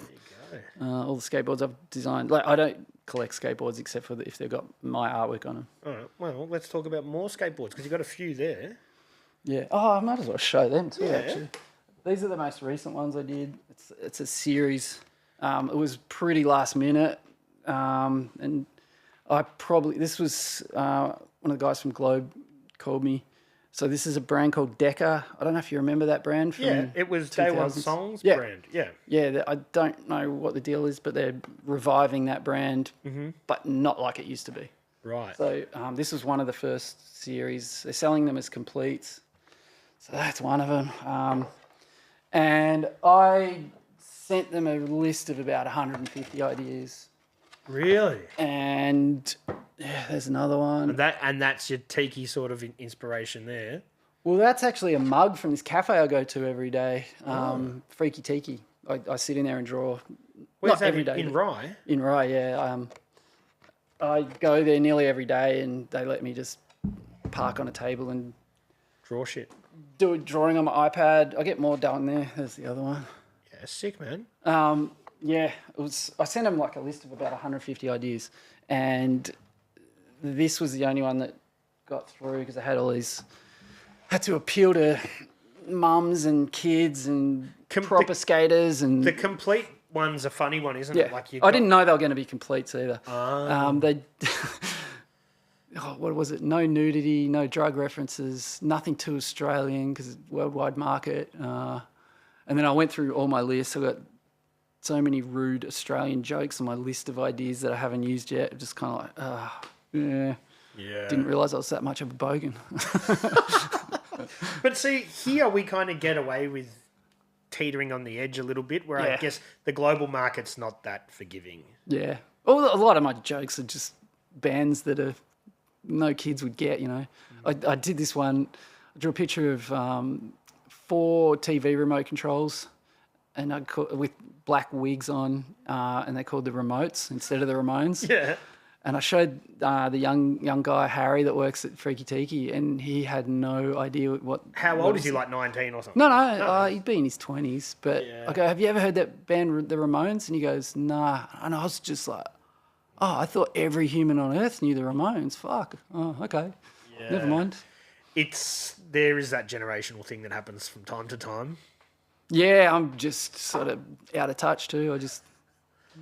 all the skateboards I've designed. Like, I don't collect skateboards except for if they've got my artwork on them. All right. Well, let's talk about more skateboards because you've got a few there. Yeah. Oh, I might as well show them too. Yeah. Actually, these are the most recent ones I did. It's a series. It was pretty last minute, and this was one of the guys from Globe called me. So this is a brand called Decca. I don't know if you remember that brand from it was Day One 2000s. Songs Yeah. brand. Yeah. Yeah, I don't know what the deal is, but they're reviving that brand, but not like it used to be. Right. So this was one of the first series. They're selling them as completes. So that's one of them. And I sent them a list of about 150 ideas. Really? And yeah, there's another one. And that's your tiki sort of inspiration there. Well, that's actually a mug from this cafe I go to every day, Freaky Tiki. I sit in there and draw. Where's Not that every day. in Rye? In Rye, yeah. I go there nearly every day, and they let me just park on a table and Draw shit. do a drawing on my iPad. I get more done there. There's the other one. Yeah, sick, man. Yeah, it was. I sent them like a list of about 150 ideas, and this was the only one that got through because I had all these. Had to appeal to mums and kids and proper skaters and The complete one's a funny one, isn't yeah. it? Like I didn't know they were going to be completes either. They. What was it? No nudity, no drug references, nothing too Australian because it's worldwide market. And then I went through all my lists. I got so many rude Australian jokes on my list of ideas that I haven't used yet. Just kind of like, yeah. Didn't realise I was that much of a bogan. But see, here we kind of get away with teetering on the edge a little bit, where I Yeah. guess the global market's not that forgiving. Yeah. Well, a lot of my jokes are just bands that no kids would get, you know. I did this one. I drew a picture of 4 TV remote controls and with black wigs on, and they called the remotes instead of the Ramones. Yeah. And I showed the young guy, Harry, that works at Freaky Tiki, and he had no idea what... How old is he, like 19 or something? No, he'd be in his 20s. But Yeah. I go, have you ever heard that band, the Ramones? And he goes, nah. And I was just like, oh, I thought every human on earth knew the Ramones. Fuck. Oh, okay. Yeah. Never mind. There is that generational thing that happens from time to time. Yeah, I'm just sort of out of touch too.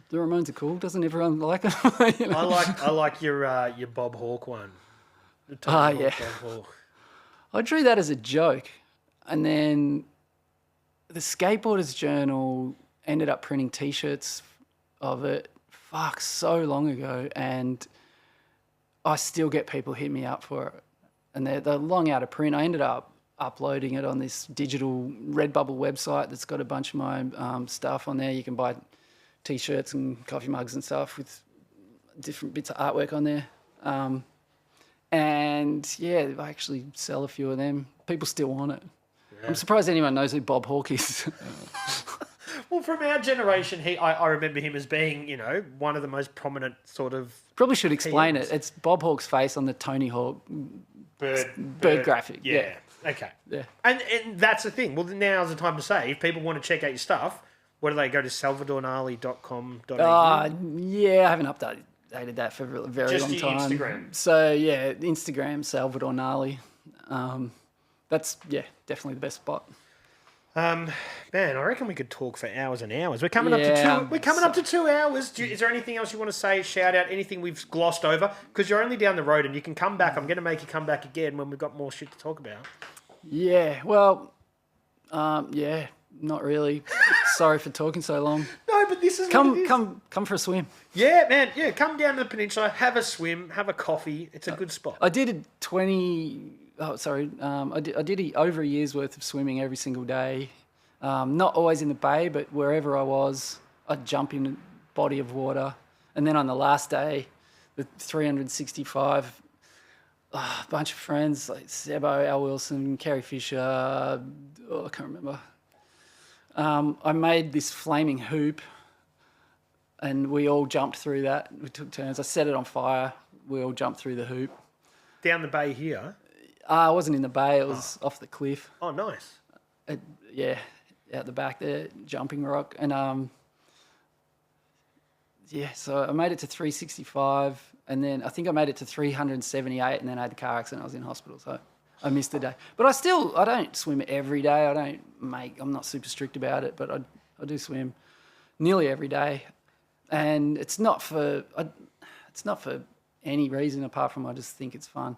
The Ramones are cool. Doesn't everyone like them? You know? I like your Bob Hawke one. The Tony yeah. Hawk, Bob Hawke. I drew that as a joke. And then the Skateboarders Journal ended up printing T-shirts of it, so long ago. And I still get people hit me up for it. And they're long out of print. I ended up uploading it on this digital Redbubble website that's got a bunch of my stuff on there. You can buy T-shirts and coffee mugs and stuff with different bits of artwork on there. And yeah, I actually sell a few of them. People still want it. Yeah. I'm surprised anyone knows who Bob Hawke is. Well, from our generation, I remember him as being, you know, one of the most prominent sort of... Probably should explain PMs. it. It's Bob Hawke's face on the Tony Hawk bird graphic. Yeah. Okay. Yeah. And that's the thing. Well, now's the time to say, if people want to check out your stuff, what do they go to salvadorgnarly.com.au? Yeah, I haven't updated that for a very Just long your time. Instagram. So yeah, Instagram, Salvador Gnarly. That's definitely the best spot. Man, I reckon we could talk for hours and hours. We're coming up to 2 hours. Is there anything else you want to say? Shout out anything we've glossed over? Because you're only down the road and you can come back. I'm going to make you come back again when we've got more shit to talk about. Yeah. Well. Not really. Sorry for talking so long. No, but this is come for a swim. Yeah, man. Yeah, come down to the peninsula, have a swim, have a coffee. It's a good spot. I did I did over a year's worth of swimming every single day. Not always in the bay, but wherever I was, I'd jump in a body of water. And then on the last day, the 365, a bunch of friends like Sebo, Al Wilson, Kerry Fisher, I can't remember. I made this flaming hoop, and we all jumped through that. We took turns. I set it on fire. We all jumped through the hoop. Down the bay here? I wasn't in the bay. It was off the cliff. Oh, nice. Yeah, out the back there, jumping rock. And, so I made it to 365, and then I think I made it to 378, and then I had the car accident. I was in hospital, so I missed the day. But I don't swim every day. I'm not super strict about it, but I do swim nearly every day. And it's not for any reason apart from I just think it's fun.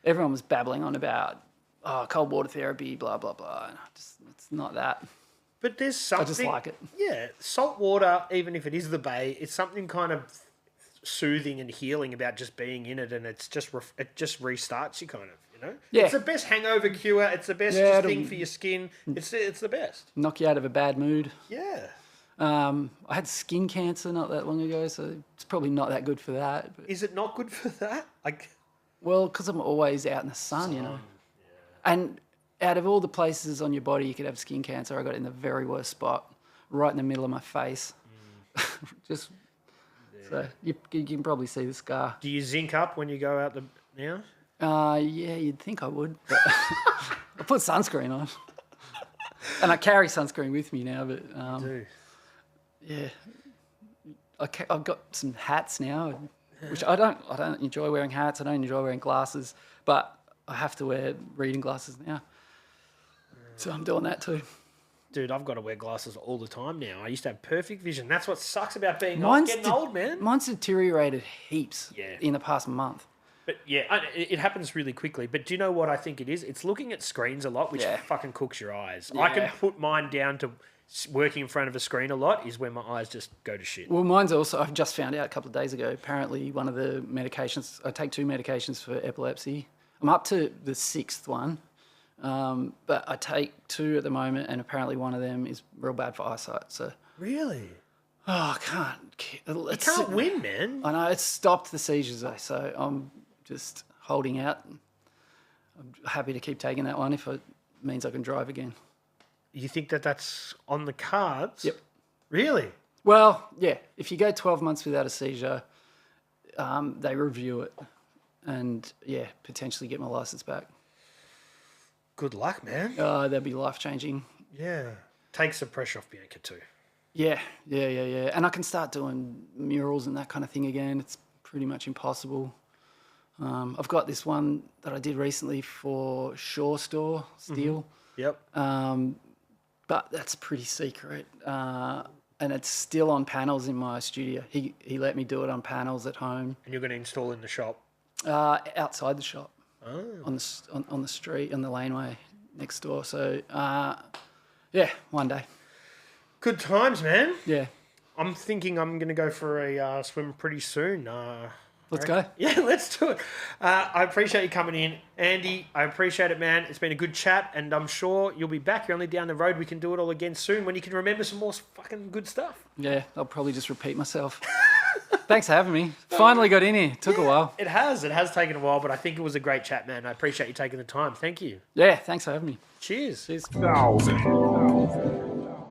Everyone was babbling on about cold water therapy, blah blah blah. And it's not that. But there's something. I just like it. Yeah, salt water, even if it is the bay, it's something kind of soothing and healing about just being in it, and it just restarts you, kind of. You know. Yeah. It's the best hangover cure. It's the best thing for your skin. It's the best. Knock you out of a bad mood. Yeah. I had skin cancer not that long ago, so it's probably not that good for that. But... Is it not good for that? Well, because I'm always out in the sun, you know. Yeah. And out of all the places on your body you could have skin cancer, I got it in the very worst spot, right in the middle of my face. So you can probably see the scar. Do you zinc up when you go out now? Yeah, you'd think I would. But I put sunscreen on. And I carry sunscreen with me now, but... you do. Yeah, I've got some hats now, which I don't enjoy wearing hats. I don't enjoy wearing glasses, but I have to wear reading glasses now. So I'm doing that too. Dude, I've got to wear glasses all the time now. I used to have perfect vision. That's what sucks about getting old, man. Mine's deteriorated heaps in the past month. But yeah, it happens really quickly. But do you know what I think it is? It's looking at screens a lot, which fucking cooks your eyes. Yeah. I can put mine down to... working in front of a screen a lot is when my eyes just go to shit. Well, mine's also, I've just found out a couple of days ago, apparently one of the medications, I take 2 medications for epilepsy. I'm up to the 6th one, but I take 2 at the moment, and apparently one of them is real bad for eyesight. So really? Oh, I can't. You can't win, man. I know, it's stopped the seizures though, so I'm just holding out. I'm happy to keep taking that one if it means I can drive again. You think that's on the cards? Yep. Really? Well, yeah. If you go 12 months without a seizure, they review it and, potentially get my license back. Good luck, man. That'd be life-changing. Yeah. Takes the pressure off Bianca too. Yeah. And I can start doing murals and that kind of thing again. It's pretty much impossible. I've got this one that I did recently for Shore Store, Steel. Mm-hmm. Yep. But that's pretty secret, and it's still on panels in my studio. He let me do it on panels at home. And you're going to install in the shop? Outside the shop, on the street, on the laneway next door. So, one day. Good times, man. Yeah. I'm thinking I'm going to go for a swim pretty soon. Let's go. Yeah, let's do it. I appreciate you coming in. Andy, I appreciate it, man. It's been a good chat, and I'm sure you'll be back. You're only down the road. We can do it all again soon when you can remember some more fucking good stuff. Yeah, I'll probably just repeat myself. Thanks for having me. Finally got in here. Took a while. It has. It has taken a while, but I think it was a great chat, man. I appreciate you taking the time. Thank you. Yeah, thanks for having me. Cheers. Cheers. 1000.